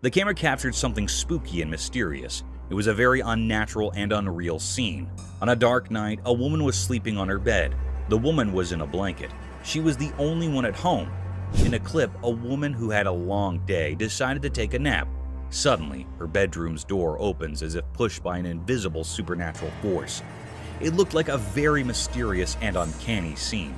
[SPEAKER 3] The camera captured something spooky and mysterious. It was a very unnatural and unreal scene. On a dark night, a woman was sleeping on her bed. The woman was in a blanket. She was the only one at home. In a clip, a woman who had a long day decided to take a nap. Suddenly, her bedroom's door opens as if pushed by an invisible supernatural force. It looked like a very mysterious and uncanny scene.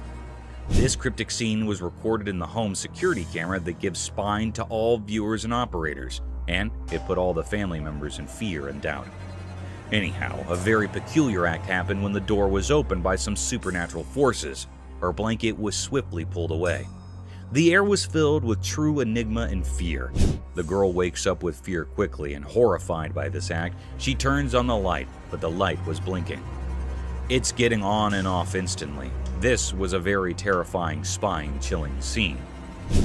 [SPEAKER 3] This cryptic scene was recorded in the home security camera that gives spine to all viewers and operators, and it put all the family members in fear and doubt. Anyhow, a very peculiar act happened when the door was opened by some supernatural forces. Her blanket was swiftly pulled away. The air was filled with true enigma and fear. The girl wakes up with fear quickly, and horrified by this act, she turns on the light, but the light was blinking. It's getting on and off instantly. This was a very terrifying, spine-chilling scene.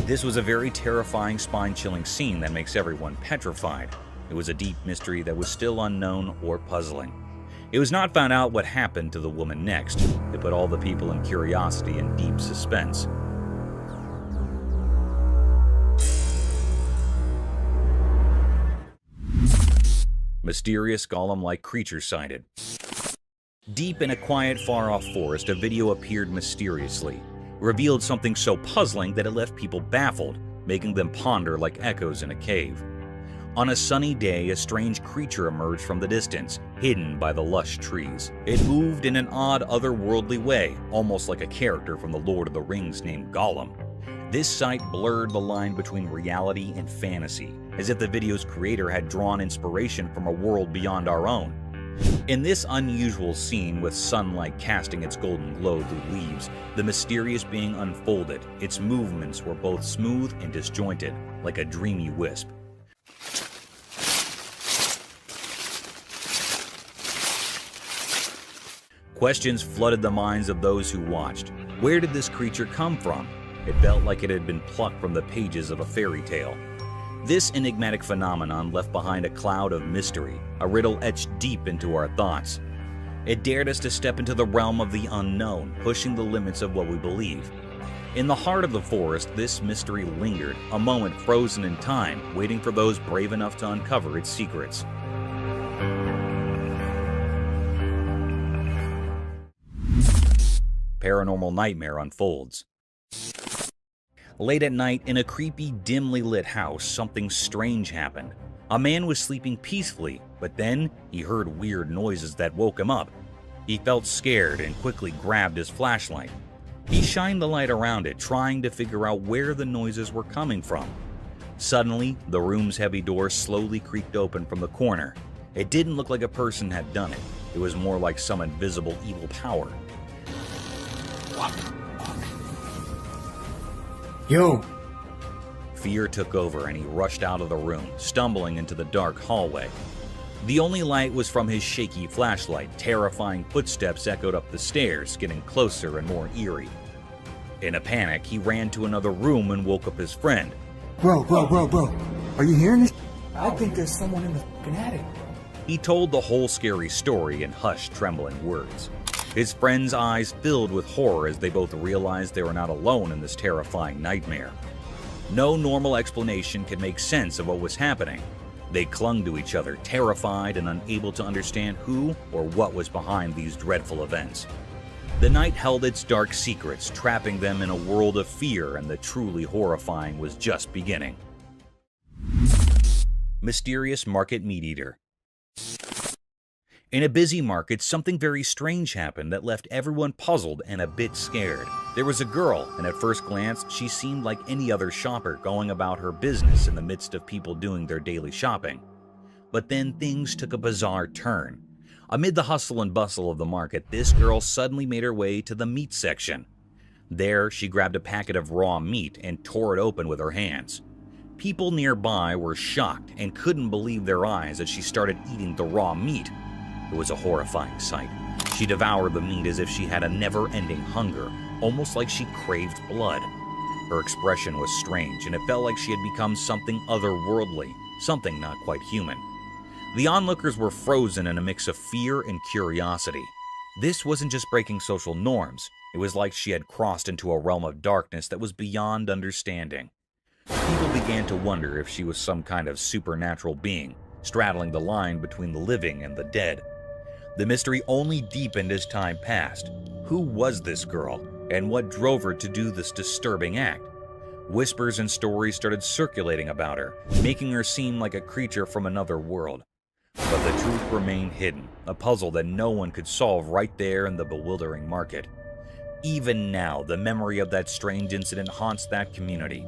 [SPEAKER 3] This was a very terrifying, spine-chilling scene that makes everyone petrified. It was a deep mystery that was still unknown or puzzling. It was not found out what happened to the woman next. It put all the people in curiosity and deep suspense. Mysterious golem-like creature sighted. Deep in a quiet, far-off forest, a video appeared mysteriously. It revealed something so puzzling that it left people baffled, making them ponder like echoes in a cave. On a sunny day, a strange creature emerged from the distance, hidden by the lush trees. It moved in an odd, otherworldly way, almost like a character from the Lord of the Rings named Gollum. This sight blurred the line between reality and fantasy, as if the video's creator had drawn inspiration from a world beyond our own. In this unusual scene, with sunlight casting its golden glow through leaves, the mysterious being unfolded. Its movements were both smooth and disjointed, like a dreamy wisp. Questions flooded the minds of those who watched. Where did this creature come from? It felt like it had been plucked from the pages of a fairy tale. This enigmatic phenomenon left behind a cloud of mystery, a riddle etched deep into our thoughts. It dared us to step into the realm of the unknown, pushing the limits of what we believe. In the heart of the forest, this mystery lingered, a moment frozen in time, waiting for those brave enough to uncover its secrets. Paranormal nightmare unfolds. Late at night, in a creepy, dimly lit house, something strange happened. A man was sleeping peacefully, but then he heard weird noises that woke him up. He felt scared and quickly grabbed his flashlight. He shined the light around it, trying to figure out where the noises were coming from. Suddenly, the room's heavy door slowly creaked open from the corner. It didn't look like a person had done it. It was more like some invisible evil power.
[SPEAKER 5] Yo!
[SPEAKER 3] Fear took over and he rushed out of the room, stumbling into the dark hallway. The only light was from his shaky flashlight. Terrifying footsteps echoed up the stairs, getting closer and more eerie. In a panic, he ran to another room and woke up his friend.
[SPEAKER 8] Bro. Are you hearing this? I think there's someone in the fucking attic.
[SPEAKER 3] He told the whole scary story in hushed, trembling words. His friend's eyes filled with horror as they both realized they were not alone in this terrifying nightmare. No normal explanation could make sense of what was happening. They clung to each other, terrified and unable to understand who or what was behind these dreadful events. The night held its dark secrets, trapping them in a world of fear, and the truly horrifying was just beginning. Mysterious market meat eater. In a busy market, something very strange happened that left everyone puzzled and a bit scared. There was a girl, and at first glance, she seemed like any other shopper going about her business in the midst of people doing their daily shopping. But then things took a bizarre turn. Amid the hustle and bustle of the market, this girl suddenly made her way to the meat section. There, she grabbed a packet of raw meat and tore it open with her hands. People nearby were shocked and couldn't believe their eyes as she started eating the raw meat. It was a horrifying sight. She devoured the meat as if she had a never-ending hunger, almost like she craved blood. Her expression was strange, and it felt like she had become something otherworldly, something not quite human. The onlookers were frozen in a mix of fear and curiosity. This wasn't just breaking social norms. It was like she had crossed into a realm of darkness that was beyond understanding. People began to wonder if she was some kind of supernatural being, straddling the line between the living and the dead. The mystery only deepened as time passed. Who was this girl, and what drove her to do this disturbing act? Whispers and stories started circulating about her, making her seem like a creature from another world. But the truth remained hidden, a puzzle that no one could solve right there in the bewildering market. Even now, the memory of that strange incident haunts that community.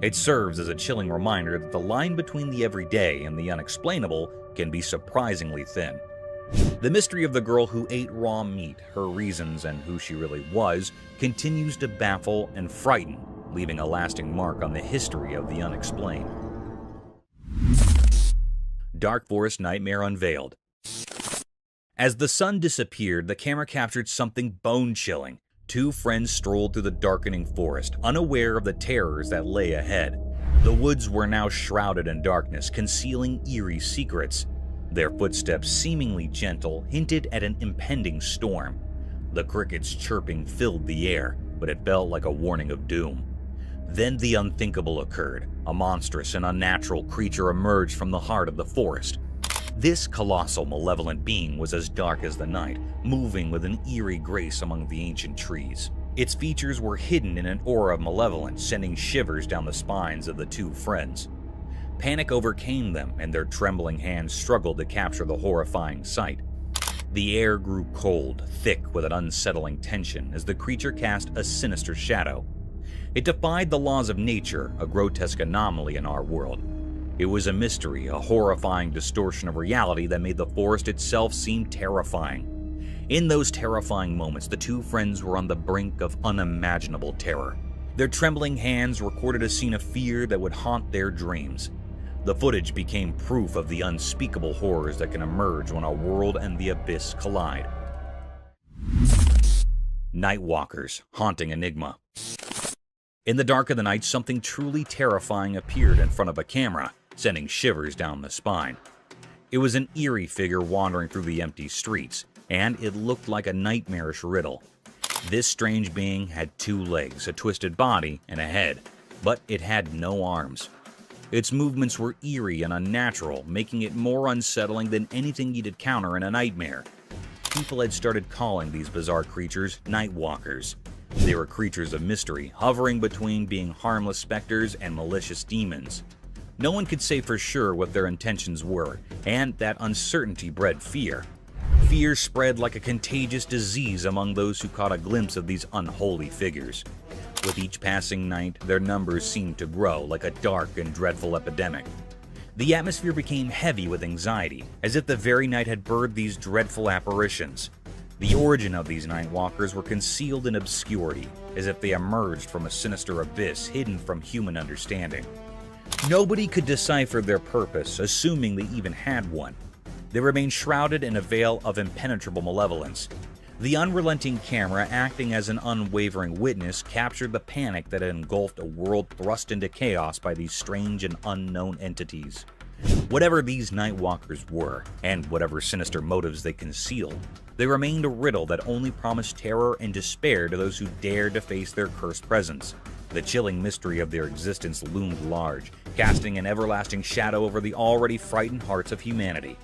[SPEAKER 3] It serves as a chilling reminder that the line between the everyday and the unexplainable can be surprisingly thin. The mystery of the girl who ate raw meat, her reasons, and who she really was, continues to baffle and frighten, leaving a lasting mark on the history of the unexplained. Dark Forest Nightmare unveiled. As the sun disappeared, the camera captured something bone-chilling. Two friends strolled through the darkening forest, unaware of the terrors that lay ahead. The woods were now shrouded in darkness, concealing eerie secrets. Their footsteps, seemingly gentle, hinted at an impending storm. The crickets' chirping filled the air, but it felt like a warning of doom. Then the unthinkable occurred. A monstrous and unnatural creature emerged from the heart of the forest. This colossal, malevolent being was as dark as the night, moving with an eerie grace among the ancient trees. Its features were hidden in an aura of malevolence, sending shivers down the spines of the two friends. Panic overcame them, and their trembling hands struggled to capture the horrifying sight. The air grew cold, thick with an unsettling tension as the creature cast a sinister shadow. It defied the laws of nature, a grotesque anomaly in our world. It was a mystery, a horrifying distortion of reality that made the forest itself seem terrifying. In those terrifying moments, the two friends were on the brink of unimaginable terror. Their trembling hands recorded a scene of fear that would haunt their dreams. The footage became proof of the unspeakable horrors that can emerge when a world and the abyss collide. Nightwalkers, haunting enigma. In the dark of the night, something truly terrifying appeared in front of a camera, sending shivers down the spine. It was an eerie figure wandering through the empty streets, and it looked like a nightmarish riddle. This strange being had 2 legs, a twisted body, and a head, but it had no arms. Its movements were eerie and unnatural, making it more unsettling than anything you'd encounter in a nightmare. People had started calling these bizarre creatures Nightwalkers. They were creatures of mystery, hovering between being harmless specters and malicious demons. No one could say for sure what their intentions were, and that uncertainty bred fear. Fear spread like a contagious disease among those who caught a glimpse of these unholy figures. With each passing night, their numbers seemed to grow like a dark and dreadful epidemic. The atmosphere became heavy with anxiety, as if the very night had birthed these dreadful apparitions. The origin of these Nightwalkers were concealed in obscurity, as if they emerged from a sinister abyss hidden from human understanding. Nobody could decipher their purpose, assuming they even had one. They remained shrouded in a veil of impenetrable malevolence. The unrelenting camera, acting as an unwavering witness, captured the panic that had engulfed a world thrust into chaos by these strange and unknown entities. Whatever these Nightwalkers were, and whatever sinister motives they concealed, they remained a riddle that only promised terror and despair to those who dared to face their cursed presence. The chilling mystery of their existence loomed large, casting an everlasting shadow over the already frightened hearts of humanity.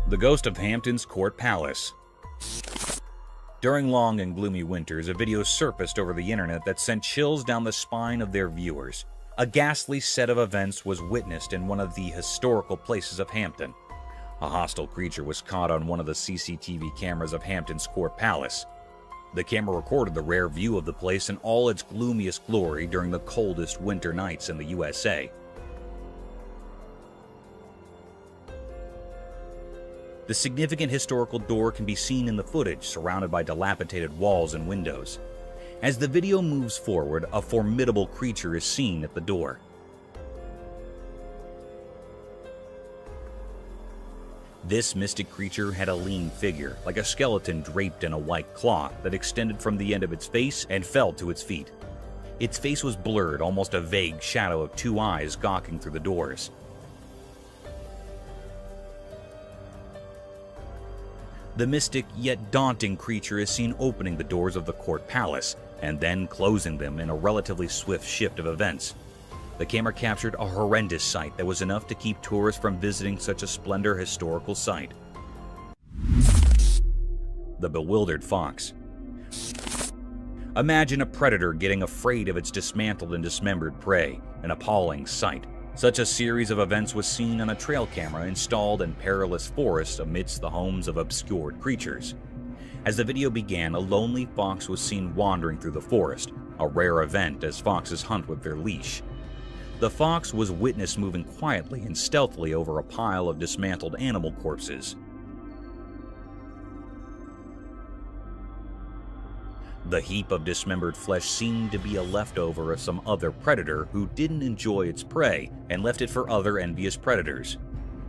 [SPEAKER 3] The Ghost of Hampton's Court Palace. During long and gloomy winters, a video surfaced over the internet that sent chills down the spine of their viewers. A ghastly set of events was witnessed in one of the historical places of Hampton. A hostile creature was caught on one of the CCTV cameras of Hampton's Court Palace. The camera recorded the rare view of the place in all its gloomiest glory during the coldest winter nights in the USA. The significant historical door can be seen in the footage, surrounded by dilapidated walls and windows. As the video moves forward, a formidable creature is seen at the door. This mystic creature had a lean figure, like a skeleton draped in a white cloth that extended from the end of its face and fell to its feet. Its face was blurred, almost a vague shadow of 2 eyes gawking through the doors. The mystic yet daunting creature is seen opening the doors of the court palace and then closing them in a relatively swift shift of events. The camera captured a horrendous sight that was enough to keep tourists from visiting such a splendor historical site. The bewildered fox. Imagine a predator getting afraid of its dismantled and dismembered prey, an appalling sight. Such a series of events was seen on a trail camera installed in perilous forests amidst the homes of obscured creatures. As the video began, a lonely fox was seen wandering through the forest, a rare event as foxes hunt with their leash. The fox was witnessed moving quietly and stealthily over a pile of dismantled animal corpses. The heap of dismembered flesh seemed to be a leftover of some other predator who didn't enjoy its prey and left it for other envious predators.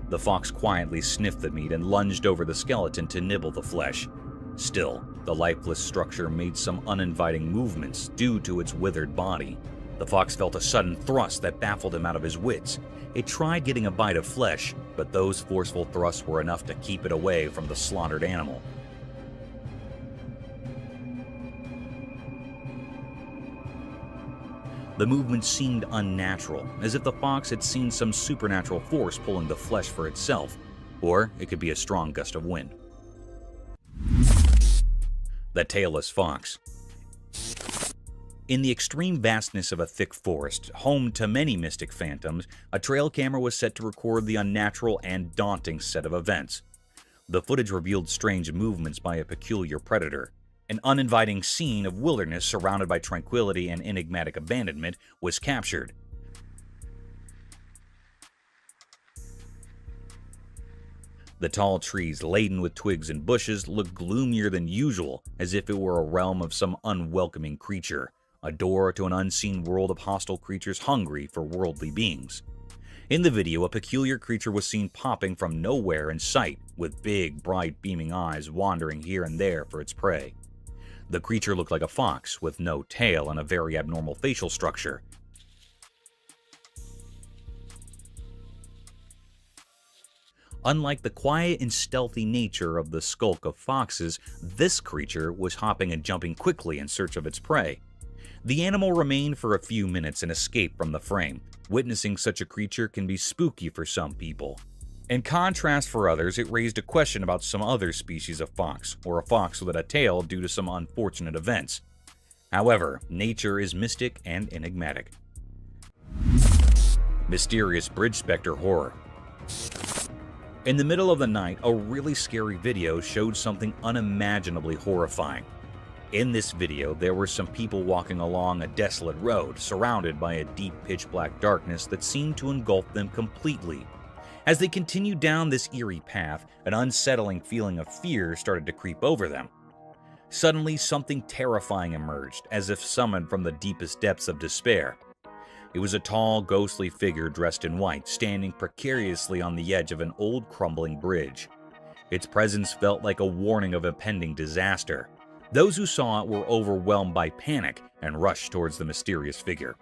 [SPEAKER 3] The fox quietly sniffed the meat and lunged over the skeleton to nibble the flesh. Still, the lifeless structure made some uninviting movements due to its withered body. The fox felt a sudden thrust that baffled him out of his wits. It tried getting a bite of flesh, but those forceful thrusts were enough to keep it away from the slaughtered animal. The movement seemed unnatural, as if the fox had seen some supernatural force pulling the flesh for itself, or it could be a strong gust of wind. The tailless fox. In the extreme vastness of a thick forest, home to many mystic phantoms, a trail camera was set to record the unnatural and daunting set of events. The footage revealed strange movements by a peculiar predator. An uninviting scene of wilderness surrounded by tranquility and enigmatic abandonment was captured. The tall trees laden with twigs and bushes looked gloomier than usual, as if it were a realm of some unwelcoming creature, a door to an unseen world of hostile creatures hungry for worldly beings. In the video, a peculiar creature was seen popping from nowhere in sight, with big, bright, beaming eyes wandering here and there for its prey. The creature looked like a fox, with no tail and a very abnormal facial structure. Unlike the quiet and stealthy nature of the skulk of foxes, this creature was hopping and jumping quickly in search of its prey. The animal remained for a few minutes and escaped from the frame. Witnessing such a creature can be spooky for some people. In contrast for others, it raised a question about some other species of fox, or a fox without a tail due to some unfortunate events. However, nature is mystic and enigmatic. Mysterious Bridge Spectre Horror. In the middle of the night, a really scary video showed something unimaginably horrifying. In this video, there were some people walking along a desolate road, surrounded by a deep pitch-black darkness that seemed to engulf them completely. As they continued down this eerie path, an unsettling feeling of fear started to creep over them. Suddenly, something terrifying emerged, as if summoned from the deepest depths of despair. It was a tall, ghostly figure dressed in white, standing precariously on the edge of an old, crumbling bridge. Its presence felt like a warning of impending disaster. Those who saw it were overwhelmed by panic and rushed towards the mysterious figure.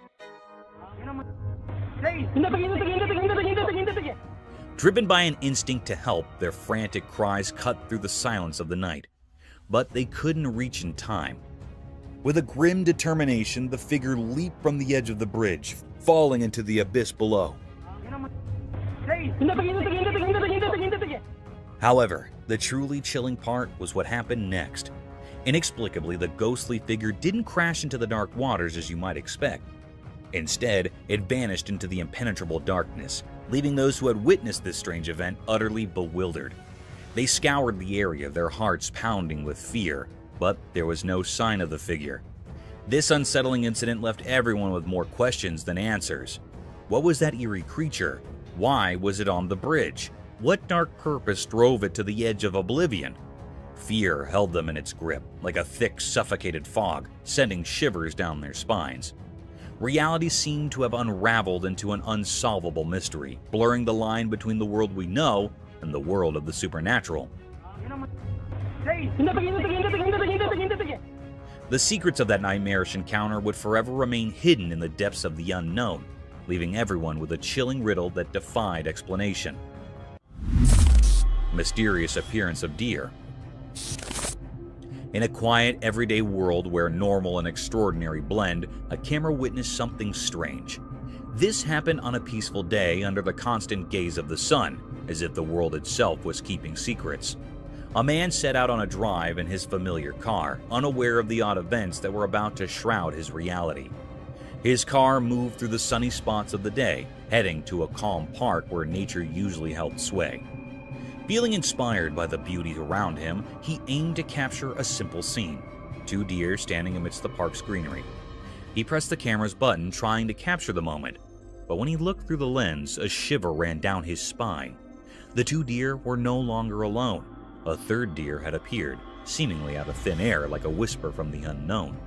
[SPEAKER 3] Driven by an instinct to help, their frantic cries cut through the silence of the night. But they couldn't reach in time. With a grim determination, the figure leaped from the edge of the bridge, falling into the abyss below. However, the truly chilling part was what happened next. Inexplicably, the ghostly figure didn't crash into the dark waters as you might expect. Instead, it vanished into the impenetrable darkness, leaving those who had witnessed this strange event utterly bewildered. They scoured the area, their hearts pounding with fear, but there was no sign of the figure. This unsettling incident left everyone with more questions than answers. What was that eerie creature? Why was it on the bridge? What dark purpose drove it to the edge of oblivion? Fear held them in its grip, like a thick, suffocated fog, sending shivers down their spines. Reality seemed to have unraveled into an unsolvable mystery, blurring the line between the world we know and the world of the supernatural. The secrets of that nightmarish encounter would forever remain hidden in the depths of the unknown, leaving everyone with a chilling riddle that defied explanation. Mysterious appearance of deer. In a quiet, everyday world where normal and extraordinary blend, a camera witnessed something strange. This happened on a peaceful day under the constant gaze of the sun, as if the world itself was keeping secrets. A man set out on a drive in his familiar car, unaware of the odd events that were about to shroud his reality. His car moved through the sunny spots of the day, heading to a calm park where nature usually held sway. Feeling inspired by the beauty around him, he aimed to capture a simple scene: 2 deer standing amidst the park's greenery. He pressed the camera's button, trying to capture the moment, but when he looked through the lens, a shiver ran down his spine. The 2 deer were no longer alone. A 3rd deer had appeared, seemingly out of thin air like a whisper from the unknown.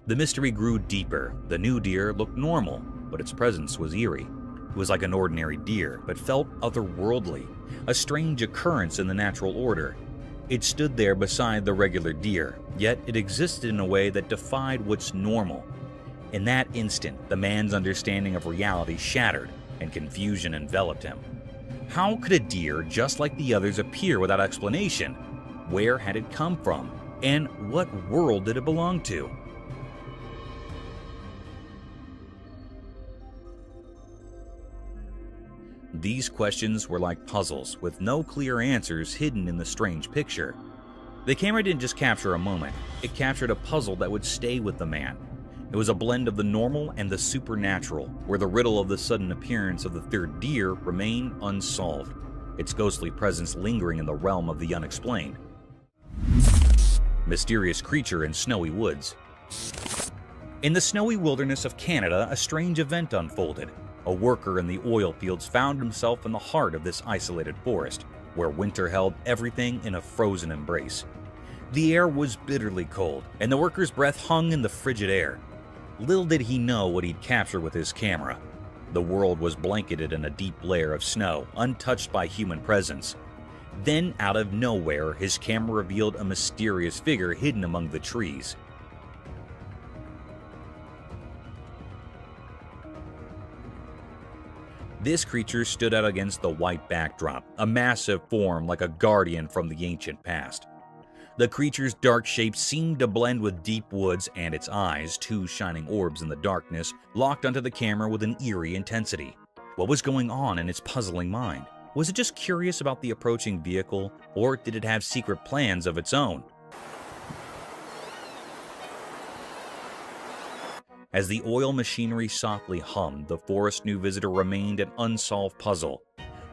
[SPEAKER 3] The mystery grew deeper. The new deer looked normal, but its presence was eerie. It was like an ordinary deer, but felt otherworldly, a strange occurrence in the natural order. It stood there beside the regular deer, yet it existed in a way that defied what's normal. In that instant, the man's understanding of reality shattered, and confusion enveloped him. How could a deer just like the others appear without explanation? Where had it come from? And what world did it belong to? These questions were like puzzles, with no clear answers hidden in the strange picture. The camera didn't just capture a moment, it captured a puzzle that would stay with the man. It was a blend of the normal and the supernatural, where the riddle of the sudden appearance of the 3rd deer remained unsolved, its ghostly presence lingering in the realm of the unexplained. Mysterious creature in snowy woods. In the snowy wilderness of Canada, a strange event unfolded. A worker in the oil fields found himself in the heart of this isolated forest, where winter held everything in a frozen embrace. The air was bitterly cold, and the worker's breath hung in the frigid air. Little did he know what he'd capture with his camera. The world was blanketed in a deep layer of snow, untouched by human presence. Then, out of nowhere, his camera revealed a mysterious figure hidden among the trees. This creature stood out against the white backdrop, a massive form like a guardian from the ancient past. The creature's dark shape seemed to blend with deep woods, and its eyes, two shining orbs in the darkness, locked onto the camera with an eerie intensity. What was going on in its puzzling mind? Was it just curious about the approaching vehicle, or did it have secret plans of its own? As the oil machinery softly hummed, the forest new visitor remained an unsolved puzzle.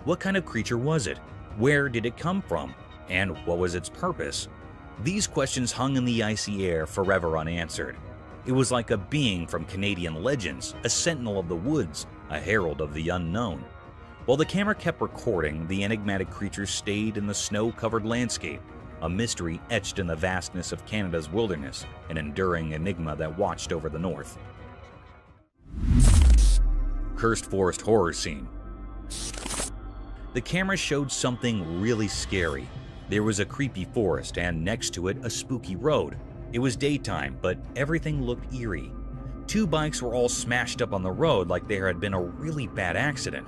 [SPEAKER 3] What kind of creature was it? Where did it come from? And what was its purpose? These questions hung in the icy air, forever unanswered. It was like a being from Canadian legends, a sentinel of the woods, a herald of the unknown. While the camera kept recording, the enigmatic creature stayed in the snow-covered landscape, a mystery etched in the vastness of Canada's wilderness, an enduring enigma that watched over the north. Cursed forest horror scene. The camera showed something really scary. There was a creepy forest, and next to it, a spooky road. It was daytime, but everything looked eerie. Two bikes were all smashed up on the road like there had been a really bad accident.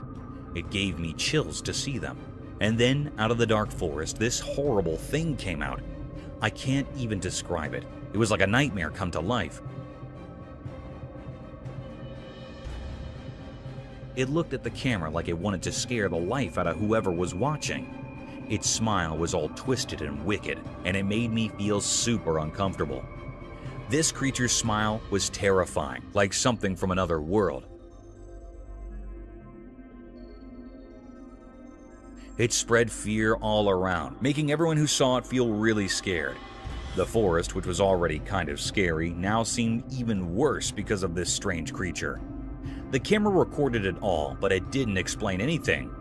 [SPEAKER 3] It gave me chills to see them. And then, out of the dark forest, this horrible thing came out. I can't even describe it. It was like a nightmare come to life. It looked at the camera like it wanted to scare the life out of whoever was watching. Its smile was all twisted and wicked, and it made me feel super uncomfortable. This creature's smile was terrifying, like something from another world. It spread fear all around, making everyone who saw it feel really scared. The forest, which was already kind of scary, now seemed even worse because of this strange creature. The camera recorded it all, but it didn't explain anything.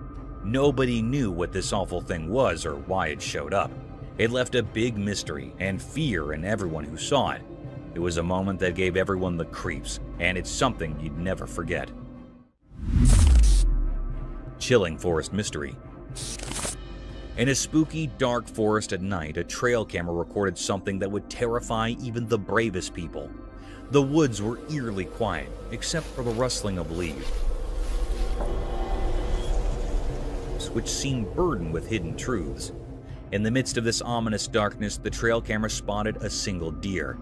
[SPEAKER 3] Nobody knew what this awful thing was or why it showed up. It left a big mystery and fear in everyone who saw it. It was a moment that gave everyone the creeps, and it's something you'd never forget. Chilling forest mystery. In a spooky, dark forest at night, a trail camera recorded something that would terrify even the bravest people. The woods were eerily quiet, except for the rustling of leaves, which seemed burdened with hidden truths. In the midst of this ominous darkness, the trail camera spotted a single deer.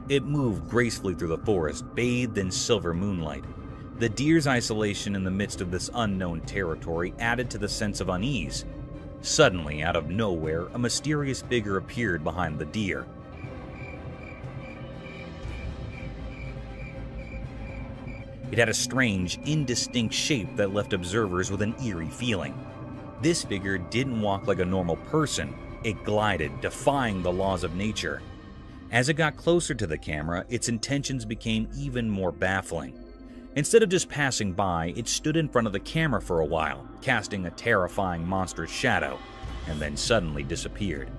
[SPEAKER 3] It moved gracefully through the forest, bathed in silver moonlight. The deer's isolation in the midst of this unknown territory added to the sense of unease. Suddenly, out of nowhere, a mysterious figure appeared behind the deer. It had a strange, indistinct shape that left observers with an eerie feeling. This figure didn't walk like a normal person. It glided, defying the laws of nature. As it got closer to the camera, its intentions became even more baffling. Instead of just passing by, it stood in front of the camera for a while, casting a terrifying monstrous shadow, and then suddenly disappeared.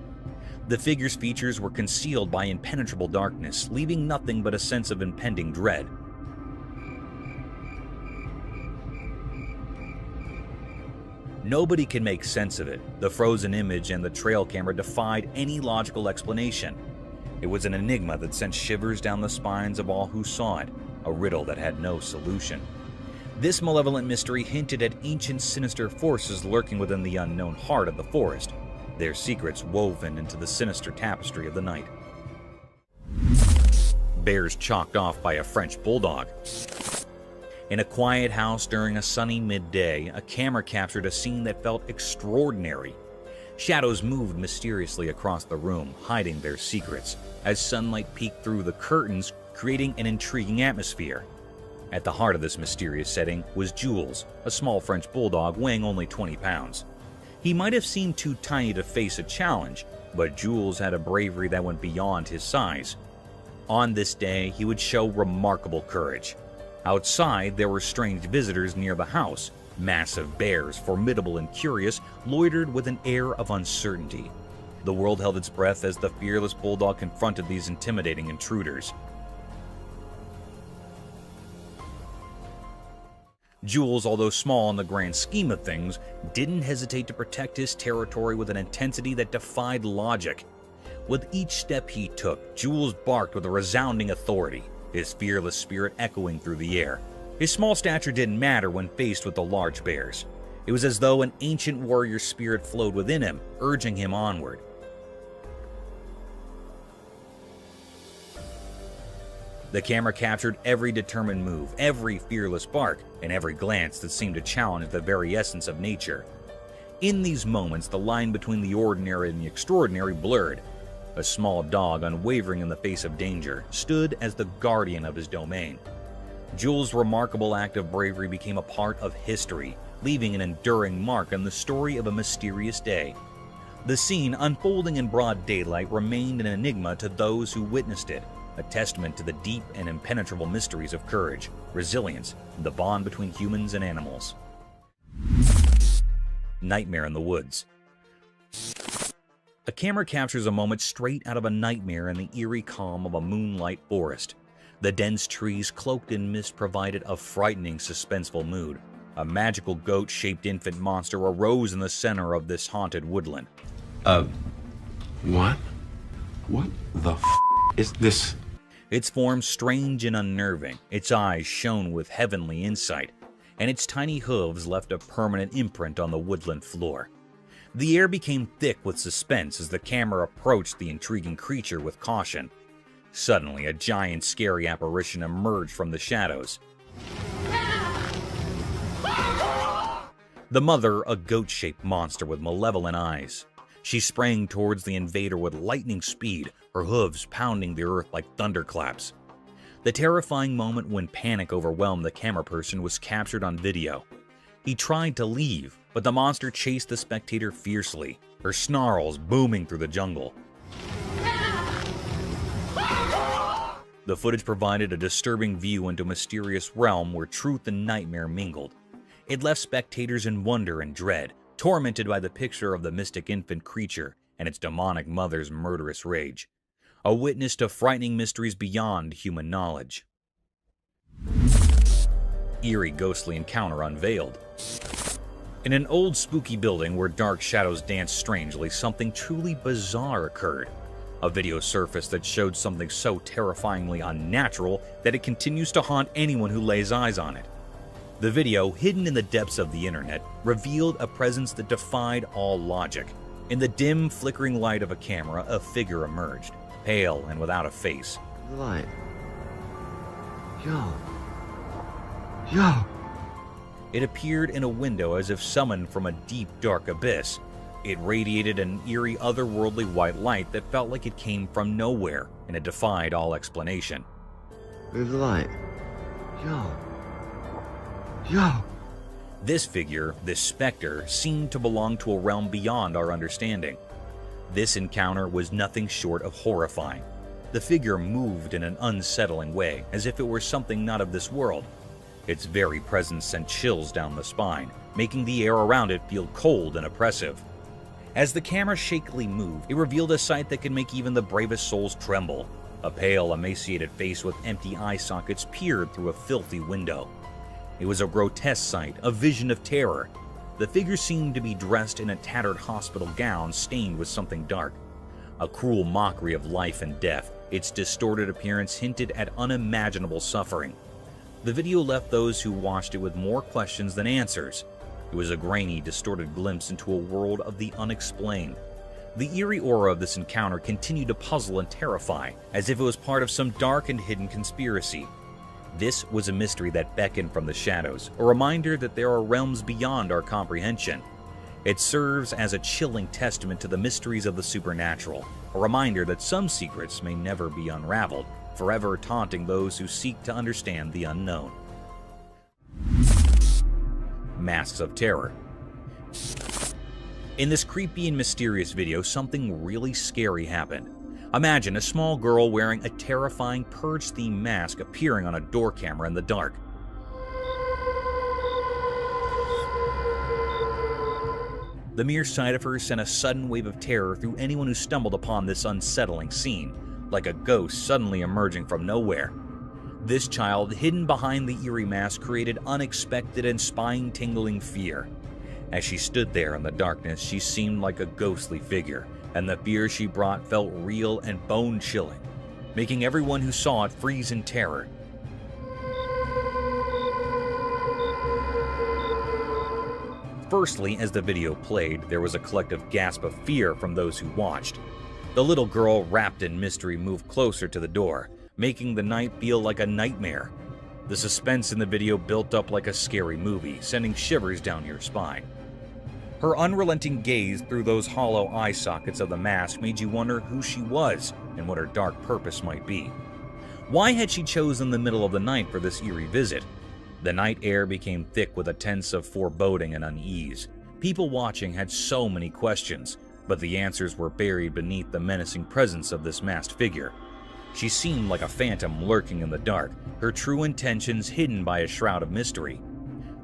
[SPEAKER 3] The figure's features were concealed by impenetrable darkness, leaving nothing but a sense of impending dread. Nobody could make sense of it. The frozen image and the trail camera defied any logical explanation. It was an enigma that sent shivers down the spines of all who saw it, a riddle that had no solution. This malevolent mystery hinted at ancient sinister forces lurking within the unknown heart of the forest, their secrets woven into the sinister tapestry of the night. Bears chalked off by a French bulldog. In a quiet house during a sunny midday, a camera captured a scene that felt extraordinary. Shadows moved mysteriously across the room, hiding their secrets, as sunlight peeked through the curtains, creating an intriguing atmosphere. At the heart of this mysterious setting was Jules, a small French bulldog weighing only 20 pounds. He might have seemed too tiny to face a challenge, but Jules had a bravery that went beyond his size. On this day, he would show remarkable courage. Outside, there were strange visitors near the house. Massive bears, formidable and curious, loitered with an air of uncertainty. The world held its breath as the fearless bulldog confronted these intimidating intruders. Jules, although small in the grand scheme of things, didn't hesitate to protect his territory with an intensity that defied logic. With each step he took, Jules barked with a resounding authority, his fearless spirit echoing through the air. His small stature didn't matter when faced with the large bears. It was as though an ancient warrior spirit flowed within him, urging him onward. The camera captured every determined move, every fearless bark, and every glance that seemed to challenge the very essence of nature. In these moments, the line between the ordinary and the extraordinary blurred. A small dog, unwavering in the face of danger, stood as the guardian of his domain. Jules' remarkable act of bravery became a part of history, leaving an enduring mark on the story of a mysterious day. The scene, unfolding in broad daylight, remained an enigma to those who witnessed it, a testament to the deep and impenetrable mysteries of courage, resilience, and the bond between humans and animals. Nightmare in the Woods. A camera captures a moment straight out of a nightmare in the eerie calm of a moonlight forest. The dense trees cloaked in mist provided a frightening, suspenseful mood. A magical goat-shaped infant monster arose in the center of this haunted woodland.
[SPEAKER 5] What? What the is this?
[SPEAKER 3] Its form strange and unnerving, its eyes shone with heavenly insight, and its tiny hooves left a permanent imprint on the woodland floor. The air became thick with suspense as the camera approached the intriguing creature with caution. Suddenly, a giant, scary apparition emerged from the shadows. The mother, a goat-shaped monster with malevolent eyes. She sprang towards the invader with lightning speed, her hooves pounding the earth like thunderclaps. The terrifying moment when panic overwhelmed the camera person was captured on video. He tried to leave, but the monster chased the spectator fiercely, her snarls booming through the jungle. The footage provided a disturbing view into a mysterious realm where truth and nightmare mingled. It left spectators in wonder and dread, tormented by the picture of the mystic infant creature and its demonic mother's murderous rage. A witness to frightening mysteries beyond human knowledge. Eerie ghostly encounter unveiled. In an old spooky building where dark shadows danced strangely, something truly bizarre occurred. A video surfaced that showed something so terrifyingly unnatural that it continues to haunt anyone who lays eyes on it. The video, hidden in the depths of the internet, revealed a presence that defied all logic. In the dim, flickering light of a camera, a figure emerged, pale and without a face.
[SPEAKER 8] The light. Yo.
[SPEAKER 3] It appeared in a window as if summoned from a deep, dark abyss. It radiated an eerie, otherworldly white light that felt like it came from nowhere, and it defied all explanation.
[SPEAKER 8] Move the light. Yo.
[SPEAKER 3] This figure, this specter, seemed to belong to a realm beyond our understanding. This encounter was nothing short of horrifying. The figure moved in an unsettling way, as if it were something not of this world. Its very presence sent chills down the spine, making the air around it feel cold and oppressive. As the camera shakily moved, it revealed a sight that could make even the bravest souls tremble. A pale, emaciated face with empty eye sockets peered through a filthy window. It was a grotesque sight, a vision of terror. The figure seemed to be dressed in a tattered hospital gown stained with something dark. A cruel mockery of life and death, its distorted appearance hinted at unimaginable suffering. The video left those who watched it with more questions than answers. It was a grainy, distorted glimpse into a world of the unexplained. The eerie aura of this encounter continued to puzzle and terrify, as if it was part of some dark and hidden conspiracy. This was a mystery that beckoned from the shadows, a reminder that there are realms beyond our comprehension. It serves as a chilling testament to the mysteries of the supernatural, a reminder that some secrets may never be unraveled, forever taunting those who seek to understand the unknown. Masks of Terror. In this creepy and mysterious video, something really scary happened. Imagine a small girl wearing a terrifying Purge-themed mask appearing on a door camera in the dark. The mere sight of her sent a sudden wave of terror through anyone who stumbled upon this unsettling scene, like a ghost suddenly emerging from nowhere. This child, hidden behind the eerie mask, created unexpected and spine-tingling fear. As she stood there in the darkness, she seemed like a ghostly figure, and the fear she brought felt real and bone-chilling, making everyone who saw it freeze in terror. Firstly, as the video played, there was a collective gasp of fear from those who watched. The little girl, wrapped in mystery, moved closer to the door, making the night feel like a nightmare. The suspense in the video built up like a scary movie, sending shivers down your spine. Her unrelenting gaze through those hollow eye sockets of the mask made you wonder who she was and what her dark purpose might be. Why had she chosen the middle of the night for this eerie visit? The night air became thick with a sense of foreboding and unease. People watching had so many questions, but the answers were buried beneath the menacing presence of this masked figure. She seemed like a phantom lurking in the dark, her true intentions hidden by a shroud of mystery.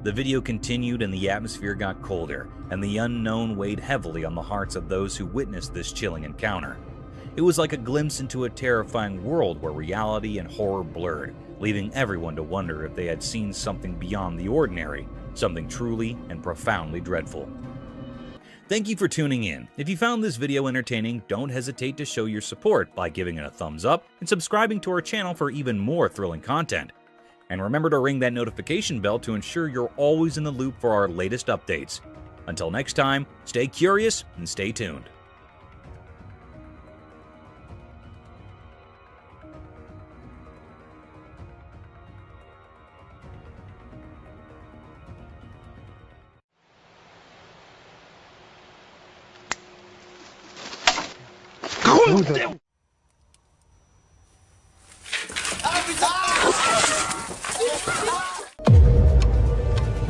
[SPEAKER 3] The video continued and the atmosphere got colder, and the unknown weighed heavily on the hearts of those who witnessed this chilling encounter. It was like a glimpse into a terrifying world where reality and horror blurred, leaving everyone to wonder if they had seen something beyond the ordinary, something truly and profoundly dreadful. Thank you for tuning in. If you found this video entertaining, don't hesitate to show your support by giving it a thumbs up and subscribing to our channel for even more thrilling content. And remember to ring that notification bell to ensure you're always in the loop for our latest updates. Until next time, stay curious and stay tuned.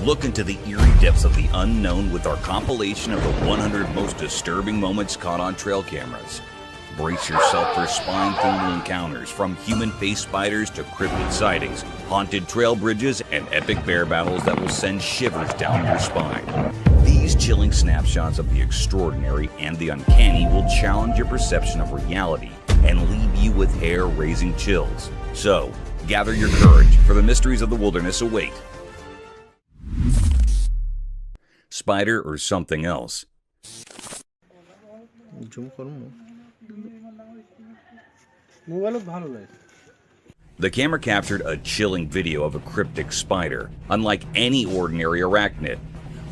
[SPEAKER 3] Look into the eerie depths of the unknown with our compilation of the 100 most disturbing moments caught on trail cameras. Brace yourself for spine-tingling encounters, from human-faced spiders to cryptid sightings, haunted trail bridges, and epic bear battles that will send shivers down your spine. These chilling snapshots of the extraordinary and the uncanny will challenge your perception of reality and leave you with hair-raising chills. So, gather your courage, for the mysteries of the wilderness await. Spider or something else? The camera captured a chilling video of a cryptic spider, unlike any ordinary arachnid.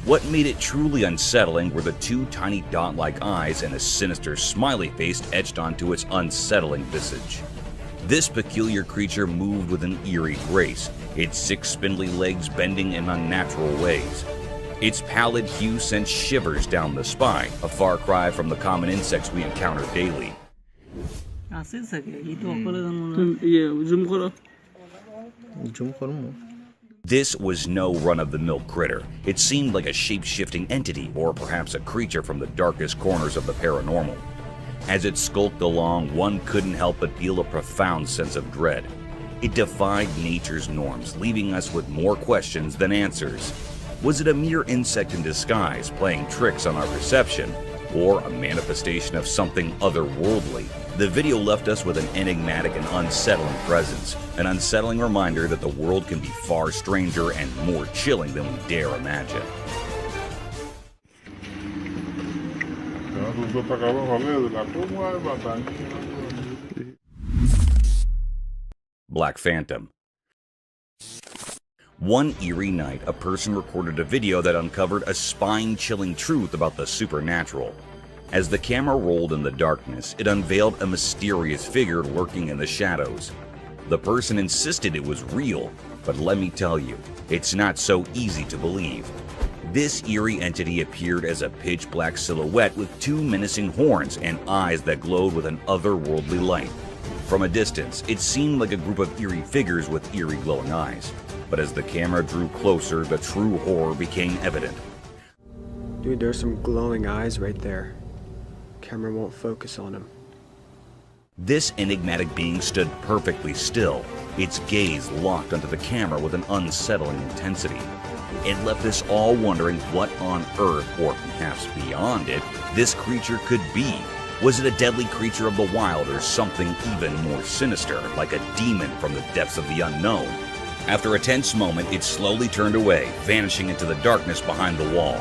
[SPEAKER 3] What made it truly unsettling were the two tiny dot-like eyes and a sinister smiley face etched onto its unsettling visage. This peculiar creature moved with an eerie grace, its 6 spindly legs bending in unnatural ways. Its pallid hue sent shivers down the spine, a far cry from the common insects we encounter daily. This was no run-of-the-mill critter. It seemed like a shape-shifting entity, or perhaps a creature from the darkest corners of the paranormal. As it skulked along, one couldn't help but feel a profound sense of dread. It defied nature's norms, leaving us with more questions than answers. Was it a mere insect in disguise, playing tricks on our perception, or a manifestation of something otherworldly? The video left us with an enigmatic and unsettling presence, an unsettling reminder that the world can be far stranger and more chilling than we dare imagine. Black Phantom. One eerie night, a person recorded a video that uncovered a spine-chilling truth about the supernatural. As the camera rolled in the darkness, it unveiled a mysterious figure lurking in the shadows. The person insisted it was real, but let me tell you, it's not so easy to believe. This eerie entity appeared as a pitch-black silhouette with 2 menacing horns and eyes that glowed with an otherworldly light. From a distance, it seemed like a group of eerie figures with eerie glowing eyes. But as the camera drew closer, the true horror became evident.
[SPEAKER 11] Dude, there's some glowing eyes right there. Camera won't focus on them.
[SPEAKER 3] This enigmatic being stood perfectly still, its gaze locked onto the camera with an unsettling intensity. It left us all wondering what on earth, or perhaps beyond it, this creature could be. Was it a deadly creature of the wild or something even more sinister, like a demon from the depths of the unknown? After a tense moment, it slowly turned away, vanishing into the darkness behind the wall.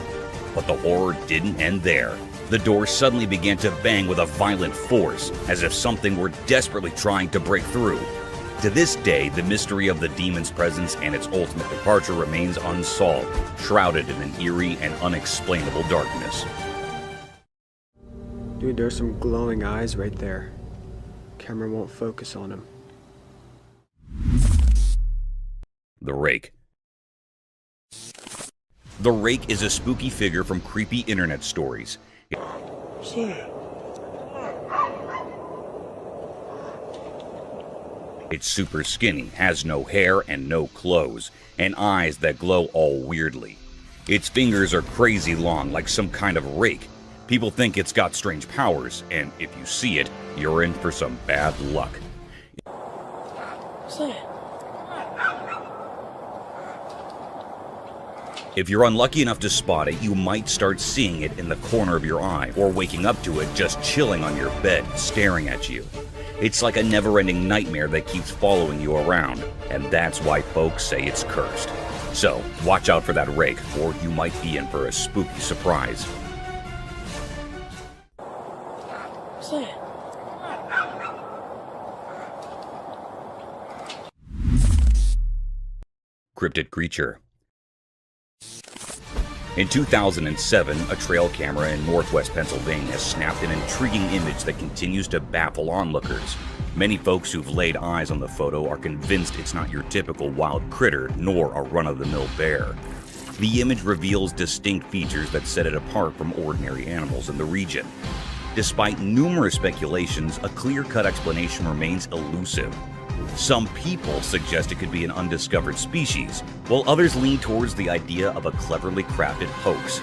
[SPEAKER 3] But the horror didn't end there. The door suddenly began to bang with a violent force, as if something were desperately trying to break through. To this day, the mystery of the demon's presence and its ultimate departure remains unsolved, shrouded in an eerie and unexplainable darkness.
[SPEAKER 8] Dude, there's some glowing eyes right there. Camera won't focus on them.
[SPEAKER 3] The Rake. The Rake is a spooky figure from creepy internet stories. It's super skinny, has no hair and no clothes, and eyes that glow all weirdly. Its fingers are crazy long, like some kind of rake. People think it's got strange powers, and if you see it, you're in for some bad luck. If you're unlucky enough to spot it, you might start seeing it in the corner of your eye, or waking up to it just chilling on your bed, staring at you. It's like a never-ending nightmare that keeps following you around, and that's why folks say it's cursed. So, watch out for that rake, or you might be in for a spooky surprise. Cryptid creature. In 2007, a trail camera in northwest Pennsylvania snapped an intriguing image that continues to baffle onlookers. Many folks who've laid eyes on the photo are convinced it's not your typical wild critter, nor a run-of-the-mill bear. The image reveals distinct features that set it apart from ordinary animals in the region. Despite numerous speculations, a clear-cut explanation remains elusive. Some people suggest it could be an undiscovered species, while others lean towards the idea of a cleverly crafted hoax.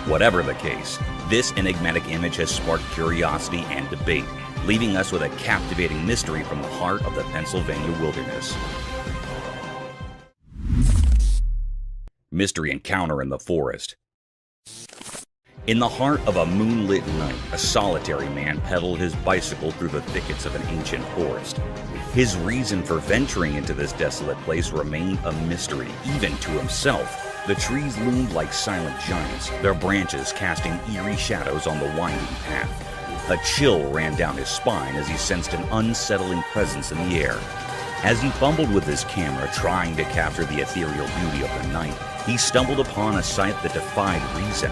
[SPEAKER 3] Whatever the case, this enigmatic image has sparked curiosity and debate, leaving us with a captivating mystery from the heart of the Pennsylvania wilderness. Mystery encounter in the forest. In the heart of a moonlit night, a solitary man pedaled his bicycle through the thickets of an ancient forest. His reason for venturing into this desolate place remained a mystery, even to himself. The trees loomed like silent giants, their branches casting eerie shadows on the winding path. A chill ran down his spine as he sensed an unsettling presence in the air. As he fumbled with his camera, trying to capture the ethereal beauty of the night, he stumbled upon a sight that defied reason.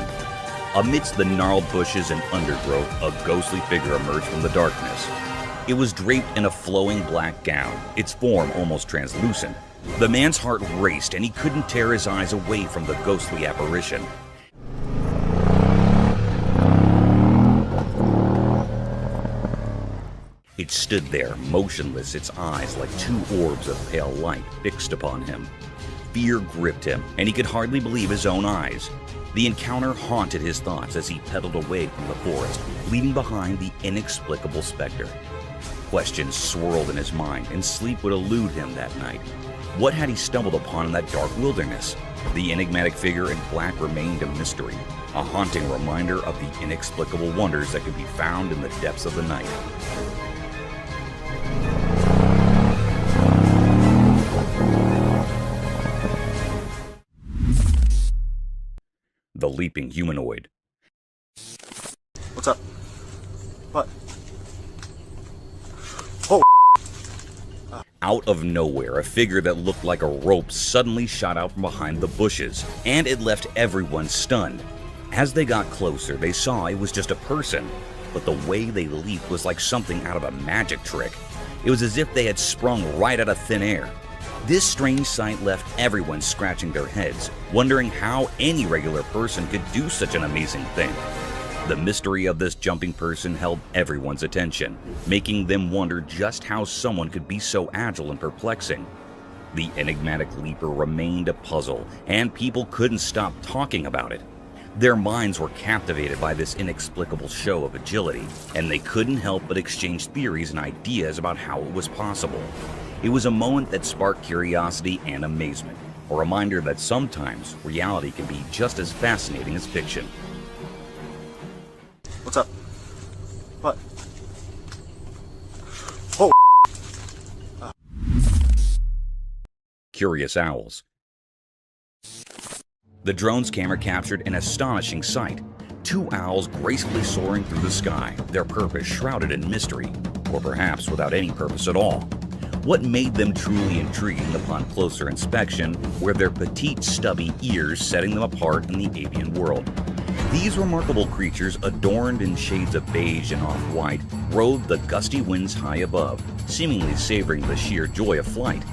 [SPEAKER 3] Amidst the gnarled bushes and undergrowth, a ghostly figure emerged from the darkness. It was draped in a flowing black gown, its form almost translucent. The man's heart raced, and he couldn't tear his eyes away from the ghostly apparition. It stood there, motionless, its eyes like two orbs of pale light fixed upon him. Fear gripped him, and he could hardly believe his own eyes. The encounter haunted his thoughts as he pedaled away from the forest, leaving behind the inexplicable specter. Questions swirled in his mind, and sleep would elude him that night. What had he stumbled upon in that dark wilderness? The enigmatic figure in black remained a mystery, a haunting reminder of the inexplicable wonders that could be found in the depths of the night. The leaping humanoid.
[SPEAKER 5] What's up? What? Oh!
[SPEAKER 3] Out of nowhere, a figure that looked like a rope suddenly shot out from behind the bushes, and it left everyone stunned. As they got closer, they saw it was just a person, but the way they leaped was like something out of a magic trick. It was as if they had sprung right out of thin air. This strange sight left everyone scratching their heads, wondering how any regular person could do such an amazing thing. The mystery of this jumping person held everyone's attention, making them wonder just how someone could be so agile and perplexing. The enigmatic leaper remained a puzzle, and people couldn't stop talking about it. Their minds were captivated by this inexplicable show of agility, and they couldn't help but exchange theories and ideas about how it was possible. It was a moment that sparked curiosity and amazement, a reminder that sometimes reality can be just as fascinating as fiction.
[SPEAKER 5] What's up? What? Oh!
[SPEAKER 3] Curious owls. The drone's camera captured an astonishing sight. 2 owls gracefully soaring through the sky, their purpose shrouded in mystery, or perhaps without any purpose at all. What made them truly intriguing upon closer inspection were their petite, stubby ears, setting them apart in the avian world. These remarkable creatures, adorned in shades of beige and off-white, rode the gusty winds high above, seemingly savoring the sheer joy of flight.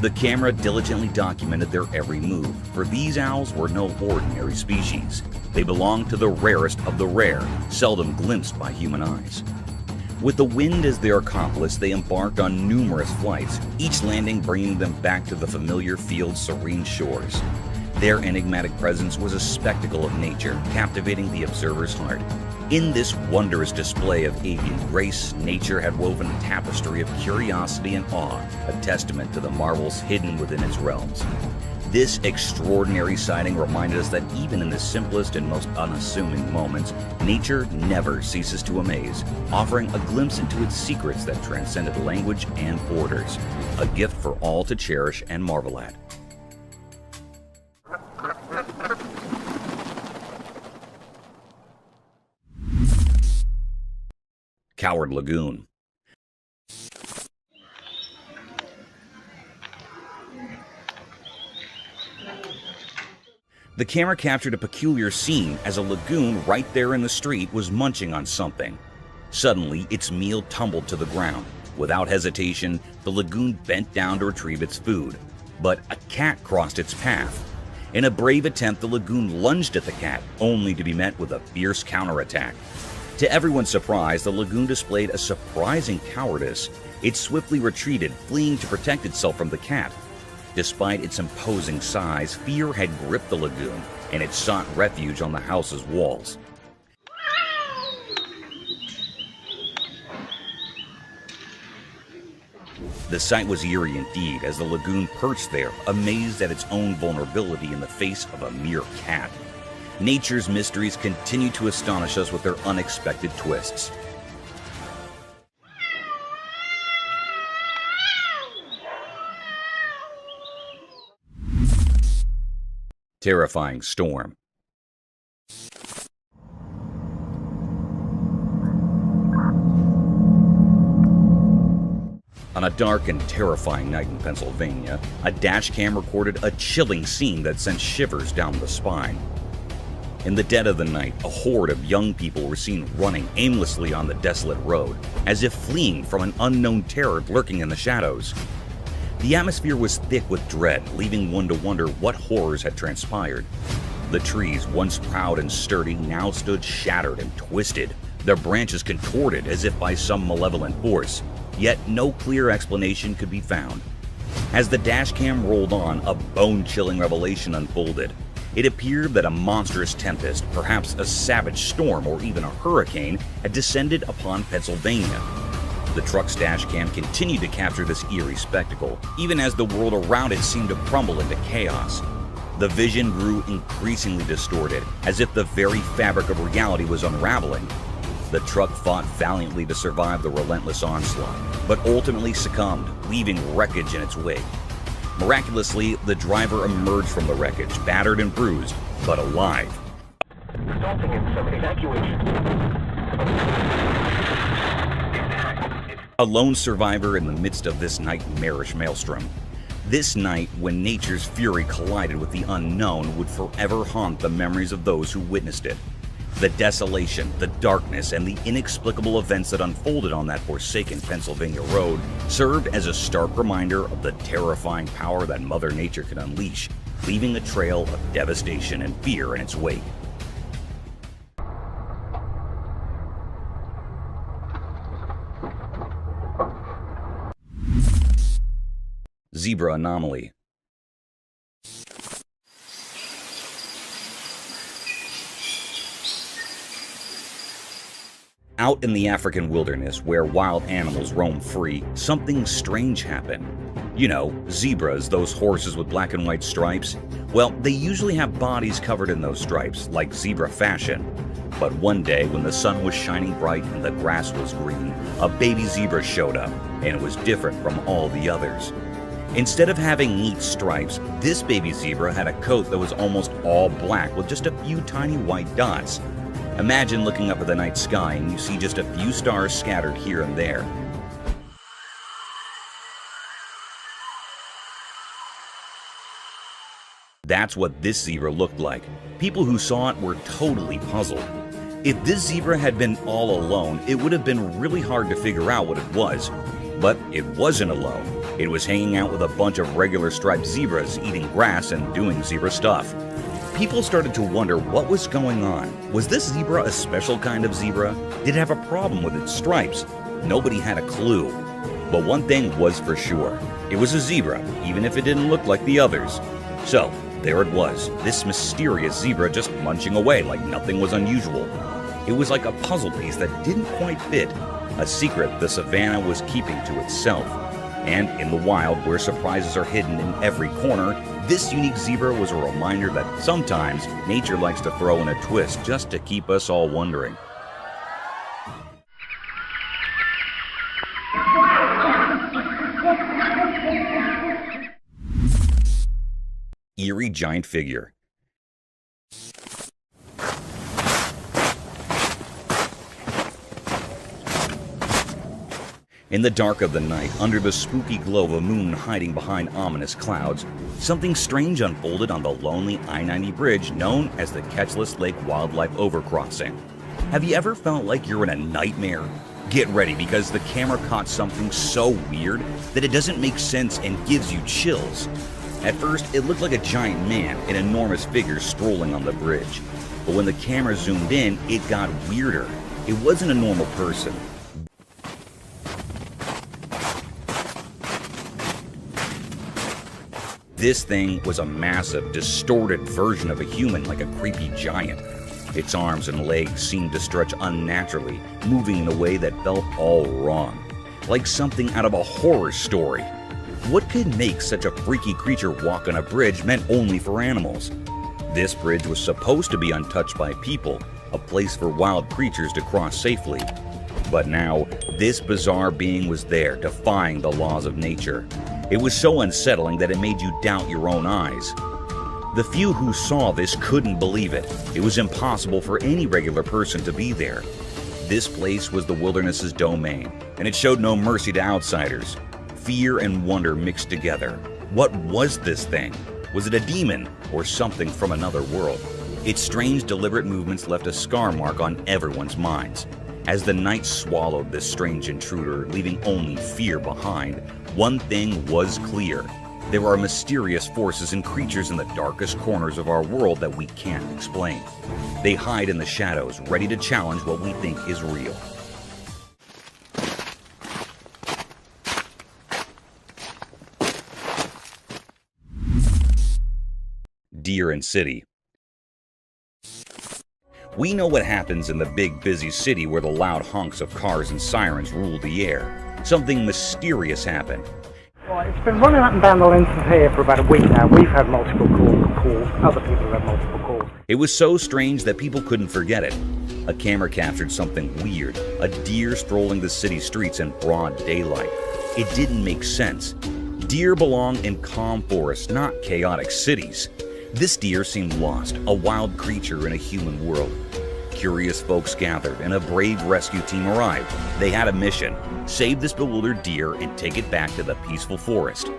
[SPEAKER 3] The camera diligently documented their every move, for these owls were no ordinary species. They belonged to the rarest of the rare, seldom glimpsed by human eyes. With the wind as their accomplice, they embarked on numerous flights, each landing bringing them back to the familiar field's serene shores. Their enigmatic presence was a spectacle of nature, captivating the observer's heart. In this wondrous display of avian grace, nature had woven a tapestry of curiosity and awe, a testament to the marvels hidden within its realms. This extraordinary sighting reminded us that even in the simplest and most unassuming moments, nature never ceases to amaze, offering a glimpse into its secrets that transcended language and borders, a gift for all to cherish and marvel at. Coward Lagoon. The camera captured a peculiar scene as a lagoon right there in the street was munching on something. Suddenly, its meal tumbled to the ground. Without hesitation, the lagoon bent down to retrieve its food. But a cat crossed its path. In a brave attempt, the lagoon lunged at the cat, only to be met with a fierce counterattack. To everyone's surprise, the lagoon displayed a surprising cowardice. It swiftly retreated, fleeing to protect itself from the cat. Despite its imposing size, fear had gripped the lagoon, and it sought refuge on the house's walls. The sight was eerie indeed, as the lagoon perched there, amazed at its own vulnerability in the face of a mere cat. Nature's mysteries continue to astonish us with their unexpected twists. Terrifying storm. On a dark and terrifying night in Pennsylvania, a dash cam recorded a chilling scene that sent shivers down the spine. In the dead of the night, a horde of young people were seen running aimlessly on the desolate road, as if fleeing from an unknown terror lurking in the shadows. The atmosphere was thick with dread, leaving one to wonder what horrors had transpired. The trees, once proud and sturdy, now stood shattered and twisted, their branches contorted as if by some malevolent force. Yet no clear explanation could be found. As the dashcam rolled on, a bone-chilling revelation unfolded. It appeared that a monstrous tempest, perhaps a savage storm or even a hurricane, had descended upon Pennsylvania. The truck's dashcam continued to capture this eerie spectacle, even as the world around it seemed to crumble into chaos. The vision grew increasingly distorted, as if the very fabric of reality was unraveling. The truck fought valiantly to survive the relentless onslaught, but ultimately succumbed, leaving wreckage in its wake. Miraculously, the driver emerged from the wreckage, battered and bruised, but alive.
[SPEAKER 2] Resulting in some evacuation.
[SPEAKER 3] A lone survivor in the midst of this nightmarish maelstrom. This night, when nature's fury collided with the unknown, would forever haunt the memories of those who witnessed it. The desolation, the darkness, and the inexplicable events that unfolded on that forsaken Pennsylvania road served as a stark reminder of the terrifying power that Mother Nature can unleash, leaving a trail of devastation and fear in its wake. Zebra anomaly. Out in the African wilderness, where wild animals roam free, something strange happened. You know, zebras, those horses with black and white stripes. Well, they usually have bodies covered in those stripes, like zebra fashion. But one day, when the sun was shining bright and the grass was green, a baby zebra showed up, and it was different from all the others. Instead of having neat stripes, this baby zebra had a coat that was almost all black with just a few tiny white dots. Imagine looking up at the night sky and you see just a few stars scattered here and there. That's what this zebra looked like. People who saw it were totally puzzled. If this zebra had been all alone, it would have been really hard to figure out what it was. But it wasn't alone. It was hanging out with a bunch of regular striped zebras, eating grass and doing zebra stuff. People started to wonder what was going on. Was this zebra a special kind of zebra? Did it have a problem with its stripes? Nobody had a clue. But one thing was for sure. It was a zebra, even if it didn't look like the others. So, there it was, this mysterious zebra just munching away like nothing was unusual. It was like a puzzle piece that didn't quite fit, a secret the savannah was keeping to itself. And in the wild, where surprises are hidden in every corner, this unique zebra was a reminder that sometimes nature likes to throw in a twist just to keep us all wondering. Eerie giant figure. In the dark of the night, under the spooky glow of a moon hiding behind ominous clouds, something strange unfolded on the lonely I-90 bridge known as the Ketchless Lake Wildlife Overcrossing. Have you ever felt like you're in a nightmare? Get ready, because the camera caught something so weird that it doesn't make sense and gives you chills. At first, it looked like a giant man, an enormous figure strolling on the bridge. But when the camera zoomed in, it got weirder. It wasn't a normal person. This thing was a massive, distorted version of a human, like a creepy giant. Its arms and legs seemed to stretch unnaturally, moving in a way that felt all wrong, like something out of a horror story. What could make such a freaky creature walk on a bridge meant only for animals? This bridge was supposed to be untouched by people, a place for wild creatures to cross safely. But now, this bizarre being was there, defying the laws of nature. It was so unsettling that it made you doubt your own eyes. The few who saw this couldn't believe it. It was impossible for any regular person to be there. This place was the wilderness's domain, and it showed no mercy to outsiders. Fear and wonder mixed together. What was this thing? Was it a demon or something from another world? Its strange, deliberate movements left a scar mark on everyone's minds. As the night swallowed this strange intruder, leaving only fear behind, one thing was clear. There are mysterious forces and creatures in the darkest corners of our world that we can't explain. They hide in the shadows, ready to challenge what we think is real. Deer and City. We know what happens in the big, busy city where the loud honks of cars and sirens rule the air. Something mysterious happened.
[SPEAKER 11] Well, it's been running up and down the length of here for about a week now. We've had multiple calls. Other people have had multiple calls.
[SPEAKER 3] It was so strange that people couldn't forget it. A camera captured something weird, a deer strolling the city streets in broad daylight. It didn't make sense. Deer belong in calm forests, not chaotic cities. This deer seemed lost, a wild creature in a human world. Curious folks gathered, and a brave rescue team arrived. They had a mission: save this bewildered deer and take it back to the peaceful forest.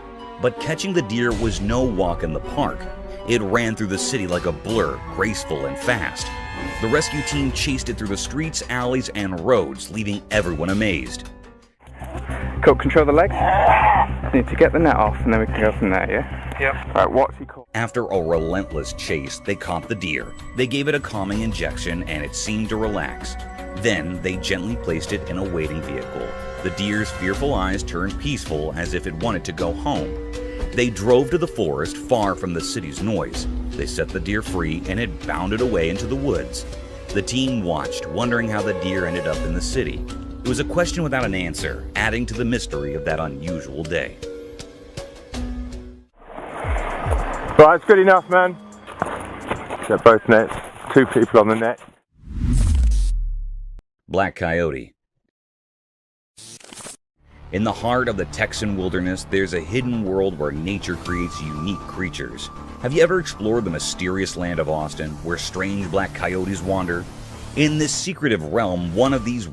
[SPEAKER 3] But catching the deer was no walk in the park. It ran through the city like a blur, graceful and fast. The rescue team chased it through the streets, alleys, and roads, leaving everyone amazed.
[SPEAKER 5] Cool, control the leg. Need to get the net off and then we can go from there, yeah?
[SPEAKER 11] Yep.
[SPEAKER 5] Right, what's he called?
[SPEAKER 3] After a relentless chase, they caught the deer. They gave it a calming injection and it seemed to relax. Then they gently placed it in a waiting vehicle. The deer's fearful eyes turned peaceful, as if it wanted to go home. They drove to the forest, far from the city's noise. They set the deer free and it bounded away into the woods. The team watched, wondering how the deer ended up in the city. It was a question without an answer, adding to the mystery of that unusual day.
[SPEAKER 2] Right, it's good enough, man. Got both nets, 2 people on the net.
[SPEAKER 3] Black coyote. In the heart of the Texan wilderness, there's a hidden world where nature creates unique creatures. Have you ever explored the mysterious land of Austin, where strange black coyotes wander? In this secretive realm, one of these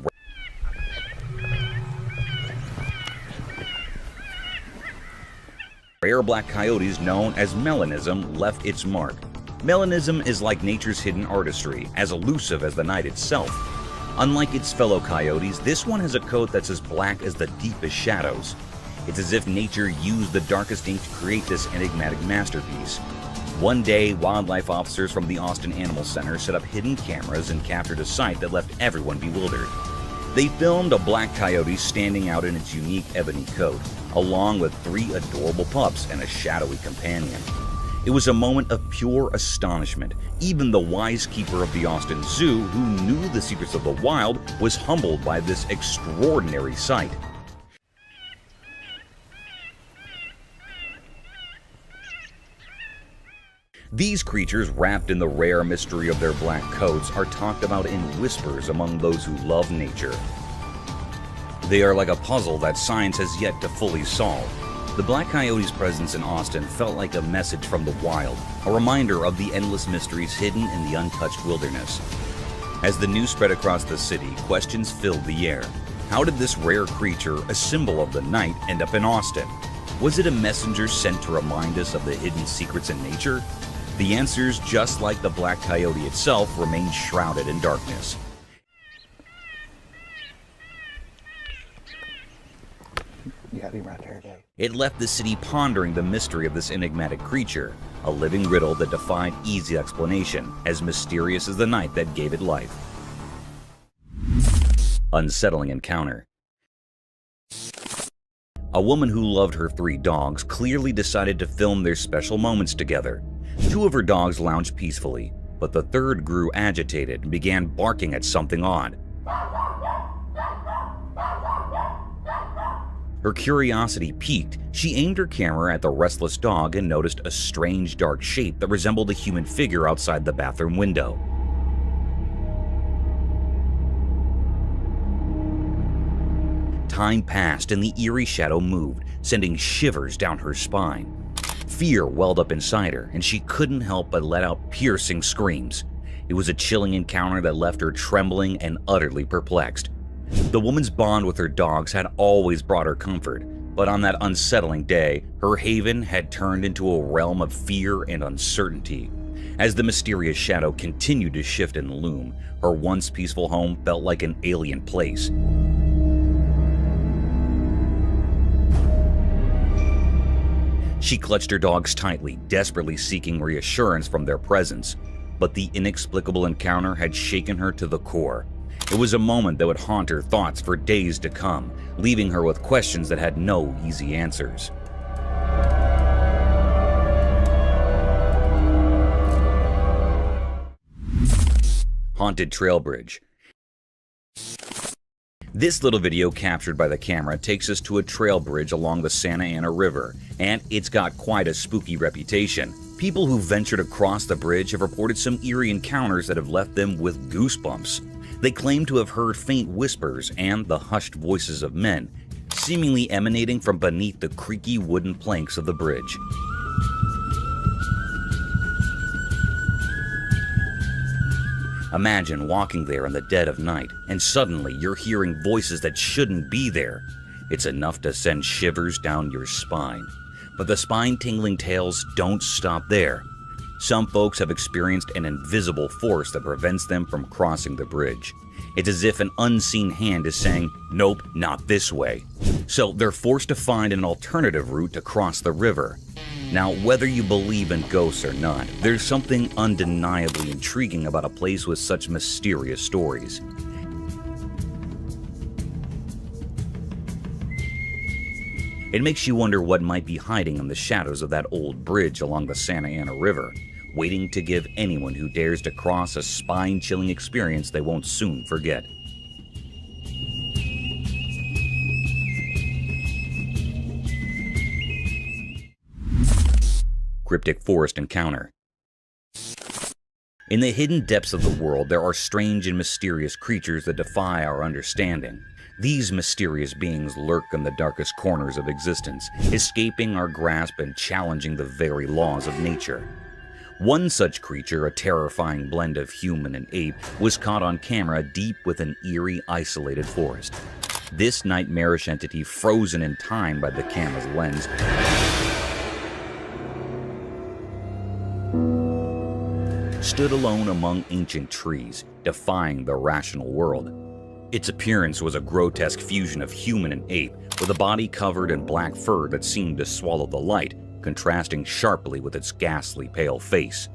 [SPEAKER 3] rare black coyotes known as melanism left its mark. Melanism is like nature's hidden artistry, as elusive as the night itself. Unlike its fellow coyotes, this one has a coat that's as black as the deepest shadows. It's as if nature used the darkest ink to create this enigmatic masterpiece. One day, wildlife officers from the Austin Animal Center set up hidden cameras and captured a sight that left everyone bewildered. They filmed a black coyote standing out in its unique ebony coat, along with 3 adorable pups and a shadowy companion. It was a moment of pure astonishment. Even the wise keeper of the Austin Zoo, who knew the secrets of the wild, was humbled by this extraordinary sight. These creatures, wrapped in the rare mystery of their black coats, are talked about in whispers among those who love nature. They are like a puzzle that science has yet to fully solve. The black coyote's presence in Austin felt like a message from the wild, a reminder of the endless mysteries hidden in the untouched wilderness. As the news spread across the city, questions filled the air. How did this rare creature, a symbol of the night, end up in Austin? Was it a messenger sent to remind us of the hidden secrets in nature? The answers, just like the black coyote itself, remain shrouded in darkness.
[SPEAKER 8] You got him right there, Dave.
[SPEAKER 3] It left the city pondering the mystery of this enigmatic creature, a living riddle that defied easy explanation, as mysterious as the night that gave it life. Unsettling encounter. A woman who loved her 3 dogs clearly decided to film their special moments together. 2 of her dogs lounged peacefully, but the 3rd grew agitated and began barking at something odd. Her curiosity piqued. She aimed her camera at the restless dog and noticed a strange dark shape that resembled a human figure outside the bathroom window. Time passed and the eerie shadow moved, sending shivers down her spine. Fear welled up inside her, and she couldn't help but let out piercing screams. It was a chilling encounter that left her trembling and utterly perplexed. The woman's bond with her dogs had always brought her comfort, but on that unsettling day, her haven had turned into a realm of fear and uncertainty. As the mysterious shadow continued to shift and loom, her once peaceful home felt like an alien place. She clutched her dogs tightly, desperately seeking reassurance from their presence. But the inexplicable encounter had shaken her to the core. It was a moment that would haunt her thoughts for days to come, leaving her with questions that had no easy answers. Haunted Trail Bridge. This little video captured by the camera takes us to a trail bridge along the Santa Ana River, and it's got quite a spooky reputation. People who ventured across the bridge have reported some eerie encounters that have left them with goosebumps. They claim to have heard faint whispers and the hushed voices of men, seemingly emanating from beneath the creaky wooden planks of the bridge. Imagine walking there in the dead of night, and suddenly you're hearing voices that shouldn't be there. It's enough to send shivers down your spine. But the spine-tingling tales don't stop there. Some folks have experienced an invisible force that prevents them from crossing the bridge. It's as if an unseen hand is saying, "Nope, not this way." So they're forced to find an alternative route to cross the river. Now, whether you believe in ghosts or not, there's something undeniably intriguing about a place with such mysterious stories. It makes you wonder what might be hiding in the shadows of that old bridge along the Santa Ana River. waiting to give anyone who dares to cross a spine-chilling experience they won't soon forget. Cryptic forest encounter. In the hidden depths of the world, there are strange and mysterious creatures that defy our understanding. These mysterious beings lurk in the darkest corners of existence, escaping our grasp and challenging the very laws of nature. One such creature, a terrifying blend of human and ape, was caught on camera deep within eerie, isolated forest. This nightmarish entity, frozen in time by the camera's lens, stood alone among ancient trees, defying the rational world. Its appearance was a grotesque fusion of human and ape, with a body covered in black fur that seemed to swallow the light, contrasting sharply with its ghastly pale face.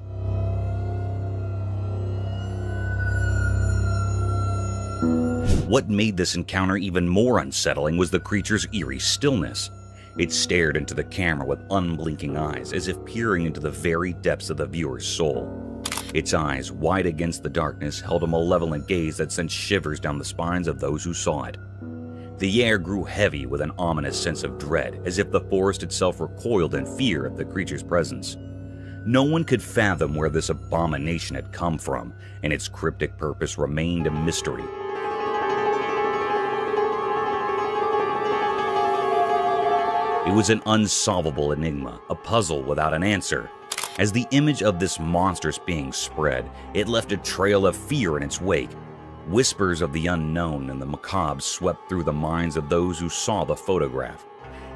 [SPEAKER 3] What made this encounter even more unsettling was the creature's eerie stillness. It stared into the camera with unblinking eyes, as if peering into the very depths of the viewer's soul. Its eyes, wide against the darkness, held a malevolent gaze that sent shivers down the spines of those who saw it. The air grew heavy with an ominous sense of dread, as if the forest itself recoiled in fear of the creature's presence. No one could fathom where this abomination had come from, and its cryptic purpose remained a mystery. It was an unsolvable enigma, a puzzle without an answer. As the image of this monstrous being spread, it left a trail of fear in its wake. Whispers of the unknown and the macabre swept through the minds of those who saw the photograph.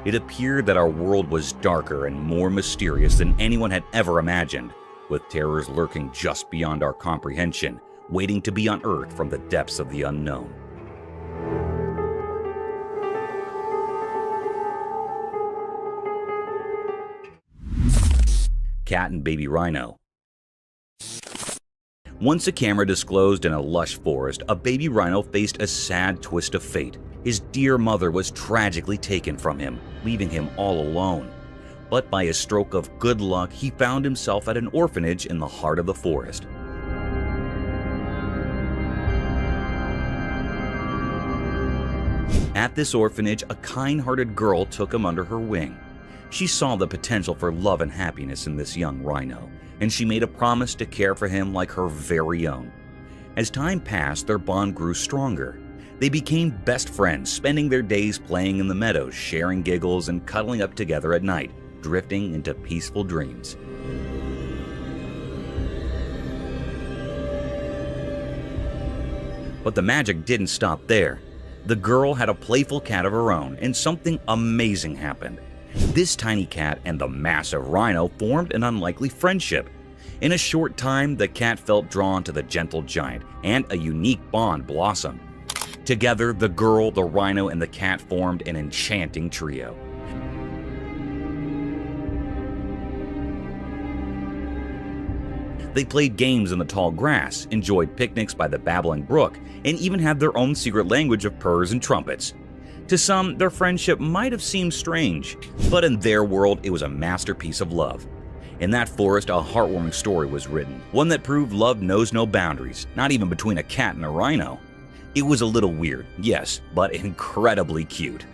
[SPEAKER 3] It appeared that our world was darker and more mysterious than anyone had ever imagined, with terrors lurking just beyond our comprehension, waiting to be unearthed from the depths of the unknown. Cat and baby rhino. Once a camera disclosed in a lush forest, a baby rhino faced a sad twist of fate. His dear mother was tragically taken from him, leaving him all alone. But by a stroke of good luck, he found himself at an orphanage in the heart of the forest. At this orphanage, a kind-hearted girl took him under her wing. She saw the potential for love and happiness in this young rhino, and she made a promise to care for him like her very own. As time passed, their bond grew stronger. They became best friends, spending their days playing in the meadows, sharing giggles, and cuddling up together at night, drifting into peaceful dreams. But the magic didn't stop there. The girl had a playful cat of her own, and something amazing happened. This tiny cat and the massive rhino formed an unlikely friendship. In a short time, the cat felt drawn to the gentle giant, and a unique bond blossomed. Together, the girl, the rhino, and the cat formed an enchanting trio. They played games in the tall grass, enjoyed picnics by the babbling brook, and even had their own secret language of purrs and trumpets. To some, their friendship might have seemed strange, but in their world, it was a masterpiece of love. In that forest, a heartwarming story was written, one that proved love knows no boundaries, not even between a cat and a rhino. It was a little weird, yes, but incredibly cute.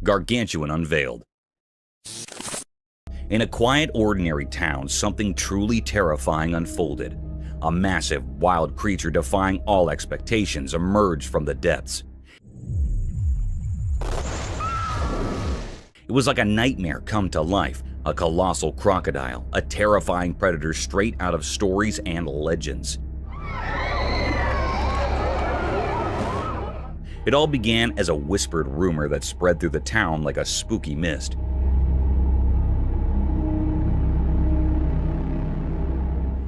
[SPEAKER 3] Gargantuan unveiled. In a quiet, ordinary town, something truly terrifying unfolded. A massive, wild creature defying all expectations emerged from the depths. It was like a nightmare come to life, a colossal crocodile, a terrifying predator straight out of stories and legends. It all began as a whispered rumor that spread through the town like a spooky mist.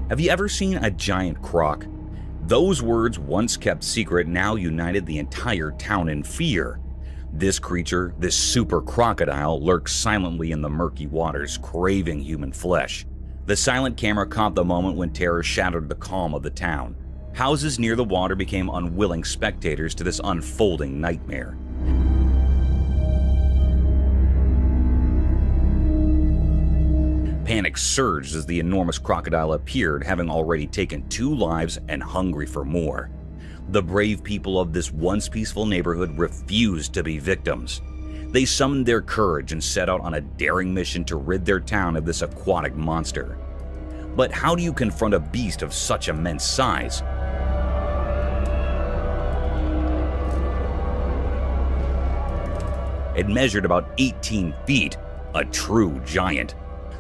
[SPEAKER 3] Have you ever seen a giant croc? Those words, once kept secret, now united the entire town in fear. This creature, this super crocodile, lurks silently in the murky waters, craving human flesh. The silent camera caught the moment when terror shattered the calm of the town. Houses near the water became unwilling spectators to this unfolding nightmare. Panic surged as the enormous crocodile appeared, having already taken 2 lives and hungry for more. The brave people of this once peaceful neighborhood refused to be victims. They summoned their courage and set out on a daring mission to rid their town of this aquatic monster. But how do you confront a beast of such immense size? It measured about 18 feet, a true giant.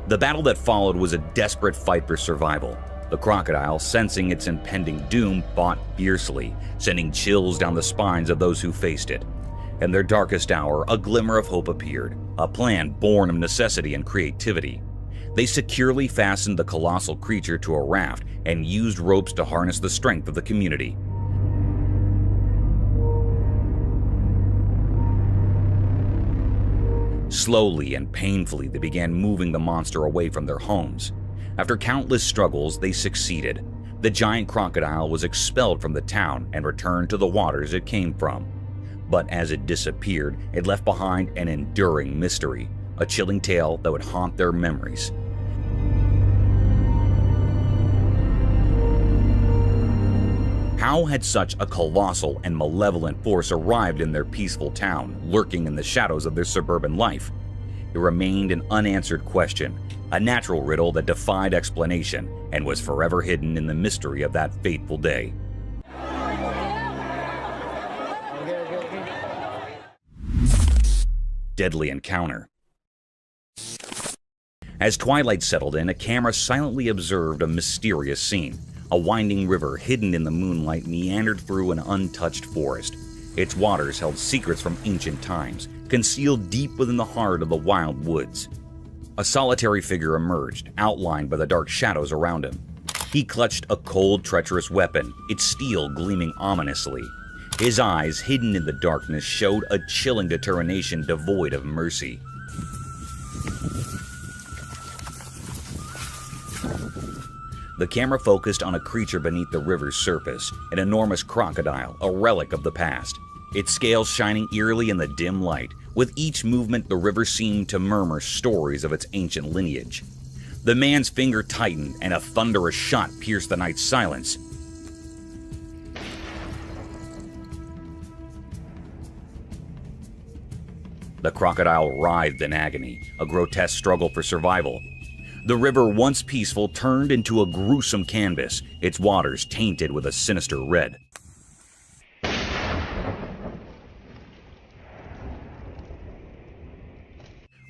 [SPEAKER 3] The battle that followed was a desperate fight for survival. The crocodile, sensing its impending doom, fought fiercely, sending chills down the spines of those who faced it. In their darkest hour, a glimmer of hope appeared, a plan born of necessity and creativity. They securely fastened the colossal creature to a raft and used ropes to harness the strength of the community. Slowly and painfully, they began moving the monster away from their homes. After countless struggles, they succeeded. The giant crocodile was expelled from the town and returned to the waters it came from. But as it disappeared, it left behind an enduring mystery, a chilling tale that would haunt their memories. How had such a colossal and malevolent force arrived in their peaceful town, lurking in the shadows of their suburban life? It remained an unanswered question, a natural riddle that defied explanation and was forever hidden in the mystery of that fateful day. Deadly encounter. As twilight settled in, a camera silently observed a mysterious scene. A winding river hidden in the moonlight meandered through an untouched forest. Its waters held secrets from ancient times, concealed deep within the heart of the wild woods. A solitary figure emerged, outlined by the dark shadows around him. He clutched a cold, treacherous weapon, its steel gleaming ominously. His eyes, hidden in the darkness, showed a chilling determination devoid of mercy. The camera focused on a creature beneath the river's surface, an enormous crocodile, a relic of the past. Its scales shining eerily in the dim light. With each movement, the river seemed to murmur stories of its ancient lineage. The man's finger tightened, and a thunderous shot pierced the night's silence. The crocodile writhed in agony, a grotesque struggle for survival. The river, once peaceful, turned into a gruesome canvas, its waters tainted with a sinister red.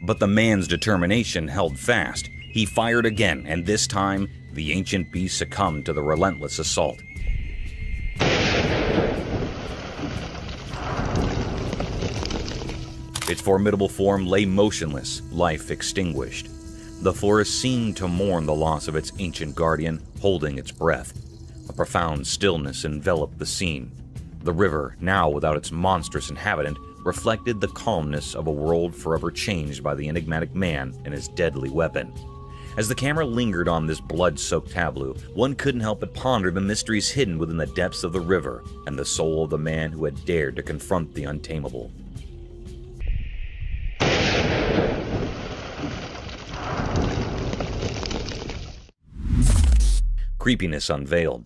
[SPEAKER 3] But the man's determination held fast. He fired again, and this time, the ancient beast succumbed to the relentless assault. Its formidable form lay motionless, life extinguished. The forest seemed to mourn the loss of its ancient guardian, holding its breath. A profound stillness enveloped the scene. The river, now without its monstrous inhabitant, reflected the calmness of a world forever changed by the enigmatic man and his deadly weapon. As the camera lingered on this blood-soaked tableau, one couldn't help but ponder the mysteries hidden within the depths of the river and the soul of the man who had dared to confront the untamable. Creepiness unveiled.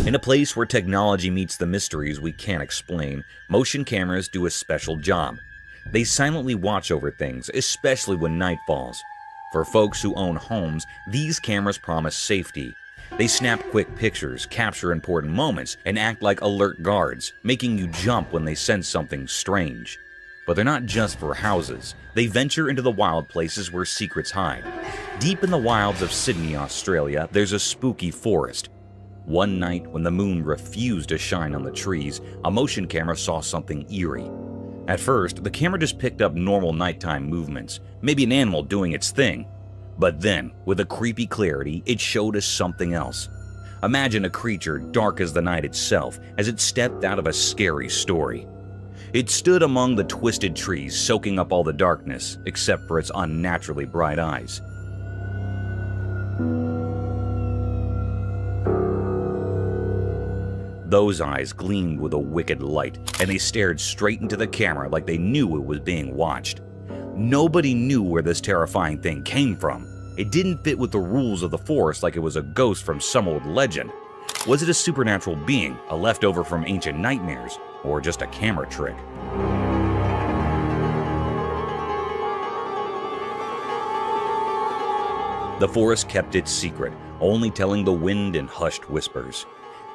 [SPEAKER 3] In a place where technology meets the mysteries we can't explain, motion cameras do a special job. They silently watch over things, especially when night falls. For folks who own homes, these cameras promise safety. They snap quick pictures, capture important moments, and act like alert guards, making you jump when they sense something strange. But they're not just for houses. They venture into the wild places where secrets hide. Deep in the wilds of Sydney, Australia, there's a spooky forest. One night, when the moon refused to shine on the trees, a motion camera saw something eerie. At first, the camera just picked up normal nighttime movements, maybe an animal doing its thing. But then, with a creepy clarity, it showed us something else. Imagine a creature dark as the night itself as it stepped out of a scary story. It stood among the twisted trees, soaking up all the darkness, except for its unnaturally bright eyes. Those eyes gleamed with a wicked light, and they stared straight into the camera like they knew it was being watched. Nobody knew where this terrifying thing came from. It didn't fit with the rules of the forest like it was a ghost from some old legend. Was it a supernatural being, a leftover from ancient nightmares, or just a camera trick? The forest kept its secret, only telling the wind in hushed whispers.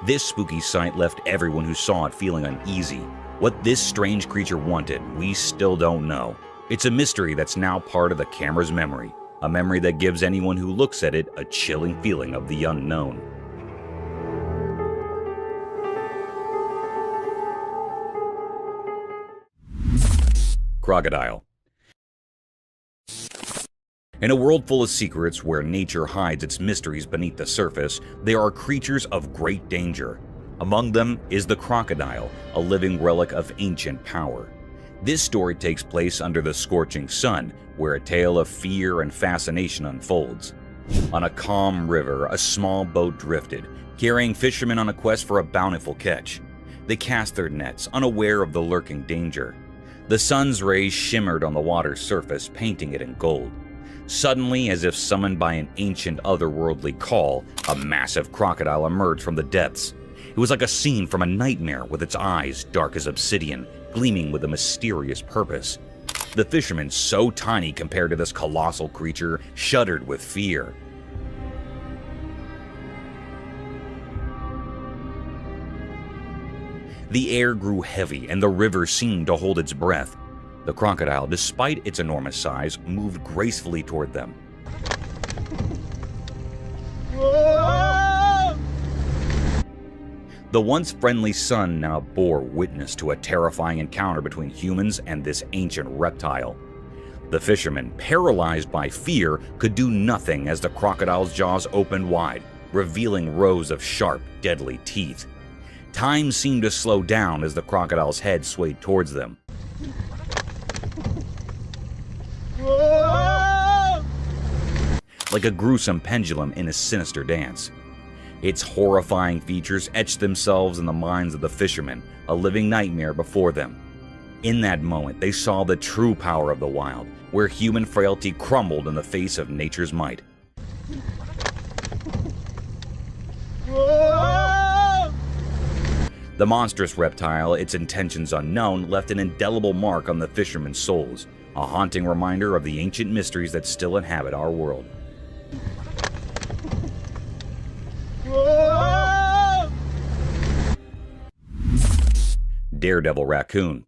[SPEAKER 3] This spooky sight left everyone who saw it feeling uneasy. What this strange creature wanted, we still don't know. It's a mystery that's now part of the camera's memory, a memory that gives anyone who looks at it a chilling feeling of the unknown. Crocodile. In a world full of secrets where nature hides its mysteries beneath the surface, there are creatures of great danger. Among them is the crocodile, a living relic of ancient power. This story takes place under the scorching sun, where a tale of fear and fascination unfolds. On a calm river, a small boat drifted, carrying fishermen on a quest for a bountiful catch. They cast their nets, unaware of the lurking danger. The sun's rays shimmered on the water's surface, painting it in gold. Suddenly, as if summoned by an ancient otherworldly call, a massive crocodile emerged from the depths. It was like a scene from a nightmare, with its eyes dark as obsidian, gleaming with a mysterious purpose. The fishermen, so tiny compared to this colossal creature, shuddered with fear. The air grew heavy, and the river seemed to hold its breath. The crocodile, despite its enormous size, moved gracefully toward them. The once friendly sun now bore witness to a terrifying encounter between humans and this ancient reptile. The fishermen, paralyzed by fear, could do nothing as the crocodile's jaws opened wide, revealing rows of sharp, deadly teeth. Time seemed to slow down as the crocodile's head swayed towards them. Like a gruesome pendulum in a sinister dance. Its horrifying features etched themselves in the minds of the fishermen, a living nightmare before them. In that moment, they saw the true power of the wild, where human frailty crumbled in the face of nature's might. The monstrous reptile, its intentions unknown, left an indelible mark on the fishermen's souls, a haunting reminder of the ancient mysteries that still inhabit our world. Daredevil raccoon.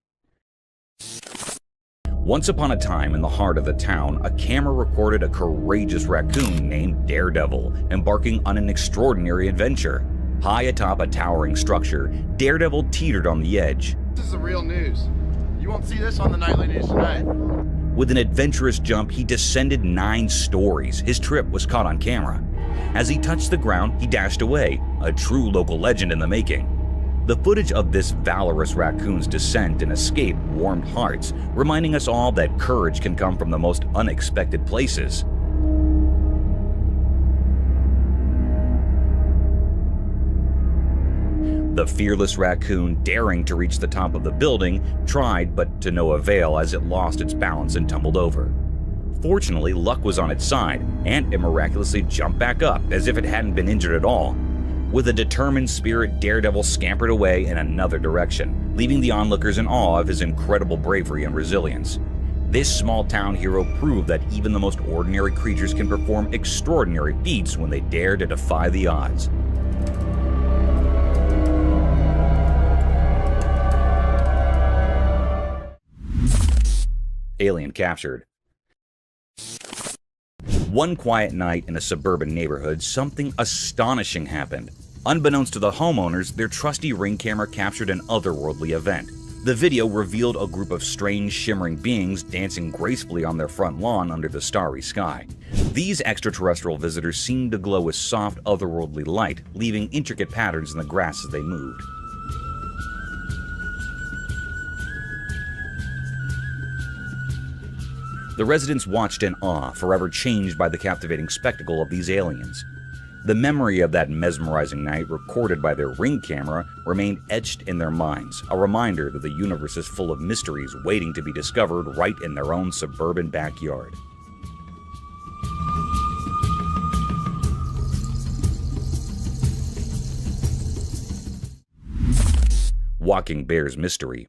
[SPEAKER 3] Once upon a time in the heart of the town, a camera recorded a courageous raccoon named Daredevil embarking on an extraordinary adventure. High atop a towering structure, Daredevil teetered on the edge.
[SPEAKER 12] This is the real news. You won't see this on the nightly news tonight.
[SPEAKER 3] With an adventurous jump, he descended 9 stories. His trip was caught on camera. As he touched the ground, he dashed away, a true local legend in the making. The footage of this valorous raccoon's descent and escape warmed hearts, reminding us all that courage can come from the most unexpected places. The fearless raccoon, daring to reach the top of the building, tried, but to no avail as it lost its balance and tumbled over. Fortunately, luck was on its side, and it miraculously jumped back up as if it hadn't been injured at all. With a determined spirit, Daredevil scampered away in another direction, leaving the onlookers in awe of his incredible bravery and resilience. This small-town hero proved that even the most ordinary creatures can perform extraordinary feats when they dare to defy the odds. Alien captured. One quiet night in a suburban neighborhood, something astonishing happened. Unbeknownst to the homeowners, their trusty Ring camera captured an otherworldly event. The video revealed a group of strange, shimmering beings dancing gracefully on their front lawn under the starry sky. These extraterrestrial visitors seemed to glow with soft, otherworldly light, leaving intricate patterns in the grass as they moved. The residents watched in awe, forever changed by the captivating spectacle of these aliens. The memory of that mesmerizing night recorded by their Ring camera remained etched in their minds, a reminder that the universe is full of mysteries waiting to be discovered right in their own suburban backyard. Walking Bear's Mystery.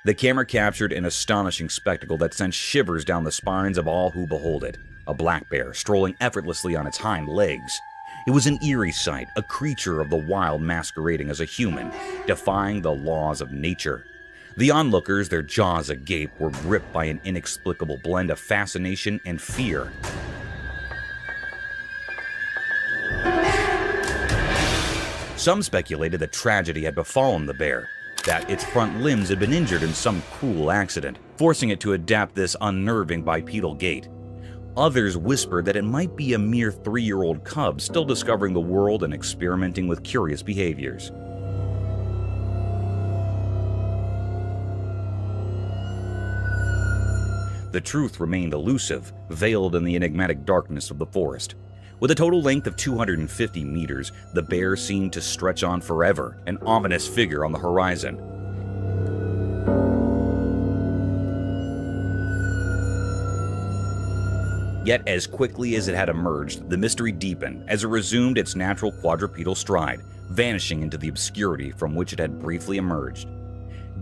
[SPEAKER 3] The camera captured an astonishing spectacle that sent shivers down the spines of all who behold it. A black bear strolling effortlessly on its hind legs. It was an eerie sight, a creature of the wild masquerading as a human, defying the laws of nature. The onlookers, their jaws agape, were gripped by an inexplicable blend of fascination and fear. Some speculated that tragedy had befallen the bear, that its front limbs had been injured in some cruel accident, forcing it to adapt this unnerving bipedal gait. Others whispered that it might be a mere 3-year-old cub still discovering the world and experimenting with curious behaviors. The truth remained elusive, veiled in the enigmatic darkness of the forest. With a total length of 250 meters, the bear seemed to stretch on forever, an ominous figure on the horizon. Yet as quickly as it had emerged, the mystery deepened as it resumed its natural quadrupedal stride, vanishing into the obscurity from which it had briefly emerged.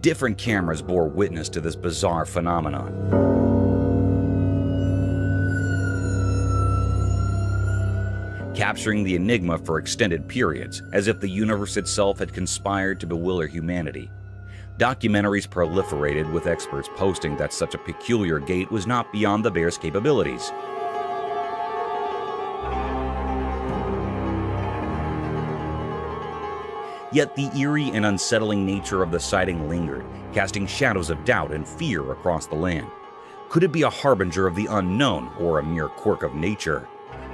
[SPEAKER 3] Different cameras bore witness to this bizarre phenomenon. Capturing the enigma for extended periods, as if the universe itself had conspired to bewilder humanity. Documentaries proliferated, with experts posting that such a peculiar gait was not beyond the bear's capabilities. Yet the eerie and unsettling nature of the sighting lingered, casting shadows of doubt and fear across the land. Could it be a harbinger of the unknown, or a mere quirk of nature?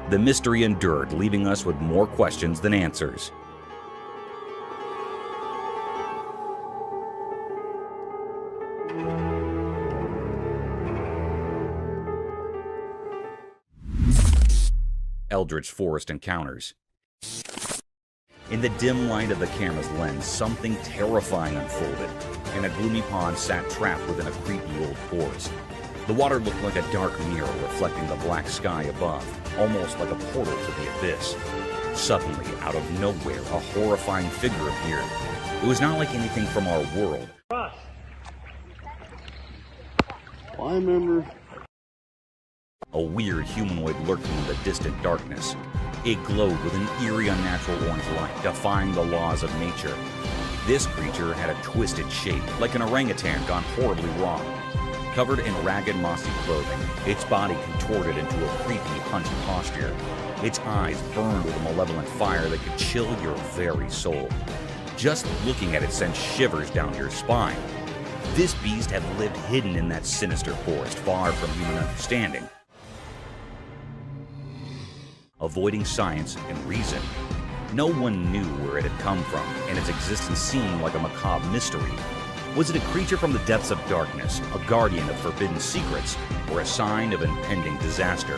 [SPEAKER 3] The mystery endured, leaving us with more questions than answers. Eldritch Forest Encounters. In the dim light of the camera's lens, something terrifying unfolded. In a gloomy pond sat trapped within a creepy old forest. The water looked like a dark mirror reflecting the black sky above, almost like a portal to the abyss. Suddenly, out of nowhere, a horrifying figure appeared. It was not like anything from our world.
[SPEAKER 5] I remember.
[SPEAKER 3] A weird humanoid lurking in the distant darkness. It glowed with an eerie, unnatural orange light, defying the laws of nature. This creature had a twisted shape, like an orangutan gone horribly wrong. Covered in ragged, mossy clothing, its body contorted into a creepy, hunched posture. Its eyes burned with a malevolent fire that could chill your very soul. Just looking at it sent shivers down your spine. This beast had lived hidden in that sinister forest, far from human understanding. Avoiding science and reason, no one knew where it had come from, and its existence seemed like a macabre mystery. Was it a creature from the depths of darkness, a guardian of forbidden secrets, or a sign of impending disaster?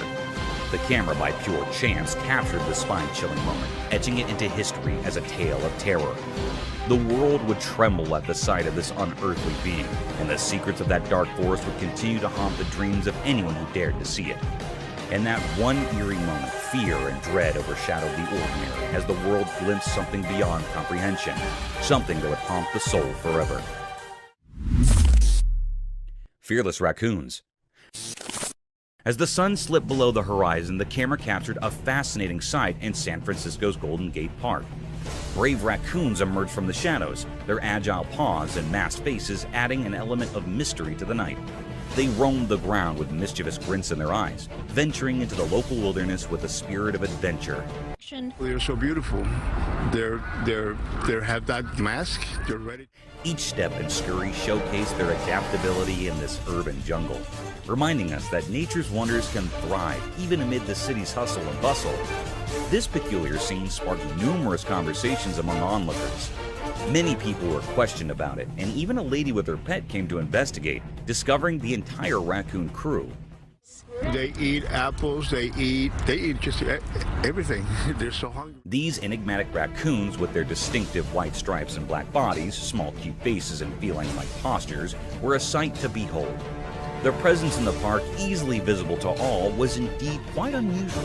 [SPEAKER 3] The camera, by pure chance, captured the spine-chilling moment, etching it into history as a tale of terror. The world would tremble at the sight of this unearthly being, and the secrets of that dark forest would continue to haunt the dreams of anyone who dared to see it. In that one eerie moment, fear and dread overshadowed the ordinary as the world glimpsed something beyond comprehension, something that would haunt the soul forever. Fearless raccoons. As the sun slipped below the horizon, the camera captured a fascinating sight in San Francisco's Golden Gate Park. Brave raccoons emerged from the shadows, their agile paws and masked faces adding an element of mystery to the night. They roamed the ground with mischievous grins in their eyes, venturing into the local wilderness with a spirit of adventure.
[SPEAKER 5] They're so beautiful. They have that mask. They're ready.
[SPEAKER 3] Each step and scurry showcased their adaptability in this urban jungle, reminding us that nature's wonders can thrive even amid the city's hustle and bustle. This peculiar scene sparked numerous conversations among onlookers. Many people were questioned about it, and even a lady with her pet came to investigate, discovering the entire raccoon crew.
[SPEAKER 5] They eat apples, they eat just everything. They're so hungry.
[SPEAKER 3] These enigmatic raccoons, with their distinctive white stripes and black bodies, small cute faces, and feline-like postures, were a sight to behold. Their presence in the park, easily visible to all, was indeed quite unusual.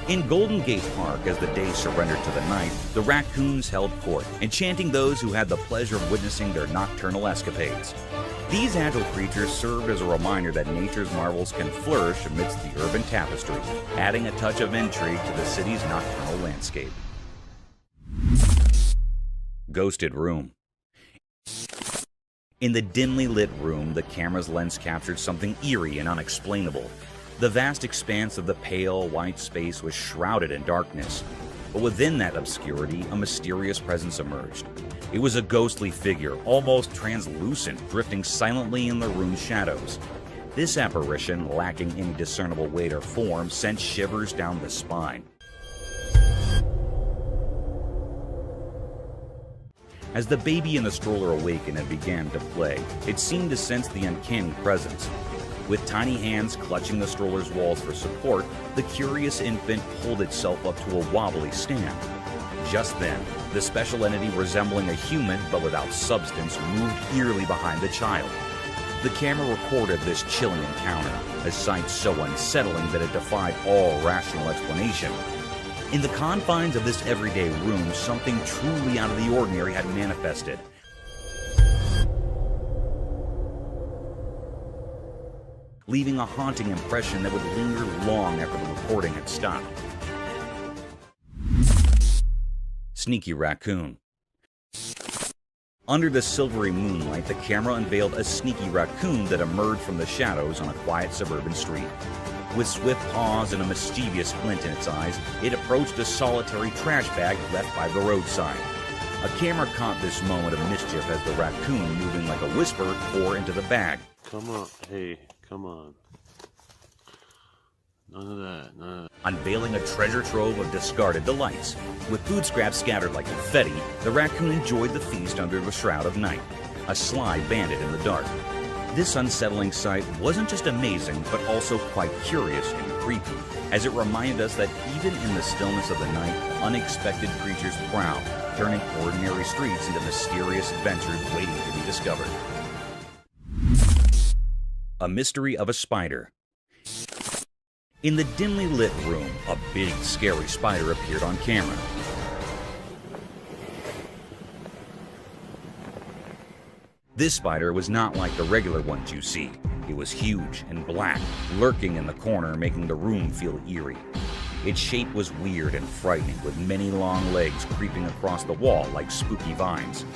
[SPEAKER 3] In Golden Gate Park, as the day surrendered to the night, the raccoons held court, enchanting those who had the pleasure of witnessing their nocturnal escapades. These agile creatures served as a reminder that nature's marvels can flourish amidst the urban tapestry, adding a touch of intrigue to the city's nocturnal landscape. Ghosted Room. In the dimly lit room, the camera's lens captured something eerie and unexplainable. The vast expanse of the pale, white space was shrouded in darkness. But within that obscurity, a mysterious presence emerged. It was a ghostly figure, almost translucent, drifting silently in the room's shadows. This apparition, lacking any discernible weight or form, sent shivers down the spine. As the baby in the stroller awakened and began to play, it seemed to sense the uncanny presence. With tiny hands clutching the stroller's walls for support, the curious infant pulled itself up to a wobbly stand. Just then, the special entity resembling a human but without substance moved eerily behind the child. The camera recorded this chilling encounter, a sight so unsettling that it defied all rational explanation. In the confines of this everyday room, something truly out of the ordinary had manifested. Leaving a haunting impression that would linger long after the recording had stopped. Sneaky Raccoon. Under the silvery moonlight, the camera unveiled a sneaky raccoon that emerged from the shadows on a quiet suburban street. With swift paws and a mischievous glint in its eyes, it approached a solitary trash bag left by the roadside. A camera caught this moment of mischief as the raccoon, moving like a whisper, tore into the bag.
[SPEAKER 13] Come on, hey, come on. None of that, none of that.
[SPEAKER 3] Unveiling a treasure trove of discarded delights. With food scraps scattered like confetti, the raccoon enjoyed the feast under the shroud of night, a sly bandit in the dark. This unsettling sight wasn't just amazing, but also quite curious and creepy, as it reminded us that even in the stillness of the night, unexpected creatures prowl, turning ordinary streets into mysterious adventures waiting to be discovered. A mystery of a spider. In the dimly lit room, a big, scary spider appeared on camera. This spider was not like the regular ones you see. It was huge and black, lurking in the corner, making the room feel eerie. Its shape was weird and frightening, with many long legs creeping across the wall like spooky vines.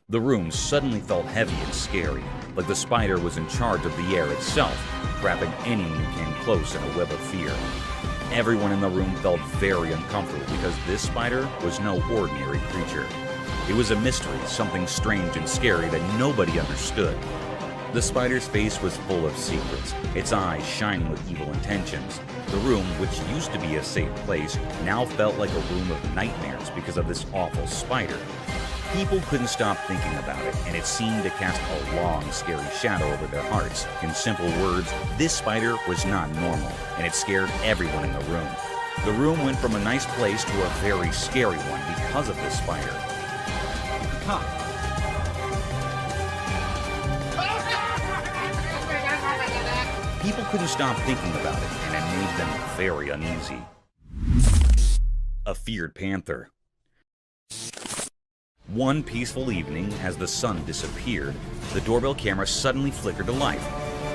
[SPEAKER 3] The room suddenly felt heavy and scary, like the spider was in charge of the air itself, trapping anyone who came close in a web of fear. Everyone in the room felt very uncomfortable because this spider was no ordinary creature. It was a mystery, something strange and scary that nobody understood. The spider's face was full of secrets, its eyes shining with evil intentions. The room, which used to be a safe place, now felt like a room of nightmares because of this awful spider. People couldn't stop thinking about it, and it seemed to cast a long, scary shadow over their hearts. In simple words, this spider was not normal, and it scared everyone in the room. The room went from a nice place to a very scary one because of this spider. People couldn't stop thinking about it, and it made them very uneasy. A feared panther. One peaceful evening, as the sun disappeared, the doorbell camera suddenly flickered to life.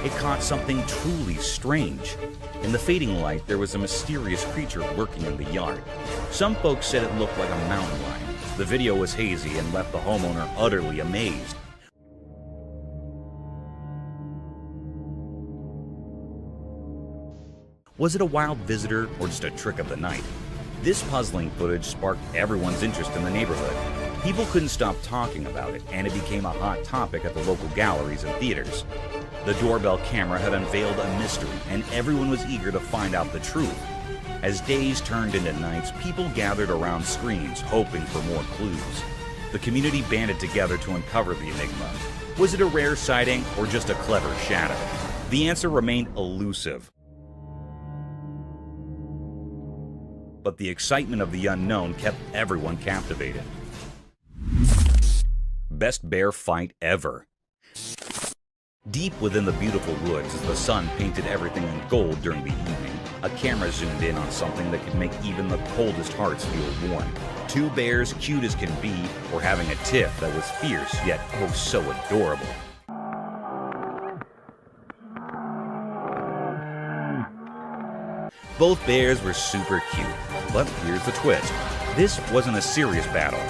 [SPEAKER 3] It caught something truly strange. In the fading light, there was a mysterious creature lurking in the yard. Some folks said it looked like a mountain lion. The video was hazy and left the homeowner utterly amazed. Was it a wild visitor or just a trick of the night? This puzzling footage sparked everyone's interest in the neighborhood. People couldn't stop talking about it, and it became a hot topic at the local galleries and theaters. The doorbell camera had unveiled a mystery, and everyone was eager to find out the truth. As days turned into nights, people gathered around screens, hoping for more clues. The community banded together to uncover the enigma. Was it a rare sighting or just a clever shadow? The answer remained elusive. But the excitement of the unknown kept everyone captivated. Best bear fight ever. Deep within the beautiful woods, as the sun painted everything in gold during the evening, a camera zoomed in on something that could make even the coldest hearts feel warm. Two bears, cute as can be, were having a tiff that was fierce yet oh so adorable. Both bears were super cute, but here's the twist. This wasn't a serious battle.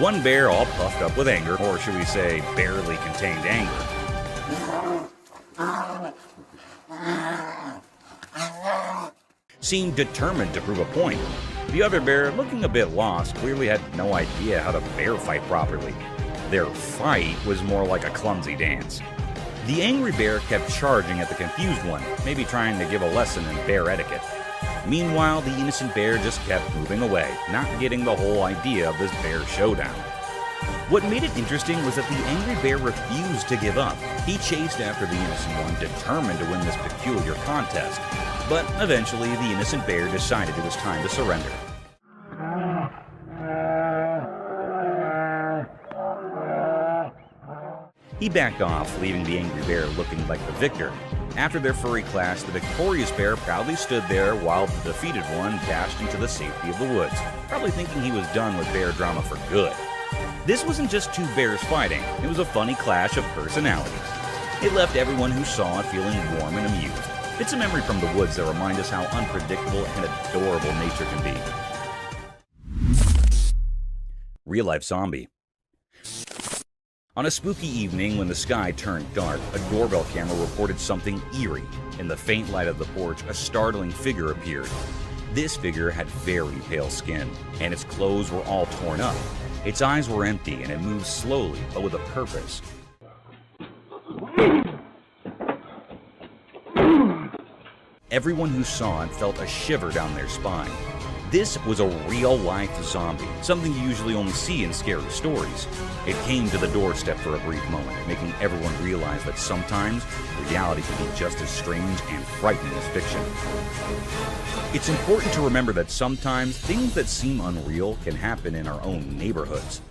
[SPEAKER 3] One bear, all puffed up with anger, or should we say barely contained anger, seemed determined to prove a point. The other bear, looking a bit lost, clearly had no idea how to bear fight properly. Their fight was more like a clumsy dance. The angry bear kept charging at the confused one, maybe trying to give a lesson in bear etiquette. Meanwhile, the innocent bear just kept moving away, not getting the whole idea of this bear showdown. What made it interesting was that the angry bear refused to give up. He chased after the innocent one, determined to win this peculiar contest. But eventually, the innocent bear decided it was time to surrender. He backed off, leaving the angry bear looking like the victor. After their furry clash, the victorious bear proudly stood there while the defeated one dashed into the safety of the woods, probably thinking he was done with bear drama for good. This wasn't just two bears fighting, it was a funny clash of personalities. It left everyone who saw it feeling warm and amused. It's a memory from the woods that reminds us how unpredictable and adorable nature can be. Real-life zombie. On a spooky evening when the sky turned dark, a doorbell camera reported something eerie. In the faint light of the porch, a startling figure appeared. This figure had very pale skin, and its clothes were all torn up. Its eyes were empty, and it moved slowly, but with a purpose. Everyone who saw it felt a shiver down their spine. This was a real-life zombie, something you usually only see in scary stories. It came to the doorstep for a brief moment, making everyone realize that sometimes reality can be just as strange and frightening as fiction. It's important to remember that sometimes things that seem unreal can happen in our own neighborhoods.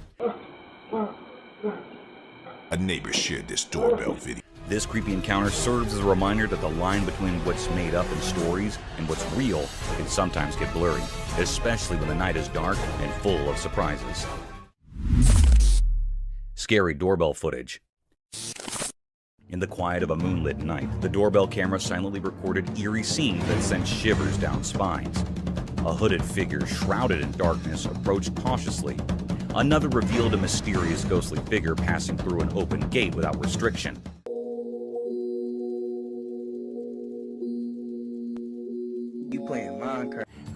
[SPEAKER 14] A neighbor shared this doorbell video.
[SPEAKER 3] This creepy encounter serves as a reminder that the line between what's made up in stories and what's real can sometimes get blurry, especially when the night is dark and full of surprises. Scary doorbell footage. In the quiet of a moonlit night, the doorbell camera silently recorded eerie scenes that sent shivers down spines. A hooded figure shrouded in darkness approached cautiously. Another revealed a mysterious ghostly figure passing through an open gate without restriction.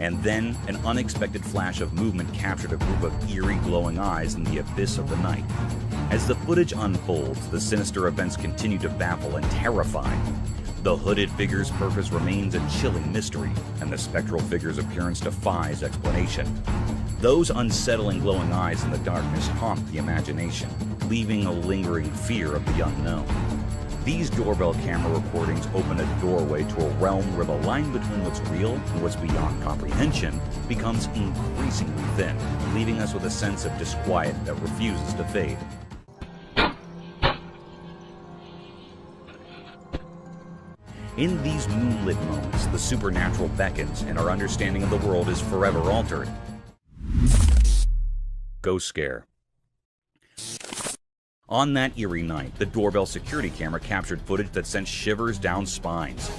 [SPEAKER 3] And then, an unexpected flash of movement captured a group of eerie glowing eyes in the abyss of the night. As the footage unfolds, the sinister events continue to baffle and terrify. The hooded figure's purpose remains a chilling mystery, and the spectral figure's appearance defies explanation. Those unsettling glowing eyes in the darkness haunt the imagination, leaving a lingering fear of the unknown. These doorbell camera recordings open a doorway to a realm where the line between what's real and what's beyond comprehension becomes increasingly thin, leaving us with a sense of disquiet that refuses to fade. In these moonlit moments, the supernatural beckons and our understanding of the world is forever altered. Ghost scare. On that eerie night, the doorbell security camera captured footage that sent shivers down spines.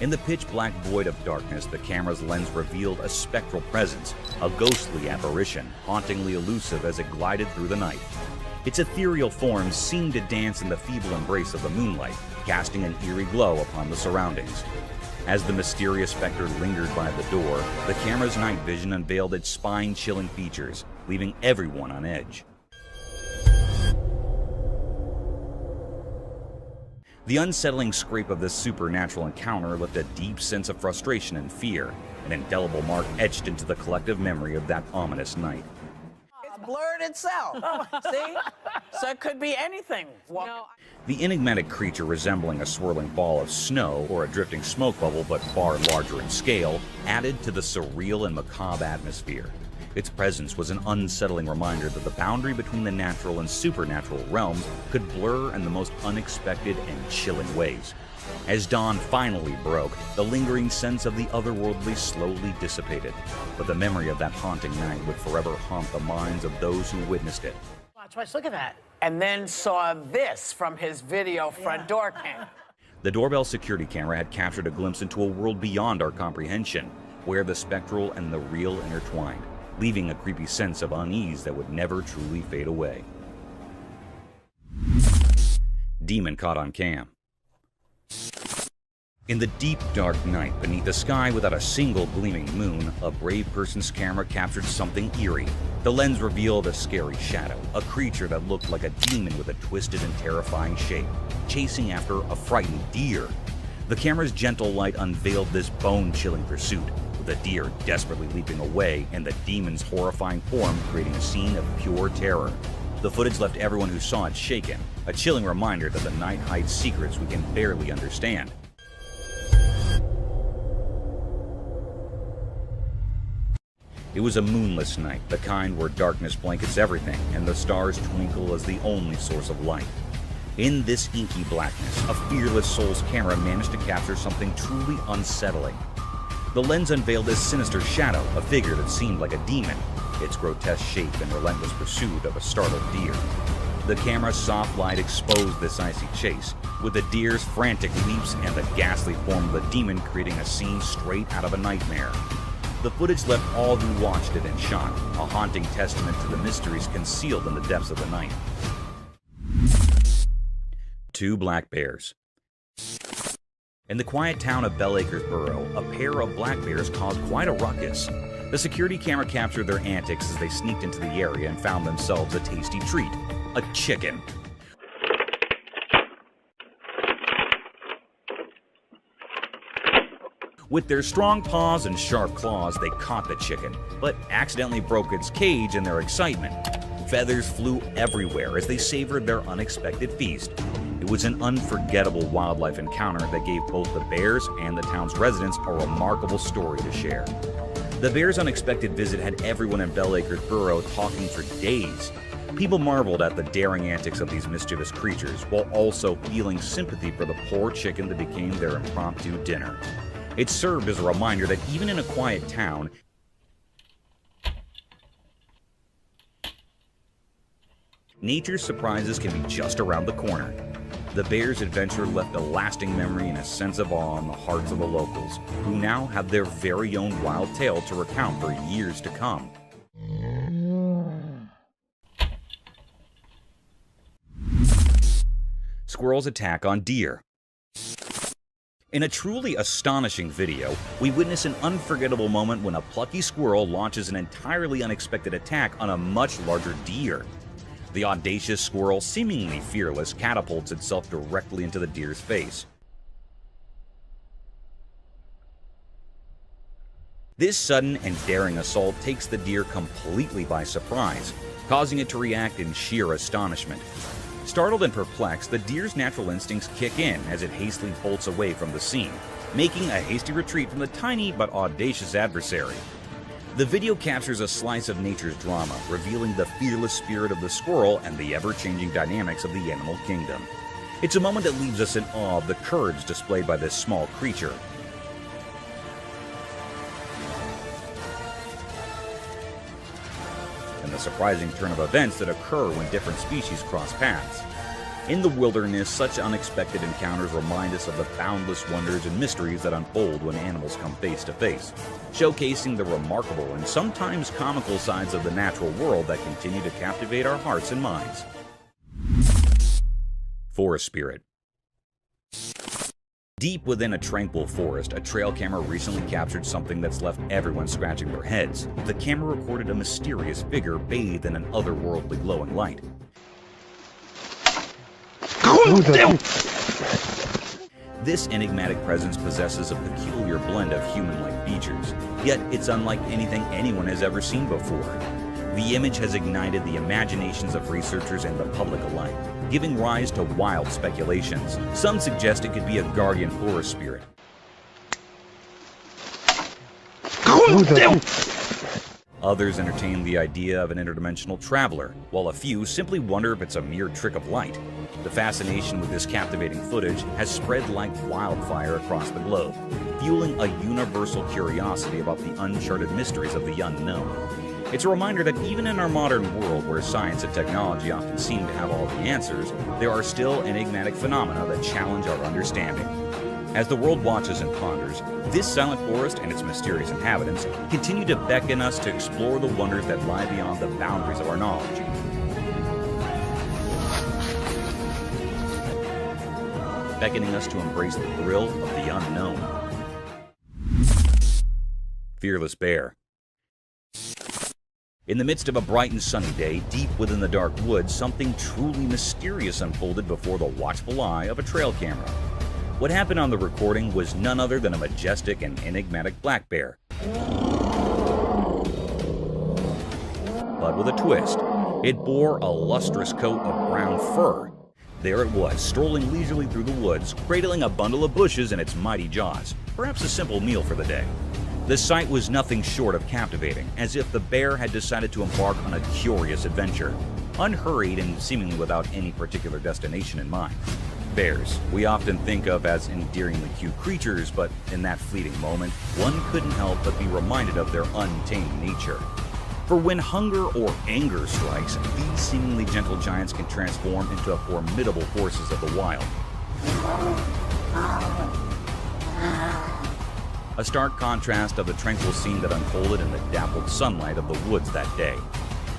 [SPEAKER 3] In the pitch-black void of darkness, the camera's lens revealed a spectral presence, a ghostly apparition, hauntingly elusive as it glided through the night. Its ethereal form seemed to dance in the feeble embrace of the moonlight, casting an eerie glow upon the surroundings. As the mysterious specter lingered by the door, the camera's night vision unveiled its spine-chilling features, leaving everyone on edge. The unsettling scrape of this supernatural encounter left a deep sense of frustration and fear, an indelible mark etched into the collective memory of that ominous night.
[SPEAKER 15] blurred itself. See? So it could be anything.
[SPEAKER 3] The enigmatic creature, resembling a swirling ball of snow or a drifting smoke bubble but far larger in scale, added to the surreal and macabre atmosphere. Its presence was an unsettling reminder that the boundary between the natural and supernatural realms could blur in the most unexpected and chilling ways. As dawn finally broke, the lingering sense of the otherworldly slowly dissipated, but the memory of that haunting night would forever haunt the minds of those who witnessed it.
[SPEAKER 15] Watch, look at that. And then saw this from his video front door cam.
[SPEAKER 3] The doorbell security camera had captured a glimpse into a world beyond our comprehension, where the spectral and the real intertwined, leaving a creepy sense of unease that would never truly fade away. Demon caught on cam. In the deep, dark night, beneath a sky without a single gleaming moon, a brave person's camera captured something eerie. The lens revealed a scary shadow, a creature that looked like a demon with a twisted and terrifying shape, chasing after a frightened deer. The camera's gentle light unveiled this bone-chilling pursuit, with the deer desperately leaping away and the demon's horrifying form creating a scene of pure terror. The footage left everyone who saw it shaken, a chilling reminder that the night hides secrets we can barely understand. It was a moonless night, the kind where darkness blankets everything and the stars twinkle as the only source of light. In this inky blackness, a fearless soul's camera managed to capture something truly unsettling. The lens unveiled a sinister shadow, a figure that seemed like a demon, its grotesque shape and relentless pursuit of a startled deer. The camera's soft light exposed this icy chase, with the deer's frantic leaps and the ghastly form of the demon creating a scene straight out of a nightmare. The footage left all who watched it in shock, a haunting testament to the mysteries concealed in the depths of the night. 2 black bears. In the quiet town of Bell Acres Borough, a pair of black bears caused quite a ruckus. The security camera captured their antics as they sneaked into the area and found themselves a tasty treat: a chicken. With their strong paws and sharp claws, they caught the chicken, but accidentally broke its cage in their excitement. Feathers flew everywhere as they savored their unexpected feast. It was an unforgettable wildlife encounter that gave both the bears and the town's residents a remarkable story to share. The bears' unexpected visit had everyone in Bell Acres Borough talking for days. People marveled at the daring antics of these mischievous creatures, while also feeling sympathy for the poor chicken that became their impromptu dinner. It served as a reminder that even in a quiet town, nature's surprises can be just around the corner. The bears' adventure left a lasting memory and a sense of awe in the hearts of the locals, who now have their very own wild tale to recount for years to come. Squirrels attack on deer. In a truly astonishing video, we witness an unforgettable moment when a plucky squirrel launches an entirely unexpected attack on a much larger deer. The audacious squirrel, seemingly fearless, catapults itself directly into the deer's face. This sudden and daring assault takes the deer completely by surprise, causing it to react in sheer astonishment. Startled and perplexed, the deer's natural instincts kick in as it hastily bolts away from the scene, making a hasty retreat from the tiny but audacious adversary. The video captures a slice of nature's drama, revealing the fearless spirit of the squirrel and the ever-changing dynamics of the animal kingdom. It's a moment that leaves us in awe of the courage displayed by this small creature. And the surprising turn of events that occur when different species cross paths. In the wilderness, such unexpected encounters remind us of the boundless wonders and mysteries that unfold when animals come face to face, showcasing the remarkable and sometimes comical sides of the natural world that continue to captivate our hearts and minds. Forest spirit. Deep within a tranquil forest, a trail camera recently captured something that's left everyone scratching their heads. The camera recorded a mysterious figure bathed in an otherworldly glowing light. This enigmatic presence possesses a peculiar blend of human-like features, yet it's unlike anything anyone has ever seen before. The image has ignited the imaginations of researchers and the public alike, giving rise to wild speculations. Some suggest it could be a guardian forest spirit. Others entertain the idea of an interdimensional traveler, while a few simply wonder if it's a mere trick of light. The fascination with this captivating footage has spread like wildfire across the globe, fueling a universal curiosity about the uncharted mysteries of the unknown. It's a reminder that even in our modern world, where science and technology often seem to have all the answers, there are still enigmatic phenomena that challenge our understanding. As the world watches and ponders, this silent forest and its mysterious inhabitants continue to beckon us to explore the wonders that lie beyond the boundaries of our knowledge. Beckoning us to embrace the thrill of the unknown. Fearless Bear. In the midst of a bright and sunny day, deep within the dark woods, something truly mysterious unfolded before the watchful eye of a trail camera. What happened on the recording was none other than a majestic and enigmatic black bear. But with a twist, it bore a lustrous coat of brown fur. There it was, strolling leisurely through the woods, cradling a bundle of bushes in its mighty jaws, perhaps a simple meal for the day. The sight was nothing short of captivating, as if the bear had decided to embark on a curious adventure, unhurried and seemingly without any particular destination in mind. Bears, we often think of as endearingly cute creatures, but in that fleeting moment, one couldn't help but be reminded of their untamed nature. For when hunger or anger strikes, these seemingly gentle giants can transform into formidable forces of the wild. A stark contrast of the tranquil scene that unfolded in the dappled sunlight of the woods that day.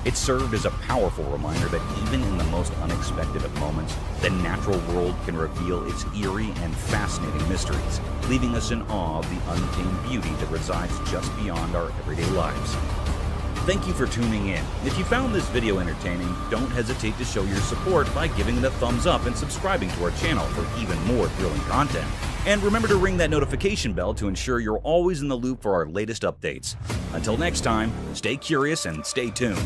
[SPEAKER 3] It served as a powerful reminder that even in the most unexpected of moments, the natural world can reveal its eerie and fascinating mysteries, leaving us in awe of the untamed beauty that resides just beyond our everyday lives. Thank you for tuning in. If you found this video entertaining, don't hesitate to show your support by giving it a thumbs up and subscribing to our channel for even more thrilling content. And remember to ring that notification bell to ensure you're always in the loop for our latest updates. Until next time, stay curious and stay tuned.